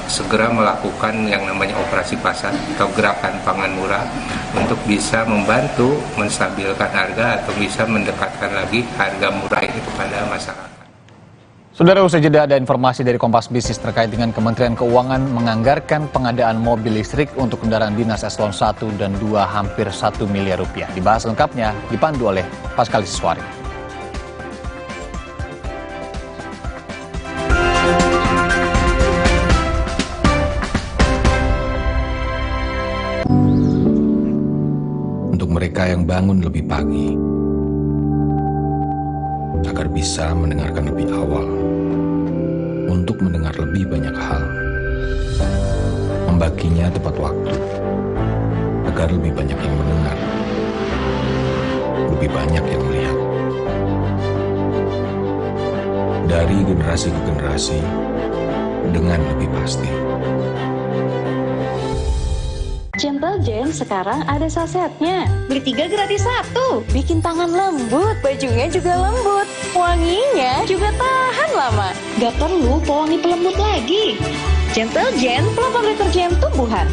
segera melakukan yang namanya operasi pasar atau gerakan pangan murah untuk bisa membantu menstabilkan harga atau bisa mendekatkan lagi harga murah ini kepada masyarakat. Saudara, usai jeda ada informasi dari Kompas Bisnis terkait dengan Kementerian Keuangan menganggarkan pengadaan mobil listrik untuk kendaraan dinas eselon 1 dan 2 hampir 1 miliar rupiah. Dibahas lengkapnya dipandu oleh Pascalis Siswari. Untuk mereka yang bangun lebih pagi, agar bisa mendengarkan lebih awal, untuk mendengar lebih banyak hal, membaginya tepat waktu, agar lebih banyak yang mendengar, lebih banyak yang melihat. Dari generasi ke generasi, dengan lebih pasti. Gentle Gen sekarang ada sasetnya. Beli 3 gratis 1. Bikin tangan lembut, bajunya juga lembut. Wanginya juga tahan lama. Gak perlu pewangi pelembut lagi. Gentle Gen, pelapor deterjen tumbuhan.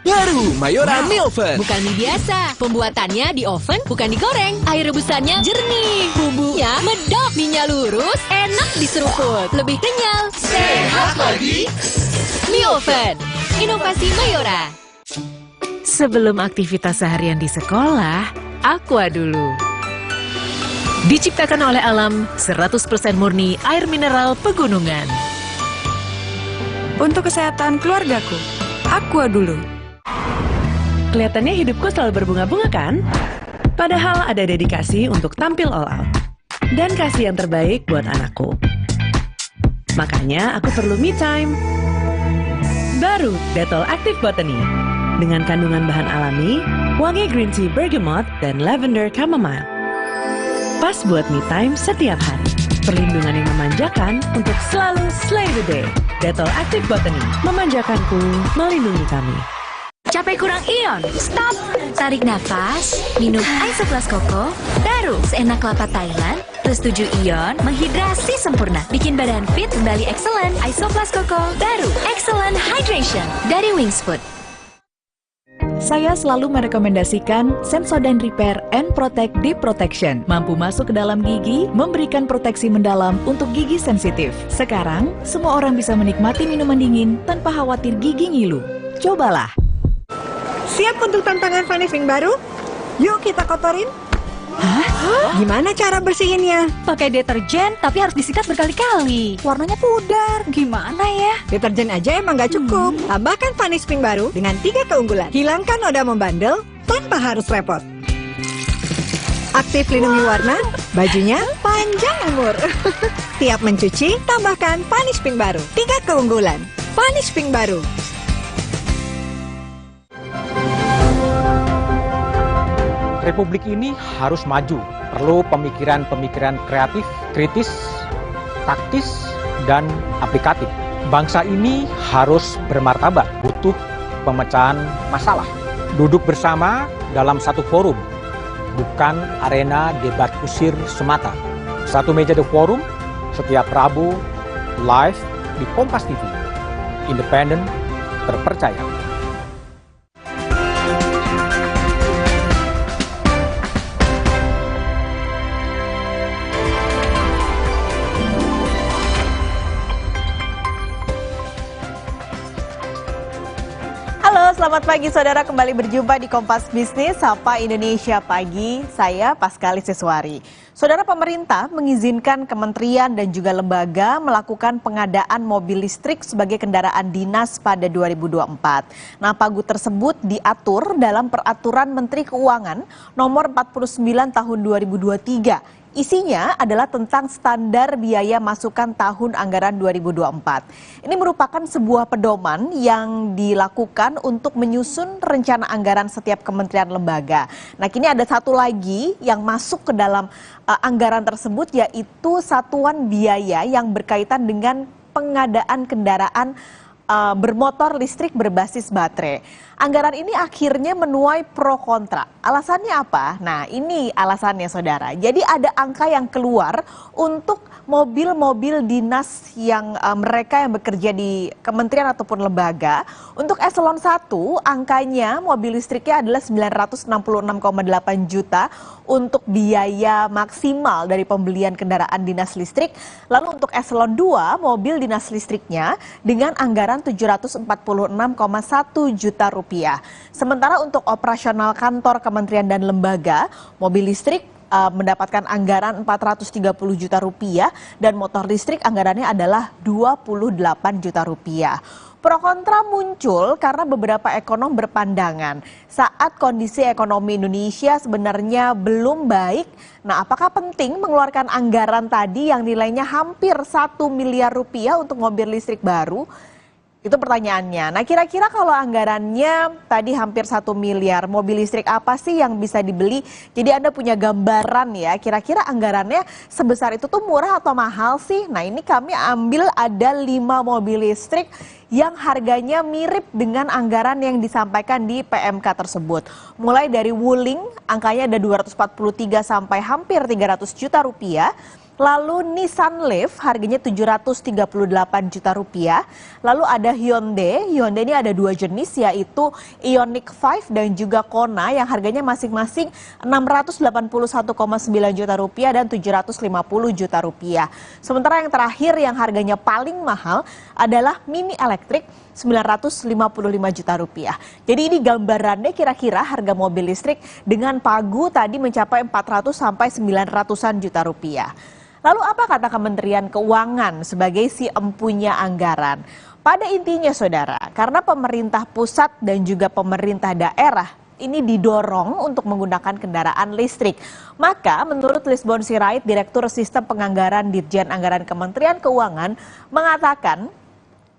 Baru Mayora mie oven. Bukan mie biasa. Pembuatannya di oven, bukan digoreng. Air rebusannya jernih. Bumbunya medok. Mie-nya lurus, enak diseruput. Lebih kenyal. Sehat lagi. Mie oven. Inovasi Mayora. Sebelum aktivitas seharian di sekolah, Aqua dulu. Diciptakan oleh alam, 100% murni air mineral pegunungan. Untuk kesehatan keluargaku, Aqua dulu. Kelihatannya hidupku selalu berbunga-bunga kan? Padahal ada dedikasi untuk tampil all out. Dan kasih yang terbaik buat anakku. Makanya aku perlu me time. Baru Dettol Active Botany. Dengan kandungan bahan alami, wangi green tea bergamot, dan lavender chamomile. Pas buat me time setiap hari. Perlindungan yang memanjakan untuk selalu slay the day. Dettol Active Botany, memanjakanku, melindungi kami. Capek kurang ion? Stop! Tarik nafas, minum Isoplas Koko, baru seenak kelapa Thailand, plus 7 ion, menghidrasi sempurna. Bikin badan fit kembali excellent. Isoplas Koko, baru excellent hydration dari Wings Food. Saya selalu merekomendasikan Sensodyne Repair and Protect Deep Protection. Mampu masuk ke dalam gigi, memberikan proteksi mendalam untuk gigi sensitif. Sekarang, semua orang bisa menikmati minuman dingin tanpa khawatir gigi ngilu. Cobalah. Siap untuk tantangan finishing baru? Yuk kita kotorin. Hah? Gimana cara bersihinnya? Pakai deterjen, tapi harus disikat berkali-kali. Warnanya pudar, gimana ya? Deterjen aja emang gak cukup. Tambahkan Vanish Pink baru dengan 3 keunggulan. Hilangkan noda membandel tanpa harus repot. Aktif lindungi warna, bajunya panjang umur. Tiap mencuci, tambahkan Vanish Pink baru. 3 keunggulan. Vanish Pink baru. Republik ini harus maju, perlu pemikiran-pemikiran kreatif, kritis, taktis, dan aplikatif. Bangsa ini harus bermartabat, butuh pemecahan masalah. Duduk bersama dalam satu forum, bukan arena debat kusir semata. Satu meja The Forum, setiap Rabu, live di Kompas TV. Independen, terpercaya. Selamat pagi saudara, kembali berjumpa di Kompas Bisnis Sapa Indonesia Pagi. Saya Pascalis Siswari. Saudara, pemerintah mengizinkan kementerian dan juga lembaga melakukan pengadaan mobil listrik sebagai kendaraan dinas pada 2024. Nah, pagu tersebut diatur dalam Peraturan Menteri Keuangan Nomor 49 Tahun 2023. Isinya adalah tentang standar biaya masukan tahun anggaran 2024. Ini merupakan sebuah pedoman yang dilakukan untuk menyusun rencana anggaran setiap kementerian lembaga. Nah, kini ada satu lagi yang masuk ke dalam anggaran tersebut, yaitu satuan biaya yang berkaitan dengan pengadaan kendaraan bermotor listrik berbasis baterai. Anggaran ini akhirnya menuai pro kontra. Alasannya apa? Nah, ini alasannya, saudara. Jadi ada angka yang keluar untuk mobil-mobil dinas yang mereka yang bekerja di kementerian ataupun lembaga. Untuk eselon 1, angkanya mobil listriknya adalah 966,8 juta untuk biaya maksimal dari pembelian kendaraan dinas listrik. Lalu untuk eselon 2, mobil dinas listriknya dengan anggaran 746,1 juta rupiah. Sementara untuk operasional kantor kementerian dan lembaga, mobil listrik mendapatkan anggaran 430 juta rupiah dan motor listrik anggarannya adalah 28 juta rupiah. Pro kontra muncul karena beberapa ekonom berpandangan saat kondisi ekonomi Indonesia sebenarnya belum baik. Nah, apakah penting mengeluarkan anggaran tadi yang nilainya hampir 1 miliar rupiah untuk mobil listrik baru? Itu pertanyaannya. Nah, kira-kira kalau anggarannya tadi hampir 1 miliar, mobil listrik apa sih yang bisa dibeli? Jadi Anda punya gambaran ya, kira-kira anggarannya sebesar itu tuh murah atau mahal sih? Nah, ini kami ambil ada 5 mobil listrik yang harganya mirip dengan anggaran yang disampaikan di PMK tersebut. Mulai dari Wuling, angkanya ada 243 sampai hampir 300 juta rupiah. Lalu Nissan Leaf harganya 738 juta rupiah. Lalu ada Hyundai ini ada 2 jenis, yaitu Ioniq 5 dan juga Kona yang harganya masing-masing 681,9 juta rupiah dan 750 juta rupiah. Sementara yang terakhir yang harganya paling mahal adalah Mini Electric 955 juta rupiah. Jadi ini gambarannya kira-kira harga mobil listrik dengan pagu tadi mencapai 400 sampai 900-an juta rupiah. Lalu apa kata Kementerian Keuangan sebagai si empunya anggaran? Pada intinya, saudara, karena pemerintah pusat dan juga pemerintah daerah ini didorong untuk menggunakan kendaraan listrik. Maka menurut Lisbon Sirait, Direktur Sistem Penganggaran Ditjen Anggaran Kementerian Keuangan mengatakan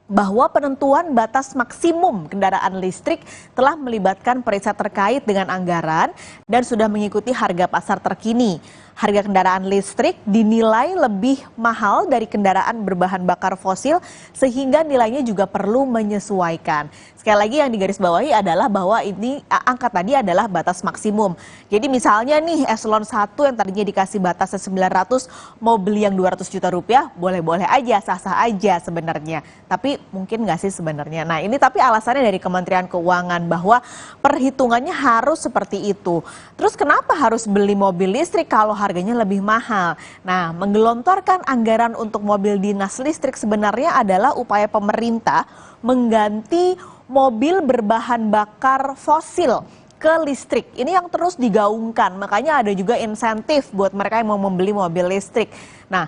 bahwa penentuan batas maksimum kendaraan listrik telah melibatkan periset terkait dengan anggaran dan sudah mengikuti harga pasar terkini. Harga kendaraan listrik dinilai lebih mahal dari kendaraan berbahan bakar fosil sehingga nilainya juga perlu menyesuaikan. Sekali lagi yang digarisbawahi adalah bahwa ini angka tadi adalah batas maksimum. Jadi misalnya nih eselon 1 yang tadinya dikasih batasnya 900 mau beli yang 200 juta rupiah, boleh-boleh aja, sah-sah aja sebenarnya. Tapi mungkin nggak sih sebenarnya. Nah, ini tapi alasannya dari Kementerian Keuangan bahwa perhitungannya harus seperti itu. Terus kenapa harus beli mobil listrik kalau harganya lebih mahal? Nah, menggelontorkan anggaran untuk mobil dinas listrik sebenarnya adalah upaya pemerintah mengganti mobil berbahan bakar fosil ke listrik. Ini yang terus digaungkan, makanya ada juga insentif buat mereka yang mau membeli mobil listrik. Nah,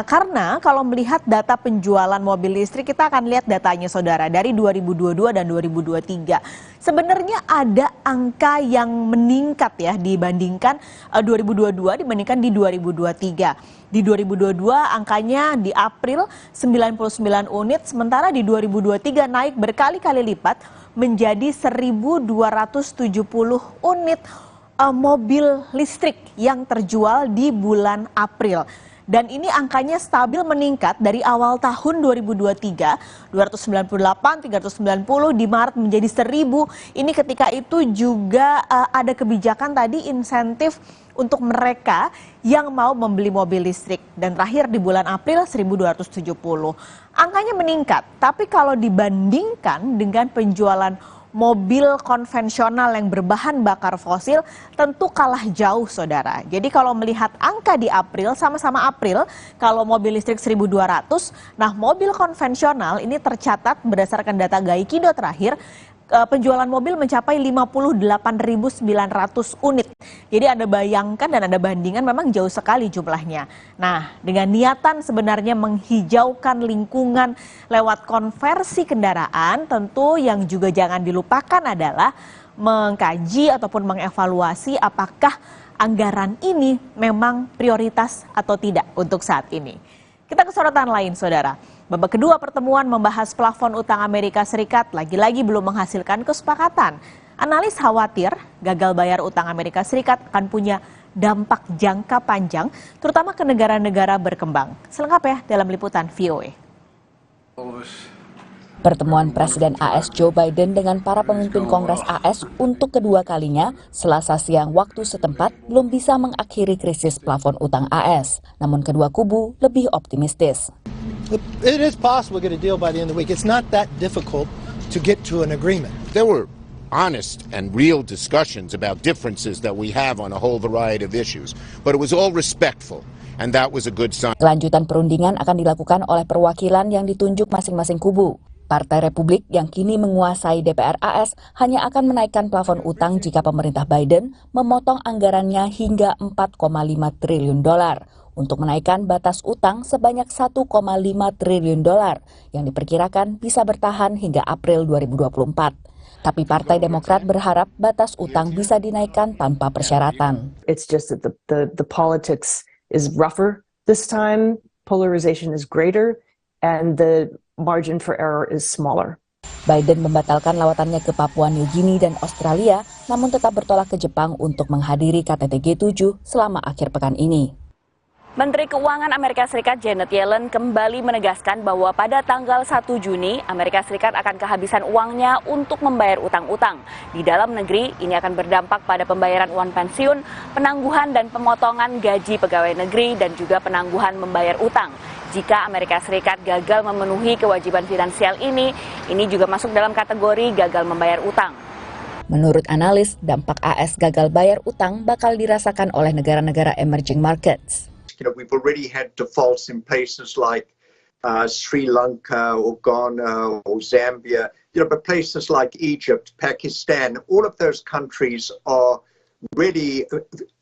karena kalau melihat data penjualan mobil listrik, kita akan lihat datanya, saudara, dari 2022 dan 2023. Sebenarnya ada angka yang meningkat ya dibandingkan 2022 dibandingkan di 2023. Di 2022 angkanya di April 99 unit, sementara di 2023 naik berkali-kali lipat menjadi 1.270 unit mobil listrik yang terjual di bulan April. Dan ini angkanya stabil meningkat dari awal tahun 2023, 298, 390, di Maret menjadi 1.000. Ini ketika itu juga ada kebijakan tadi insentif untuk mereka yang mau membeli mobil listrik. Dan terakhir di bulan April 1.270. Angkanya meningkat, tapi kalau dibandingkan dengan penjualan mobil konvensional yang berbahan bakar fosil tentu kalah jauh, saudara. Jadi kalau melihat angka di April, sama-sama April, kalau mobil listrik 1.200, nah mobil konvensional ini tercatat berdasarkan data Gaikindo terakhir penjualan mobil mencapai 58.900 unit. Jadi Anda bayangkan dan Anda bandingkan memang jauh sekali jumlahnya. Nah, dengan niatan sebenarnya menghijaukan lingkungan lewat konversi kendaraan, tentu yang juga jangan dilupakan adalah mengkaji ataupun mengevaluasi apakah anggaran ini memang prioritas atau tidak untuk saat ini. Kita ke sorotan lain, saudara. Babak kedua pertemuan membahas plafon utang Amerika Serikat lagi-lagi belum menghasilkan kesepakatan. Analis khawatir gagal bayar utang Amerika Serikat akan punya dampak jangka panjang, terutama ke negara-negara berkembang. Selengkapnya dalam liputan VOA. Pertemuan Presiden AS Joe Biden dengan para pemimpin Kongres AS untuk kedua kalinya Selasa siang waktu setempat belum bisa mengakhiri krisis plafon utang AS. Namun kedua kubu lebih optimistis. It is possible to get a deal by the end of the week. It's not that difficult to get to an agreement. There were honest and real discussions about differences that we have on a whole variety of issues, but it was all respectful, and that was a good sign. Kelanjutan perundingan akan dilakukan oleh perwakilan yang ditunjuk masing-masing kubu. Partai Republik yang kini menguasai DPR AS hanya akan menaikkan plafon utang jika pemerintah Biden memotong anggarannya hingga 4,5 triliun dolar untuk menaikkan batas utang sebanyak 1,5 triliun dolar yang diperkirakan bisa bertahan hingga April 2024. Tapi Partai Demokrat berharap batas utang bisa dinaikkan tanpa persyaratan. It's just that the politics is rougher this time, polarization is greater, and the margin for error is smaller. Biden membatalkan lawatannya ke Papua New Guinea dan Australia, namun tetap bertolak ke Jepang untuk menghadiri KTT G7 selama akhir pekan ini. Menteri Keuangan Amerika Serikat Janet Yellen kembali menegaskan bahwa pada tanggal 1 Juni, Amerika Serikat akan kehabisan uangnya untuk membayar utang-utang. Di dalam negeri, ini akan berdampak pada pembayaran uang pensiun, penangguhan dan pemotongan gaji pegawai negeri, dan juga penangguhan membayar utang. Jika Amerika Serikat gagal memenuhi kewajiban finansial ini juga masuk dalam kategori gagal membayar utang. Menurut analis, dampak AS gagal bayar utang bakal dirasakan oleh negara-negara emerging markets. We've already had defaults in places like Sri Lanka or Ghana or Zambia, but places like Egypt, Pakistan, all of those countries are really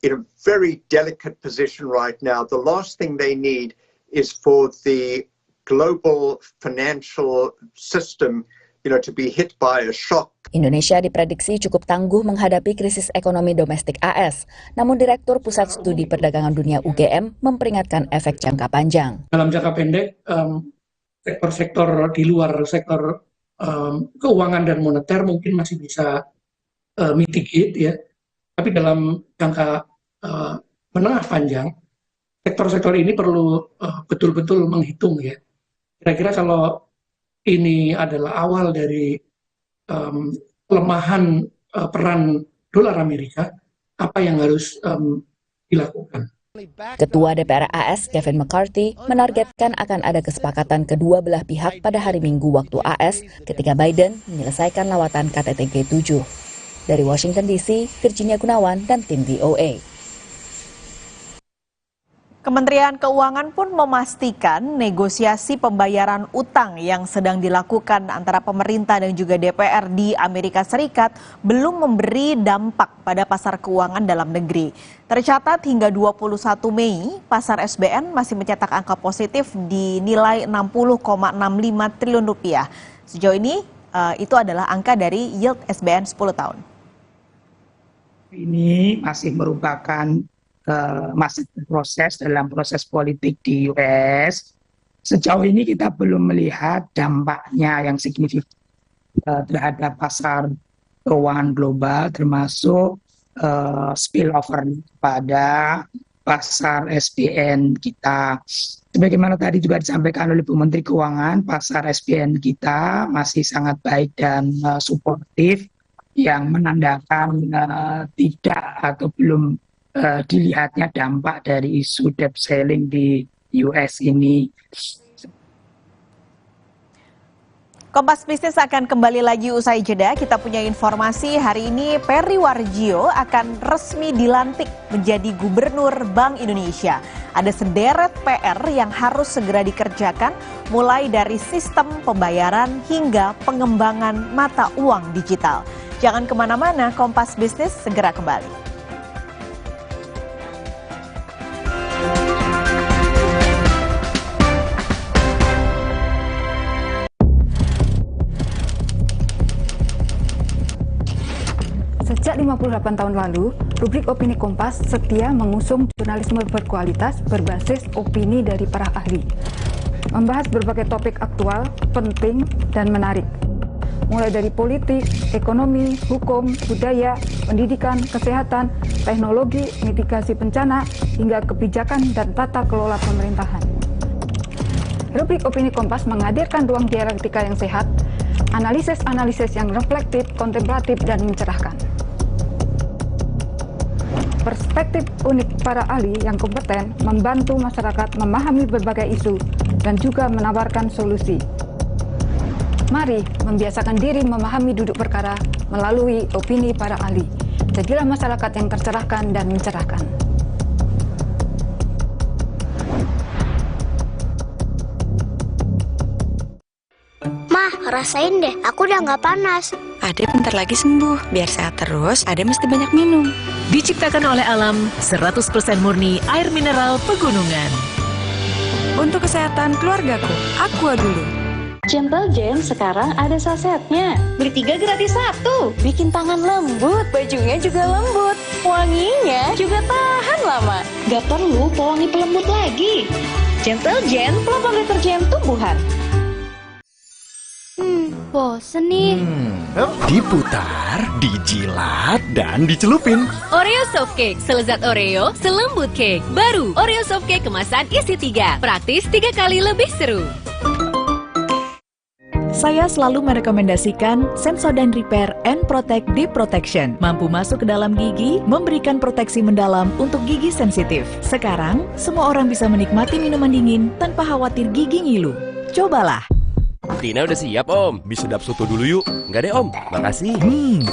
in a very delicate position right now. The last thing they need is for the global financial system, to be hit by a shock. Indonesia diprediksi cukup tangguh menghadapi krisis ekonomi domestik AS. Namun Direktur Pusat Studi Perdagangan Dunia UGM memperingatkan efek jangka panjang. Dalam jangka pendek, sektor-sektor di luar sektor keuangan dan moneter mungkin masih bisa mitigate ya. Tapi dalam jangka menengah panjang, sektor-sektor ini perlu betul-betul menghitung ya. Kira-kira kalau ini adalah awal dari pelemahan peran dolar Amerika, apa yang harus dilakukan? Ketua DPR AS Kevin McCarthy menargetkan akan ada kesepakatan kedua belah pihak pada hari Minggu waktu AS ketika Biden menyelesaikan lawatan KTT G7. Dari Washington DC, Virginia Gunawan dan tim VOA. Kementerian Keuangan pun memastikan negosiasi pembayaran utang yang sedang dilakukan antara pemerintah dan juga DPR di Amerika Serikat belum memberi dampak pada pasar keuangan dalam negeri. Tercatat hingga 21 Mei, pasar SBN masih mencetak angka positif di nilai 60,65 triliun rupiah. Sejauh ini itu adalah angka dari yield SBN 10 tahun. Ini masih merupakan masih proses dalam proses politik di US. Sejauh ini kita belum melihat dampaknya yang signifikan terhadap pasar keuangan global, termasuk spillover pada pasar SBN kita. Sebagaimana tadi juga disampaikan oleh Bu Menteri Keuangan, pasar SBN kita masih sangat baik dan suportif, yang menandakan tidak atau belum dilihatnya dampak dari isu debt ceiling di US ini. Kompas Bisnis akan kembali lagi usai jeda. Kita punya informasi hari ini Peri Warjio akan resmi dilantik menjadi Gubernur Bank Indonesia. Ada sederet PR yang harus segera dikerjakan, mulai dari sistem pembayaran hingga pengembangan mata uang digital. Jangan kemana-mana, Kompas Bisnis segera kembali. Sejak 58 tahun lalu, rubrik Opini Kompas setia mengusung jurnalisme berkualitas berbasis opini dari para ahli. Membahas berbagai topik aktual, penting, dan menarik. Mulai dari politik, ekonomi, hukum, budaya, pendidikan, kesehatan, teknologi, mitigasi bencana, hingga kebijakan dan tata kelola pemerintahan. Rubrik Opini Kompas menghadirkan ruang dialektika yang sehat, analisis-analisis yang reflektif, kontemplatif, dan mencerahkan. Perspektif unik para ahli yang kompeten membantu masyarakat memahami berbagai isu dan juga menawarkan solusi. Mari membiasakan diri memahami duduk perkara melalui opini para ahli. Jadilah masyarakat yang tercerahkan dan mencerahkan. Mah, rasain deh, aku udah nggak panas. Ade bentar lagi sembuh, biar sehat terus, Ade mesti banyak minum. Diciptakan oleh alam, 100% murni air mineral pegunungan. Untuk kesehatan keluargaku, Aqua dulu. Gentle Gen sekarang ada sasetnya. Beli 3 gratis 1. Bikin tangan lembut, bajunya juga lembut. Wanginya juga tahan lama. Gak perlu pewangi pelembut lagi. Gentle Gen pelopor deterjen tumbuhan. Bosen nih. Diputar, dijilat, dan dicelupin. Oreo Soft Cake, selezat Oreo, selembut cake. Baru, Oreo Soft Cake kemasan isi 3. Praktis 3 kali lebih seru. Saya selalu merekomendasikan Sensodyne Repair and Protect Deep Protection. Mampu masuk ke dalam gigi, memberikan proteksi mendalam untuk gigi sensitif. Sekarang, semua orang bisa menikmati minuman dingin tanpa khawatir gigi ngilu. Cobalah. Tina udah siap om. Mie sedap soto dulu yuk. Enggak deh om, makasih.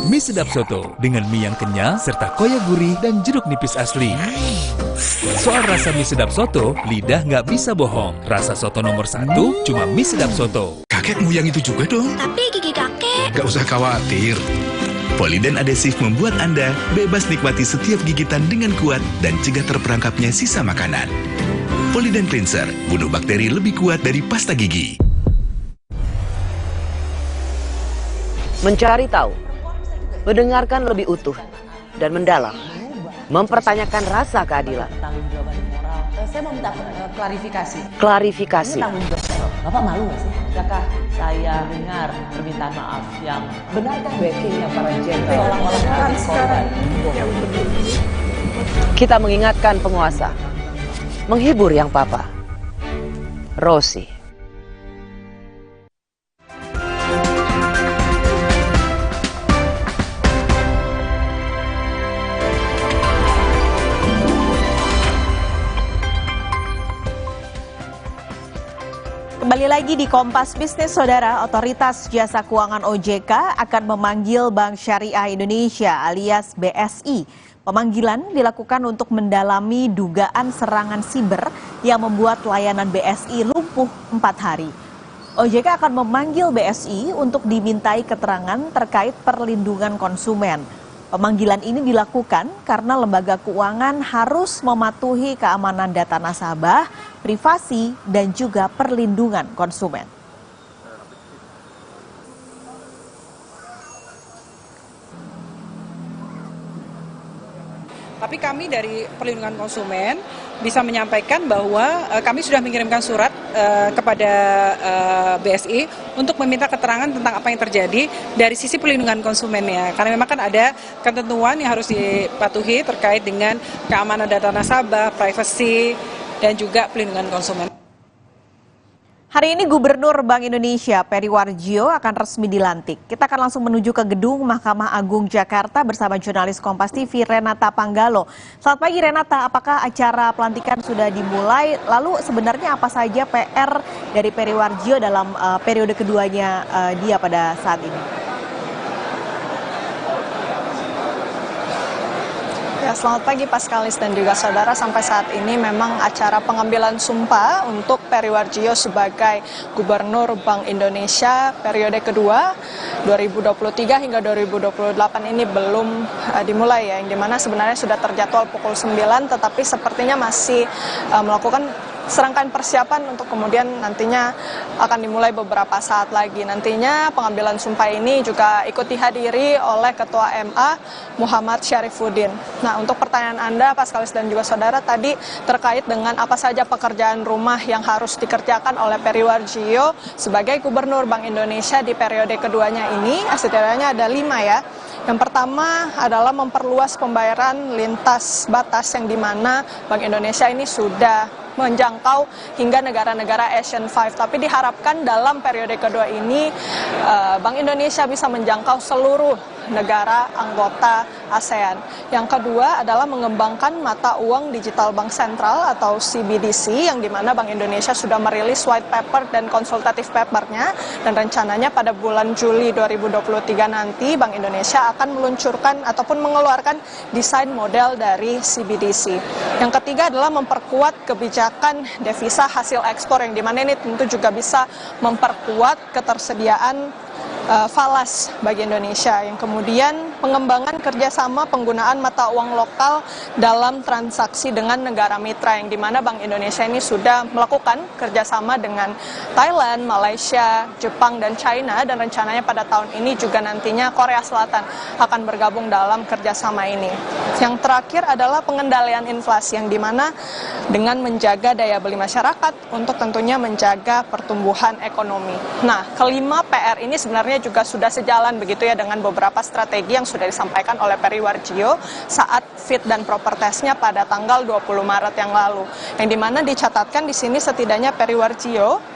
Mie sedap soto dengan mie yang kenyal serta koya gurih dan jeruk nipis asli. Soal rasa mie sedap soto, lidah nggak bisa bohong. Rasa soto nomor 1 cuma mie sedap soto. Kakekmu yang itu juga dong. Tapi gigi kakek. Gak usah khawatir. Poliden adhesif membuat Anda bebas nikmati setiap gigitan dengan kuat dan cegah terperangkapnya sisa makanan. Poliden Cleanser, bunuh bakteri lebih kuat dari pasta gigi. Mencari tahu, mendengarkan lebih utuh dan mendalam, mempertanyakan rasa keadilan. Saya mau minta klarifikasi. Klarifikasi. Ini tanggung jawab. Bapak malu nggak sih? Apakah saya dengar permintaan maaf yang benarkah backingnya para jenderal seolah-olah korban? Kita mengingatkan penguasa, menghibur yang papa. Rosi. Kembali lagi di Kompas Bisnis, Saudara. Otoritas Jasa Keuangan OJK akan memanggil Bank Syariah Indonesia alias BSI. Pemanggilan dilakukan untuk mendalami dugaan serangan siber yang membuat layanan BSI lumpuh 4 hari. OJK akan memanggil BSI untuk dimintai keterangan terkait perlindungan konsumen. Pemanggilan ini dilakukan karena lembaga keuangan harus mematuhi keamanan data nasabah, privasi, dan juga perlindungan konsumen. Tapi kami dari perlindungan konsumen bisa menyampaikan bahwa kami sudah mengirimkan surat kepada BSI untuk meminta keterangan tentang apa yang terjadi dari sisi perlindungan konsumennya. Karena memang kan ada ketentuan yang harus dipatuhi terkait dengan keamanan data nasabah, privasi, dan juga perlindungan konsumen. Hari ini Gubernur Bank Indonesia Peri Warjio akan resmi dilantik. Kita akan langsung menuju ke gedung Mahkamah Agung Jakarta bersama jurnalis Kompas TV Renata Panggalo. Selamat pagi Renata, apakah acara pelantikan sudah dimulai? Lalu sebenarnya apa saja PR dari Peri Warjio dalam periode keduanya dia pada saat ini? Ya, selamat pagi Paskalis dan juga saudara. Sampai saat ini memang acara pengambilan sumpah untuk Peri Warjio sebagai Gubernur Bank Indonesia periode kedua 2023 hingga 2028 ini belum dimulai ya, yang dimana sebenarnya sudah terjadwal pukul 9 tetapi sepertinya masih melakukan serangkaian persiapan untuk kemudian nantinya akan dimulai beberapa saat lagi. Nantinya pengambilan sumpah ini juga ikut dihadiri oleh Ketua MA Muhammad Syarifuddin. Nah, untuk pertanyaan Anda, Paskalis dan juga saudara, tadi terkait dengan apa saja pekerjaan rumah yang harus dikerjakan oleh Peri Warjio sebagai Gubernur Bank Indonesia di periode keduanya ini, setidaknya ada 5 ya. Yang pertama adalah memperluas pembayaran lintas batas yang dimana Bank Indonesia ini sudah menjangkau hingga negara-negara Asian 5. Tapi diharapkan dalam periode kedua ini Bank Indonesia bisa menjangkau seluruh negara anggota ASEAN. Yang kedua adalah mengembangkan mata uang digital bank sentral atau CBDC, yang dimana Bank Indonesia sudah merilis white paper dan konsultatif papernya, dan rencananya pada bulan Juli 2023 nanti Bank Indonesia akan meluncurkan ataupun mengeluarkan desain model dari CBDC. Yang ketiga adalah memperkuat kebijakan devisa hasil ekspor, yang dimana ini tentu juga bisa memperkuat ketersediaan falas bagi Indonesia. Yang kemudian pengembangan kerjasama penggunaan mata uang lokal dalam transaksi dengan negara mitra, yang dimana Bank Indonesia ini sudah melakukan kerjasama dengan Thailand, Malaysia, Jepang, dan China, dan rencananya pada tahun ini juga nantinya Korea Selatan akan bergabung dalam kerjasama ini. Yang terakhir adalah pengendalian inflasi, yang dimana dengan menjaga daya beli masyarakat untuk tentunya menjaga pertumbuhan ekonomi. Nah, kelima PR ini sebenarnya juga sudah sejalan begitu ya dengan beberapa strategi yang sudah disampaikan oleh Peri Warjio saat fit dan proper testnya pada tanggal 20 Maret yang lalu. Yang dimana dicatatkan di sini setidaknya Peri Warjio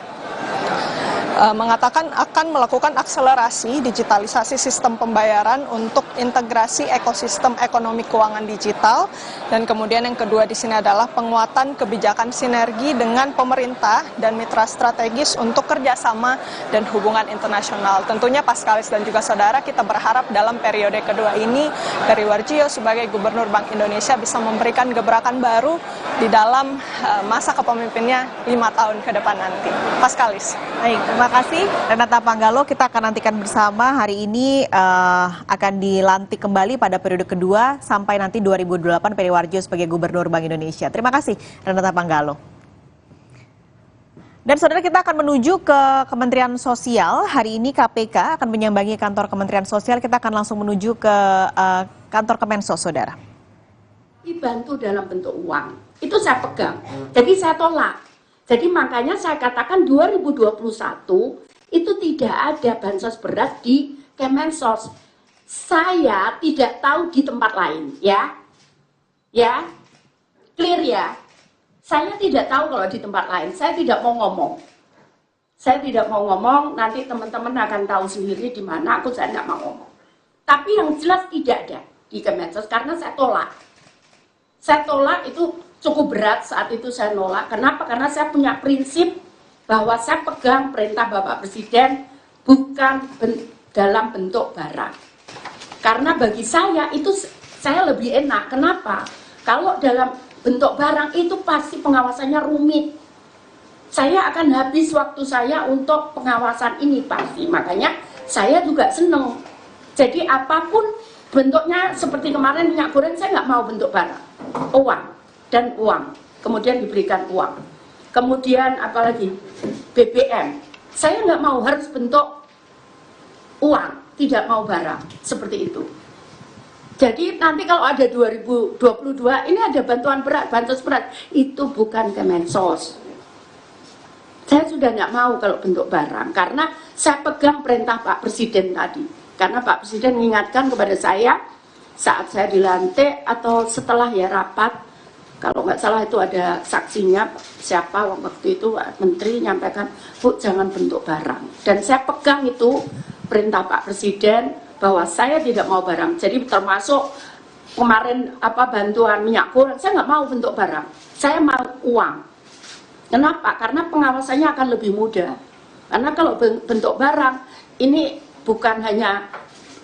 mengatakan akan melakukan akselerasi digitalisasi sistem pembayaran untuk integrasi ekosistem ekonomi keuangan digital, dan kemudian yang kedua di sini adalah penguatan kebijakan sinergi dengan pemerintah dan mitra strategis untuk kerjasama dan hubungan internasional. Tentunya Paskalis dan juga saudara, kita berharap dalam periode kedua ini Peri Warjio sebagai Gubernur Bank Indonesia bisa memberikan gebrakan baru di dalam masa kepemimpinannya 5 tahun ke depan nanti. Paskalis. Baik, terima kasih Renata Panggalo. Kita akan nantikan bersama hari ini akan dilantik kembali pada periode kedua sampai nanti 2028 Peri Warjio sebagai Gubernur Bank Indonesia. Terima kasih Renata Panggalo. Dan saudara, kita akan menuju ke Kementerian Sosial. Hari ini KPK akan menyambangi kantor Kementerian Sosial. Kita akan langsung menuju ke kantor Kemensos, saudara. Dibantu dalam bentuk uang, itu saya pegang. Jadi saya tolak. Jadi makanya saya katakan 2021 itu tidak ada bansos beras di Kemensos. Saya tidak tahu di tempat lain, ya. Ya. Clear ya. Saya tidak tahu kalau di tempat lain. Saya tidak mau ngomong. Saya tidak mau ngomong, nanti teman-teman akan tahu sendiri di mana saya tidak mau ngomong. Tapi yang jelas tidak ada di Kemensos karena saya tolak. Saya tolak, itu cukup berat saat itu saya nolak. Kenapa? Karena saya punya prinsip bahwa saya pegang perintah Bapak Presiden bukan dalam bentuk barang. Karena bagi saya itu saya lebih enak. Kenapa? Kalau dalam bentuk barang itu pasti pengawasannya rumit. Saya akan habis waktu saya untuk pengawasan ini pasti. Makanya saya juga seneng. Jadi apapun bentuknya, seperti kemarin minyak goreng, saya nggak mau bentuk barang. Uang dan uang, kemudian diberikan uang. Kemudian apalagi BBM, saya nggak mau harus bentuk uang, tidak mau barang, seperti itu. Jadi nanti kalau ada 2022, ini ada bantuan berat, bansos berat, itu bukan Kemensos. Saya sudah nggak mau kalau bentuk barang, karena saya pegang perintah Pak Presiden tadi. Karena Pak Presiden mengingatkan kepada saya, saat saya dilantik atau setelah ya rapat, Kalau nggak salah itu ada saksinya, siapa waktu itu Menteri nyampaikan, Bu jangan bentuk barang. Dan saya pegang itu perintah Pak Presiden bahwa saya tidak mau barang. Jadi termasuk kemarin bantuan minyak goreng, saya nggak mau bentuk barang. Saya mau uang. Kenapa? Karena pengawasannya akan lebih mudah. Karena kalau bentuk barang, ini bukan hanya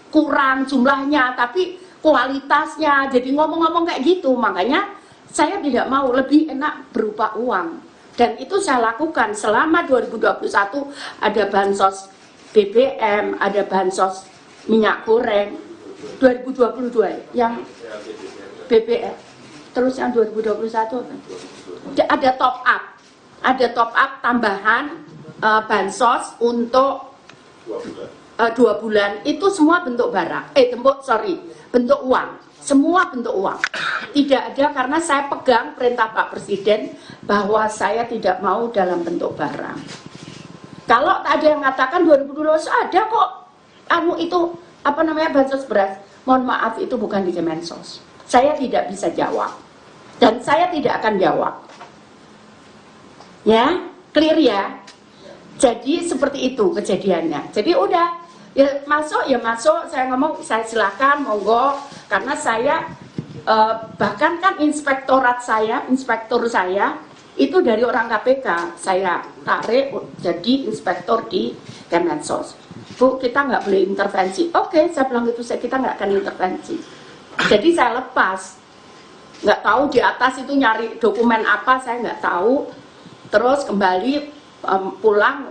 kurang jumlahnya, tapi kualitasnya. Jadi ngomong-ngomong kayak gitu, makanya saya tidak mau, lebih enak berupa uang. Dan itu saya lakukan selama 2021, ada bansos BBM, ada bansos minyak goreng. 2022 yang BBM. Terus yang 2021 ada top up tambahan bansos untuk 2 bulan. Itu semua bentuk barang. Bentuk uang. Semua bentuk uang. Tidak ada, karena saya pegang perintah Pak Presiden bahwa saya tidak mau dalam bentuk barang. Kalau ada yang mengatakan 2012 ada kok bansos beras. Mohon maaf, itu bukan di Kemensos. Saya tidak bisa jawab. Dan saya tidak akan jawab. Ya, clear ya? Jadi seperti itu kejadiannya. Jadi udah, ya masuk, saya ngomong, saya silakan, monggo. Karena saya, bahkan kan inspektur saya, itu dari orang KPK. Saya tarik jadi inspektur di Kemensos. Bu, kita nggak boleh intervensi. Oke, saya bilang gitu, kita nggak akan intervensi. Jadi saya lepas. Nggak tahu di atas itu nyari dokumen apa, saya nggak tahu. Terus kembali pulang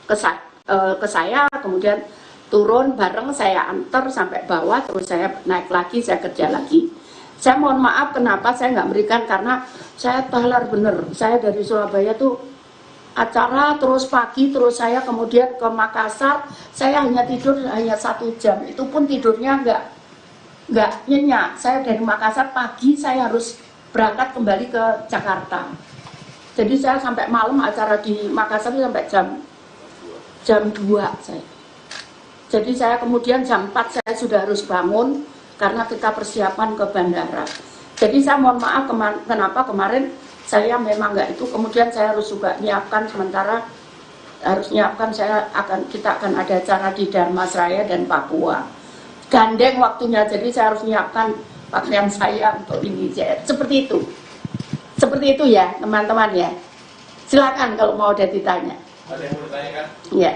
ke saya, kemudian turun bareng, saya antar sampai bawah, terus saya naik lagi, saya kerja lagi. Saya mohon maaf kenapa saya nggak berikan, karena saya talar bener. Saya dari Surabaya tuh acara terus pagi, terus saya kemudian ke Makassar, saya hanya tidur 1 jam, itu pun tidurnya nggak nyenyak. Saya dari Makassar pagi, saya harus berangkat kembali ke Jakarta. Jadi saya sampai malam acara di Makassar sampai jam 2 saya. Jadi saya kemudian jam 4 saya sudah harus bangun karena kita persiapan ke bandara. Jadi saya mohon maaf kenapa kemarin saya memang nggak itu. Kemudian saya harus juga nyiapkan sementara, kita akan ada acara di Dharmasraya dan Papua. Gandeng waktunya, jadi saya harus nyiapkan pakaian saya untuk ini. Seperti itu. Seperti itu ya teman-teman ya. Silakan kalau mau ada ditanya. Ada yang mau ditanyakan? Iya.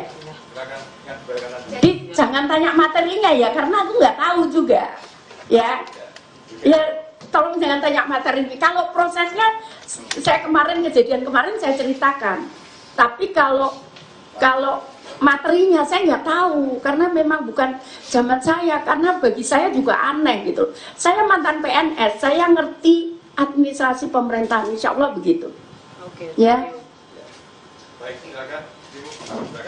Jadi jangan tanya materinya ya, karena aku nggak tahu juga. Ya, tolong jangan tanya materi. Kalau prosesnya, kejadian kemarin saya ceritakan. Tapi kalau materinya saya nggak tahu, karena memang bukan zaman saya. Karena bagi saya juga aneh gitu. Saya mantan PNS, saya ngerti administrasi pemerintahan, insya Allah begitu. Oke. Ya. Baik, silakan.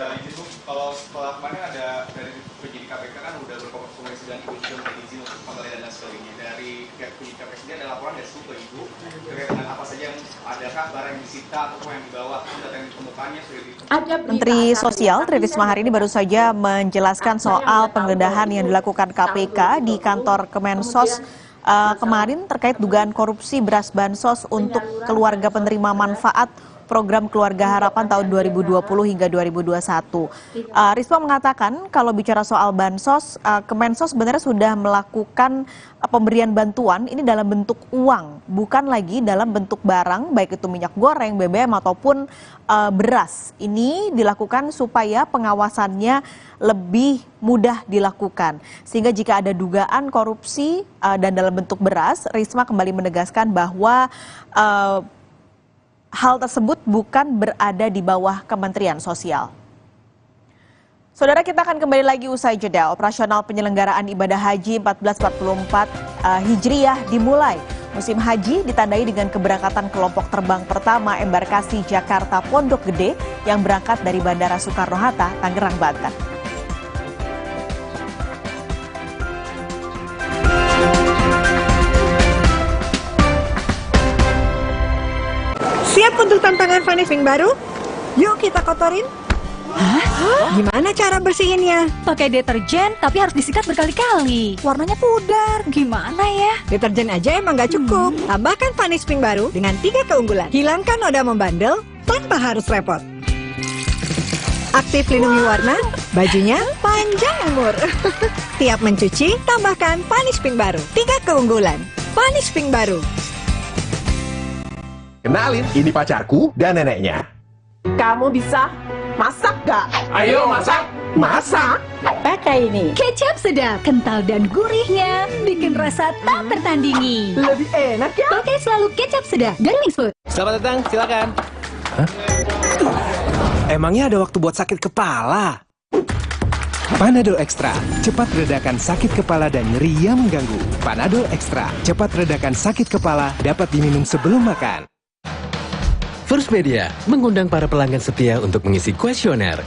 Ibu, kalau setelah kemarin ada dari penyidik KPK kan udah berkomunikasi dengan Ibu juga minta izin untuk penggeledahan dan sebagainya. Dari pihak penyidik KPK sendiri ada laporan dari ke Ibu terkait dengan apa saja yang adakah barang yang disita atau yang dibawa, data yang ditemukannya sudah ditemukan. Menteri Sosial Tri Risma hari ini baru saja menjelaskan soal penggeledahan yang dilakukan KPK di kantor Kemensos kemarin terkait dugaan korupsi beras bansos untuk keluarga penerima manfaat program Keluarga Harapan tahun 2020 hingga 2021. Risma mengatakan kalau bicara soal bansos, Kemensos sebenarnya sudah melakukan pemberian bantuan ini dalam bentuk uang, bukan lagi dalam bentuk barang, baik itu minyak goreng, BBM ataupun beras. Ini dilakukan supaya pengawasannya lebih mudah dilakukan. Sehingga jika ada dugaan korupsi dan dalam bentuk beras, Risma kembali menegaskan bahwa hal tersebut bukan berada di bawah Kementerian Sosial. Saudara, kita akan kembali lagi usai jeda. Operasional penyelenggaraan ibadah haji 1444 Hijriah dimulai. Musim haji ditandai dengan keberangkatan kelompok terbang pertama embarkasi Jakarta Pondok Gede yang berangkat dari Bandara Soekarno-Hatta, Tangerang, Banten. Siap untuk tantangan funny baru? Yuk kita kotorin Hah? Gimana cara bersihinnya? Pakai deterjen, tapi harus disikat berkali-kali. Warnanya pudar. Gimana ya? Deterjen aja emang gak cukup. Tambahkan Vanish Pink baru dengan 3 keunggulan. Hilangkan noda membandel tanpa harus repot. Aktif lindungi warna, bajunya panjang umur. Tiap mencuci, tambahkan Vanish Pink baru. 3 keunggulan. Vanish Pink baru. Kenalin, ini pacarku dan neneknya. Kamu bisa masak gak? Ayo masak, masak. Pakai ini. Kecap sedap, kental dan gurihnya bikin rasa tak tertandingi. Lebih enak ya? Pakai selalu kecap sedap dari Wings Food. Selamat datang, silakan. Hah? Emangnya ada waktu buat sakit kepala? Panadol Extra, cepat redakan sakit kepala dan nyeri yang mengganggu. Panadol Extra, cepat redakan sakit kepala, dapat diminum sebelum makan. First Media mengundang para pelanggan setia untuk mengisi kuesioner.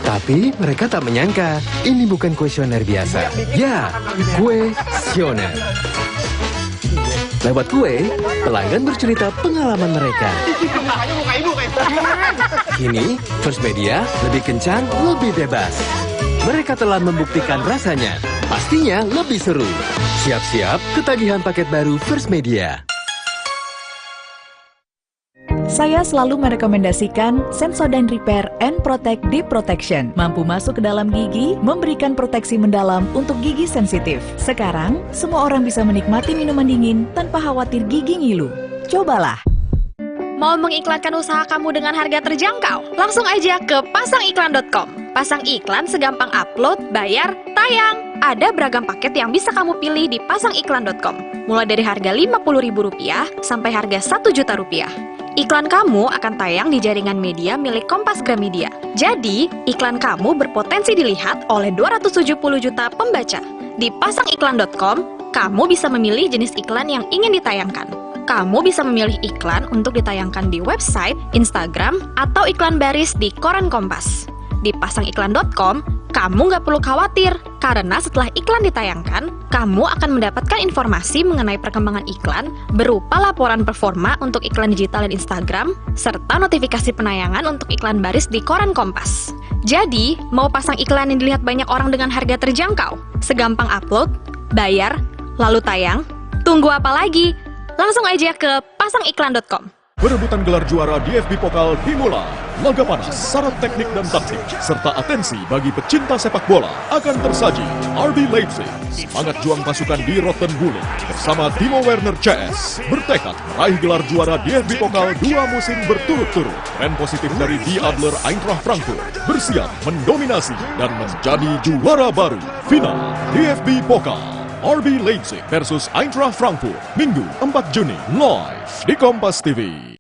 Tapi mereka tak menyangka ini bukan kuesioner biasa. Ya, kuesioner. Lewat kue, pelanggan bercerita pengalaman mereka. Kini, First Media lebih kencang, lebih bebas. Mereka telah membuktikan rasanya. Pastinya lebih seru. Siap-siap ketagihan paket baru First Media. Saya selalu merekomendasikan Sensodyne Repair and Protect Deep Protection. Mampu masuk ke dalam gigi, memberikan proteksi mendalam untuk gigi sensitif. Sekarang, semua orang bisa menikmati minuman dingin tanpa khawatir gigi ngilu. Cobalah. Mau mengiklankan usaha kamu dengan harga terjangkau? Langsung aja ke pasangiklan.com. Pasang iklan segampang upload, bayar, tayang. Ada beragam paket yang bisa kamu pilih di pasangiklan.com. Mulai dari harga Rp50.000 sampai harga Rp1.000.000. Iklan kamu akan tayang di jaringan media milik Kompas Gramedia. Jadi, iklan kamu berpotensi dilihat oleh 270 juta pembaca. Di pasangiklan.com, kamu bisa memilih jenis iklan yang ingin ditayangkan. Kamu bisa memilih iklan untuk ditayangkan di website, Instagram, atau iklan baris di koran Kompas. Di pasangiklan.com, kamu nggak perlu khawatir, karena setelah iklan ditayangkan, kamu akan mendapatkan informasi mengenai perkembangan iklan berupa laporan performa untuk iklan digital dan Instagram, serta notifikasi penayangan untuk iklan baris di koran Kompas. Jadi, mau pasang iklan yang dilihat banyak orang dengan harga terjangkau? Segampang upload, bayar, lalu tayang? Tunggu apa lagi? Langsung aja ke pasangiklan.com. Perebutan gelar juara DFB Pokal dimulai. Laga panas, syarat teknik dan taktik, serta atensi bagi pecinta sepak bola akan tersaji. RB Leipzig, semangat juang pasukan di Rottenbulle bersama Timo Werner CS bertekad meraih gelar juara DFB Pokal 2 musim berturut-turut. Tren positif dari Die Adler Eintracht Frankfurt bersiap mendominasi dan menjadi juara baru. Final DFB Pokal RB Leipzig versus Eintracht Frankfurt, Minggu 4 Juni, live di Kompas TV.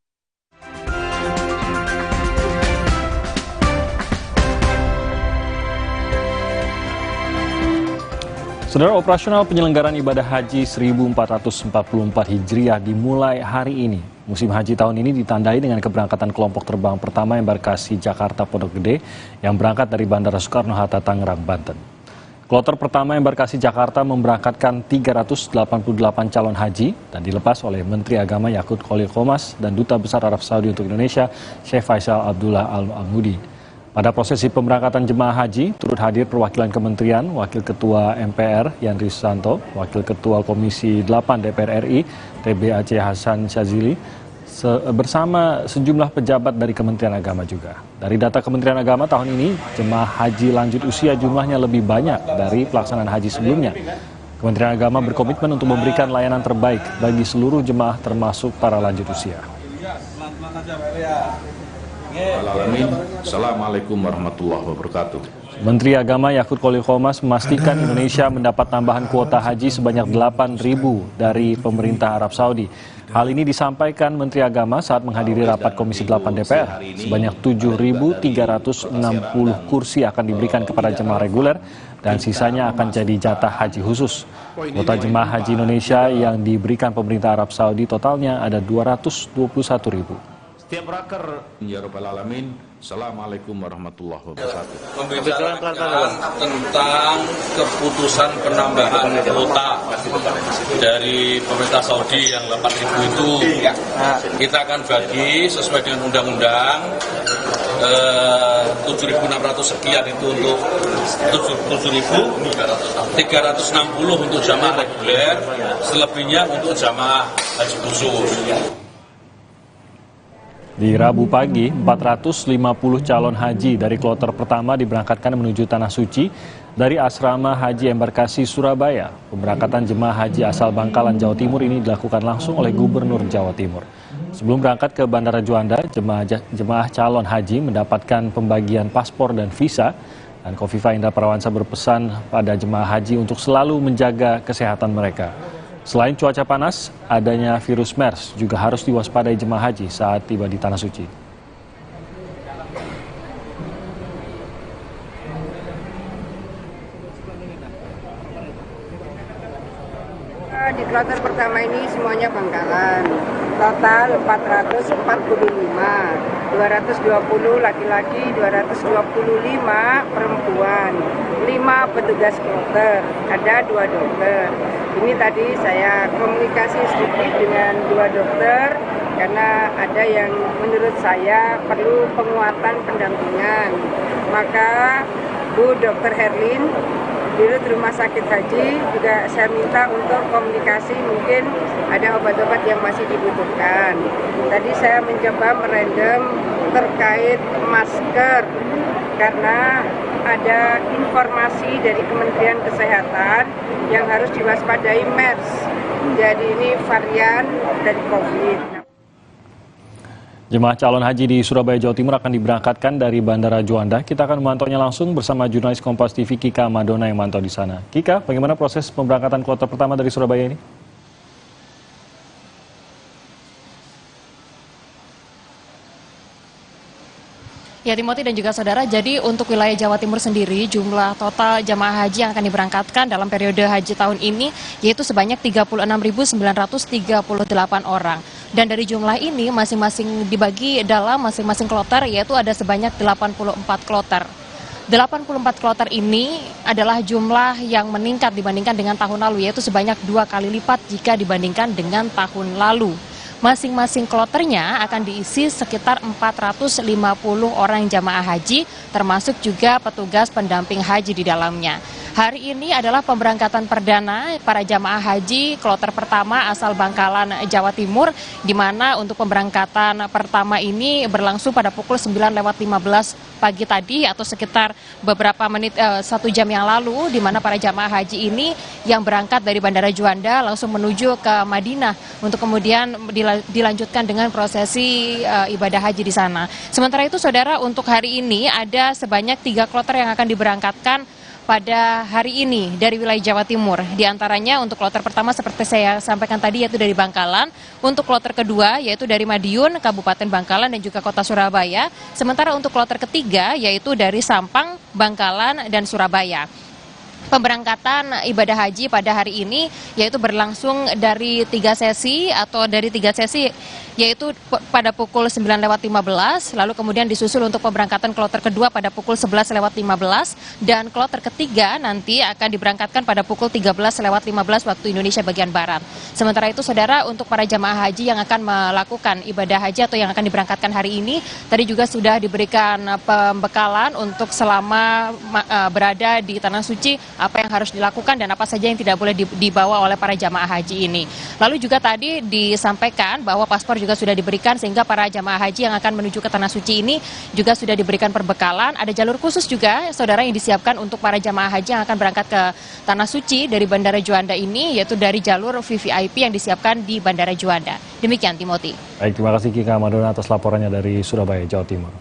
Saudara, operasional penyelenggaraan ibadah haji 1444 Hijriah dimulai hari ini. Musim haji tahun ini ditandai dengan keberangkatan kelompok terbang pertama embarkasi Jakarta Pondok Gede yang berangkat dari Bandara Soekarno-Hatta, Tangerang, Banten. Kloter pertama embarkasi Jakarta memberangkatkan 388 calon haji dan dilepas oleh Menteri Agama Yakut Khalil Qomas dan Duta Besar Arab Saudi untuk Indonesia, Sheikh Faisal Abdullah Al-Amudi. Pada prosesi pemberangkatan jemaah haji, turut hadir perwakilan kementerian, Wakil Ketua MPR Yandri Susanto, Wakil Ketua Komisi 8 DPR RI TB Aceh Hasan Syazili, bersama sejumlah pejabat dari Kementerian Agama juga. Dari data Kementerian Agama tahun ini, jemaah haji lanjut usia jumlahnya lebih banyak dari pelaksanaan haji sebelumnya. Kementerian Agama berkomitmen untuk memberikan layanan terbaik bagi seluruh jemaah termasuk para lanjut usia. Assalamualaikum warahmatullahi wabarakatuh. Menteri Agama Yakut Khalil Qomas memastikan Indonesia mendapat tambahan kuota haji sebanyak 8.000 dari pemerintah Arab Saudi. Hal ini disampaikan Menteri Agama saat menghadiri rapat Komisi 8 DPR. Sebanyak 7.360 kursi akan diberikan kepada jemaah reguler dan sisanya akan jadi jatah haji khusus. Kuota jemaah haji Indonesia yang diberikan pemerintah Arab Saudi totalnya ada 221.000. Setiap raker, ya Rabbal Alamin, Assalamualaikum warahmatullahi wabarakatuh. Membicarakan tentang keputusan penambahan kuota dari pemerintah Saudi yang 8.000 itu, kita akan bagi sesuai dengan undang-undang 7.600 sekian itu untuk 7.360 untuk jamaah reguler, selebihnya untuk jamaah haji khusus. Di Rabu pagi, 450 calon haji dari kloter pertama diberangkatkan menuju Tanah Suci dari Asrama Haji Embarkasi Surabaya. Pemberangkatan jemaah haji asal Bangkalan, Jawa Timur ini dilakukan langsung oleh Gubernur Jawa Timur. Sebelum berangkat ke Bandara Juanda, jemaah calon haji mendapatkan pembagian paspor dan visa. Dan Khofifah Indar Parawansa berpesan pada jemaah haji untuk selalu menjaga kesehatan mereka. Selain cuaca panas, adanya virus MERS juga harus diwaspadai jemaah haji saat tiba di Tanah Suci. Di kloter pertama ini semuanya Bangkalan, total 445, 220 laki-laki, 225 perempuan, 5 petugas kloter, ada 2 dokter. Ini tadi saya komunikasi sedikit dengan 2 dokter karena ada yang menurut saya perlu penguatan pendampingan. Maka Bu Dr. Herlin, Dirut Rumah Sakit Haji juga saya minta untuk komunikasi, mungkin ada obat-obat yang masih dibutuhkan. Tadi saya mencoba merandom terkait masker karena ada informasi dari Kementerian Kesehatan yang harus diwaspadai MERS. Jadi ini varian dari COVID. Jemaah calon haji di Surabaya, Jawa Timur akan diberangkatkan dari Bandara Juanda. Kita akan memantaunya langsung bersama jurnalis Kompas TV Kika Madona yang mantau di sana. Kika, bagaimana proses pemberangkatan kloter pertama dari Surabaya ini? Ya, Timothy dan juga saudara, jadi untuk wilayah Jawa Timur sendiri, jumlah total jamaah haji yang akan diberangkatkan dalam periode haji tahun ini yaitu sebanyak 36.938 orang. Dan dari jumlah ini masing-masing dibagi dalam masing-masing kloter, yaitu ada sebanyak 84 kloter. 84 kloter ini adalah jumlah yang meningkat dibandingkan dengan tahun lalu, yaitu sebanyak 2 kali lipat jika dibandingkan dengan tahun lalu. Masing-masing kloternya akan diisi sekitar 450 orang jamaah haji, termasuk juga petugas pendamping haji di dalamnya. Hari ini adalah pemberangkatan perdana para jamaah haji kloter pertama asal Bangkalan, Jawa Timur, di mana untuk pemberangkatan pertama ini berlangsung pada pukul 9:15 pagi tadi atau sekitar beberapa menit, 1 jam yang lalu, di mana para jamaah haji ini yang berangkat dari Bandara Juanda langsung menuju ke Madinah untuk kemudian dilanjutkan dengan prosesi ibadah haji di sana. Sementara itu, saudara, untuk hari ini ada sebanyak 3 kloter yang akan diberangkatkan pada hari ini dari wilayah Jawa Timur. Di antaranya untuk kloter pertama seperti saya sampaikan tadi yaitu dari Bangkalan, untuk kloter kedua yaitu dari Madiun, Kabupaten Bangkalan dan juga Kota Surabaya. Sementara untuk kloter ketiga yaitu dari Sampang, Bangkalan dan Surabaya. Pemberangkatan ibadah haji pada hari ini yaitu berlangsung dari 3 sesi atau dari 3 sesi yaitu pada pukul 9:15, lalu kemudian disusul untuk pemberangkatan kloter kedua pada pukul 11:15 dan kloter ketiga nanti akan diberangkatkan pada pukul 13:15 waktu Indonesia bagian Barat. Sementara itu, saudara, untuk para jamaah haji yang akan melakukan ibadah haji atau yang akan diberangkatkan hari ini tadi juga sudah diberikan pembekalan untuk selama berada di Tanah Suci, apa yang harus dilakukan dan apa saja yang tidak boleh dibawa oleh para jamaah haji ini. Lalu juga tadi disampaikan bahwa paspor juga sudah diberikan sehingga para jamaah haji yang akan menuju ke Tanah Suci ini juga sudah diberikan perbekalan. Ada jalur khusus juga, saudara, yang disiapkan untuk para jamaah haji yang akan berangkat ke Tanah Suci dari Bandara Juanda ini, yaitu dari jalur VVIP yang disiapkan di Bandara Juanda. Demikian, Timothy. Baik, terima kasih Kika Madona atas laporannya dari Surabaya, Jawa Timur.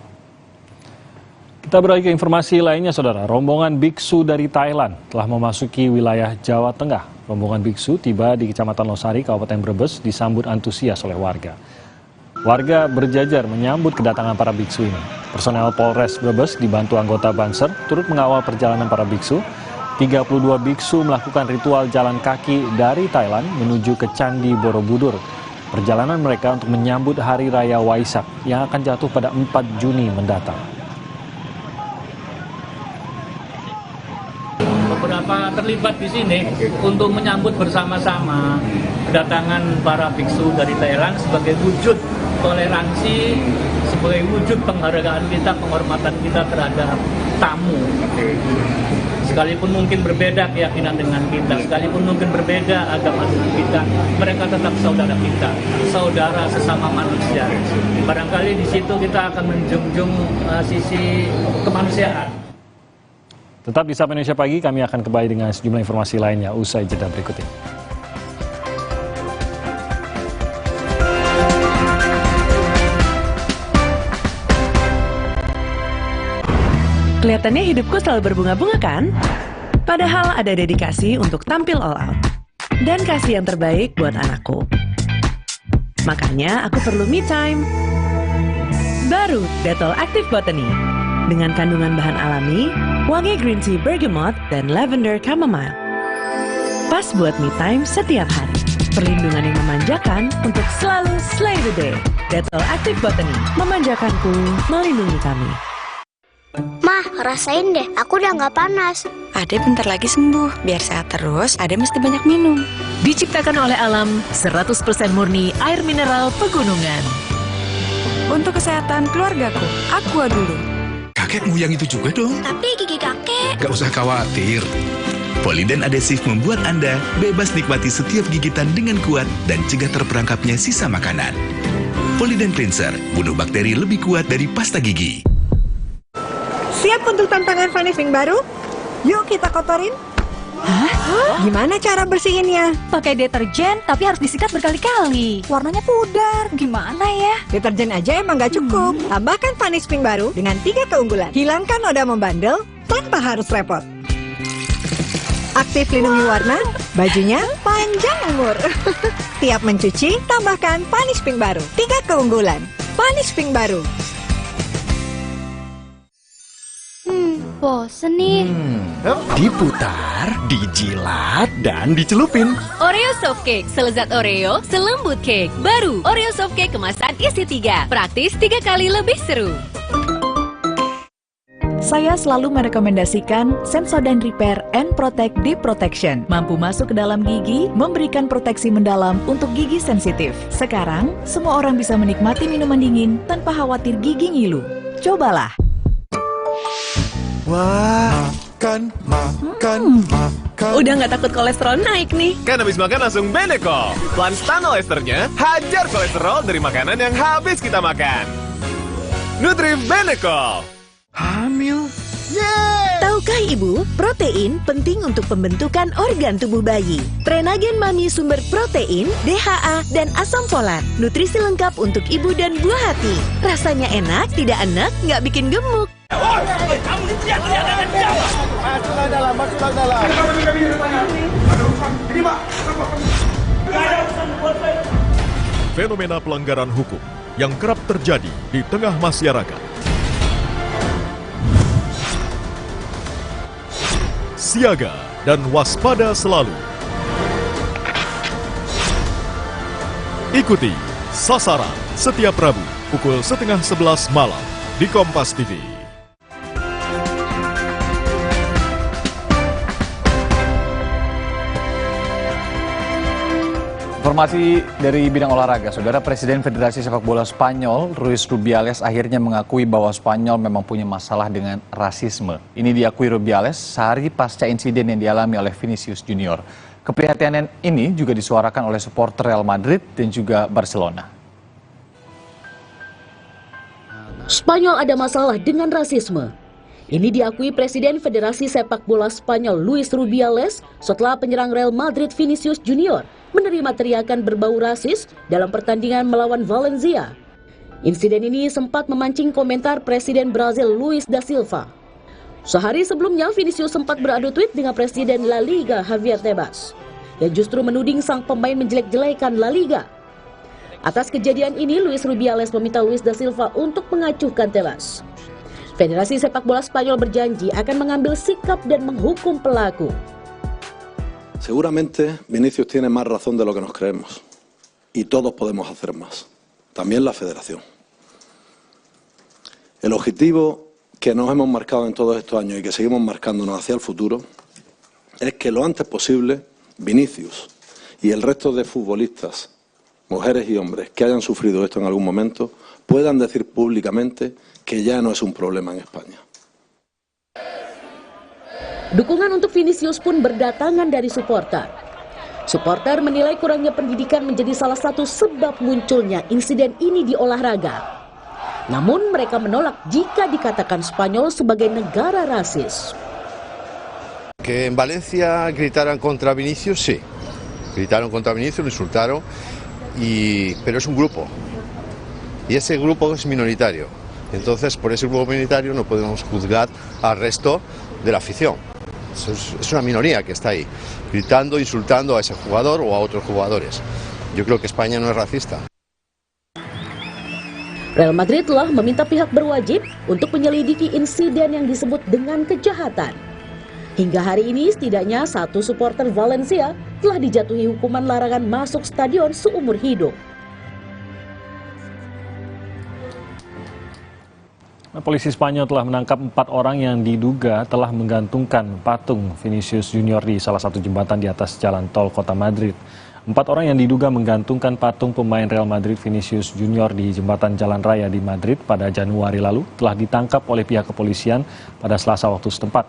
Kita beralih ke informasi lainnya, saudara. Rombongan biksu dari Thailand telah memasuki wilayah Jawa Tengah. Rombongan biksu tiba di Kecamatan Losari, Kabupaten Brebes, disambut antusias oleh warga. Warga berjajar menyambut kedatangan para biksu ini. Personel Polres Brebes dibantu anggota Banser turut mengawal perjalanan para biksu. 32 biksu melakukan ritual jalan kaki dari Thailand menuju ke Candi Borobudur. Perjalanan mereka untuk menyambut Hari Raya Waisak yang akan jatuh pada 4 Juni mendatang. Beberapa terlibat di sini untuk menyambut bersama-sama kedatangan para biksu dari Thailand sebagai wujud toleransi, sebagai wujud penghargaan kita, penghormatan kita terhadap tamu. Sekalipun mungkin berbeda keyakinan dengan kita, sekalipun mungkin berbeda agama dengan kita, mereka tetap saudara kita, saudara sesama manusia. Barangkali di situ kita akan menjunjung sisi kemanusiaan. Tetap di Sapa Indonesia Pagi, kami akan kembali dengan sejumlah informasi lainnya usai jeda berikut ini. Kelihatannya hidupku selalu berbunga-bunga kan? Padahal ada dedikasi untuk tampil all out. Dan kasih yang terbaik buat anakku. Makanya aku perlu me time. Baru Dettol Active Botany. Dengan kandungan bahan alami, wangi green tea bergamot, dan lavender chamomile. Pas buat me time setiap hari. Perlindungan yang memanjakan untuk selalu slay the day. Dettol Active Botany. Memanjakanku, melindungi kami. Mah, rasain deh, aku udah nggak panas. Ade bentar lagi sembuh, biar sehat terus, Ade mesti banyak minum. Diciptakan oleh alam, 100% murni air mineral pegunungan. Untuk kesehatan keluargaku, Aqua dulu. Kakekmu yang itu juga dong. Tapi gigi kakek. Gak usah khawatir. Poliden adhesif membuat Anda bebas nikmati setiap gigitan dengan kuat dan cegah terperangkapnya sisa makanan. Poliden Cleanser, bunuh bakteri lebih kuat dari pasta gigi. Siap untuk tantangan finishing baru? Yuk kita kotorin. Hah? Gimana cara bersihinnya? Pakai deterjen, tapi harus disikat berkali-kali. Warnanya pudar, gimana ya? Deterjen aja emang gak cukup. Tambahkan Vanish Pink baru dengan 3 keunggulan. Hilangkan noda membandel tanpa harus repot. Aktif lindungi warna, bajunya panjang umur. Tiap mencuci, tambahkan Vanish Pink baru. 3 keunggulan. Vanish Pink baru. Bosen nih. Diputar, dijilat, dan dicelupin. Oreo Soft Cake, selezat Oreo, selembut cake. Baru, Oreo Soft Cake kemasan isi 3. Praktis 3 kali lebih seru. Saya selalu merekomendasikan Sensodyne Repair and Protect Deep Protection. Mampu masuk ke dalam gigi, memberikan proteksi mendalam untuk gigi sensitif. Sekarang, semua orang bisa menikmati minuman dingin tanpa khawatir gigi ngilu. Cobalah. Wah, makan. Udah nggak takut kolesterol naik nih. Kan habis makan langsung Benecol. Plan Stanol Esternya hajar kolesterol dari makanan yang habis kita makan. Nutrif Benecol. Hamil? Yeay! Tahukah Ibu, protein penting untuk pembentukan organ tubuh bayi. Prenagen Mami sumber protein, DHA, dan asam folat. Nutrisi lengkap untuk ibu dan buah hati. Rasanya enak, tidak enak, nggak bikin gemuk. Kamu jangan jawab. Masuklah dalam. Ini, Pak. Fenomena pelanggaran hukum yang kerap terjadi di tengah masyarakat. Siaga dan waspada selalu. Ikuti Sasaran setiap Rabu pukul 10:30 malam di Kompas TV. Informasi dari bidang olahraga, Saudara. Presiden Federasi Sepak Bola Spanyol, Luis Rubiales, akhirnya mengakui bahwa Spanyol memang punya masalah dengan rasisme. Ini diakui Rubiales sehari pasca insiden yang dialami oleh Vinicius Junior. Keprihatinan ini juga disuarakan oleh supporter Real Madrid dan juga Barcelona. Spanyol ada masalah dengan rasisme. Ini diakui Presiden Federasi Sepak Bola Spanyol Luis Rubiales setelah penyerang Real Madrid Vinicius Junior menerima teriakan berbau rasis dalam pertandingan melawan Valencia. Insiden ini sempat memancing komentar Presiden Brazil Luis da Silva. Sehari sebelumnya, Vinicius sempat beradu tweet dengan Presiden La Liga Javier Tebas, yang justru menuding sang pemain menjelek-jelekan La Liga. Atas kejadian ini, Luis Rubiales meminta Luis da Silva untuk mengacuhkan Tebas. Federasi Sepak Bola Spanyol berjanji akan mengambil sikap dan menghukum pelaku. Seguramente Vinicius tiene más razón de lo que nos creemos. Y todos podemos hacer más. También la Federación. El objetivo que nos hemos marcado en todos estos años y que seguimos marcándonos hacia el futuro es que lo antes posible Vinicius y el resto de futbolistas mujeres y hombres que hayan sufrido esto en algún momento puedan decir públicamente que ya no es un problema en España. Dukungan untuk Vinicius pun berdatangan dari supporter. Supporter menilai kurangnya pendidikan menjadi salah satu sebab munculnya insiden ini di olahraga. Namun mereka menolak jika dikatakan Spanyol sebagai negara rasis. Que en Valencia gritaran contra Vinicius, sí. Gritaron contra Vinicius, lo insultaron, pero es un grupo. Y ese grupo es minoritario. Entonces, por ese grupo minoritario no podemos juzgar al resto de la afición. Es una minoría que está ahí, gritando, insultando a ese jugador o a otros jugadores. Yo creo que España no es racista. Real Madrid telah meminta pihak berwajib untuk menyelidiki insiden yang disebut dengan kejahatan. Hingga hari ini setidaknya 1 supporter Valencia telah dijatuhi hukuman larangan masuk stadion seumur hidup. Polisi Spanyol telah menangkap 4 orang yang diduga telah menggantungkan patung Vinicius Junior di salah satu jembatan di atas jalan tol kota Madrid. 4 orang yang diduga menggantungkan patung pemain Real Madrid Vinicius Junior di jembatan jalan raya di Madrid pada Januari lalu telah ditangkap oleh pihak kepolisian pada Selasa waktu setempat.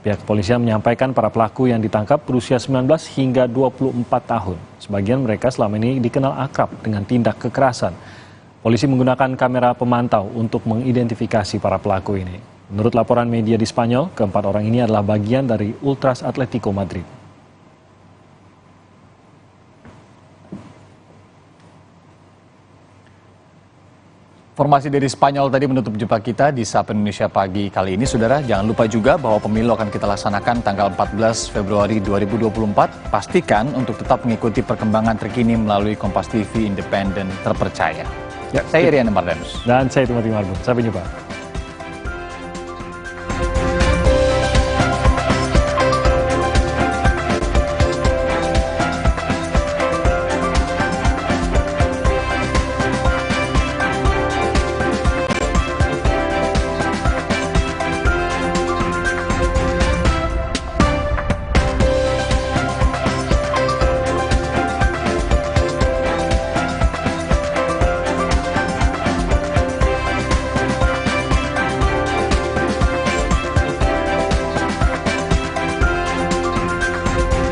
Pihak kepolisian menyampaikan para pelaku yang ditangkap berusia 19 hingga 24 tahun. Sebagian mereka selama ini dikenal akrab dengan tindak kekerasan. Polisi menggunakan kamera pemantau untuk mengidentifikasi para pelaku ini. Menurut laporan media di Spanyol, keempat orang ini adalah bagian dari Ultras Atletico Madrid. Informasi dari Spanyol tadi menutup jumpa kita di Sapa Indonesia Pagi kali ini. Saudara, jangan lupa juga bahwa pemilu akan kita laksanakan tanggal 14 Februari 2024. Pastikan untuk tetap mengikuti perkembangan terkini melalui Kompas TV independen terpercaya. Ya, saya Rian Mardanus. Dan saya Timothy Marbun. Sampai jumpa.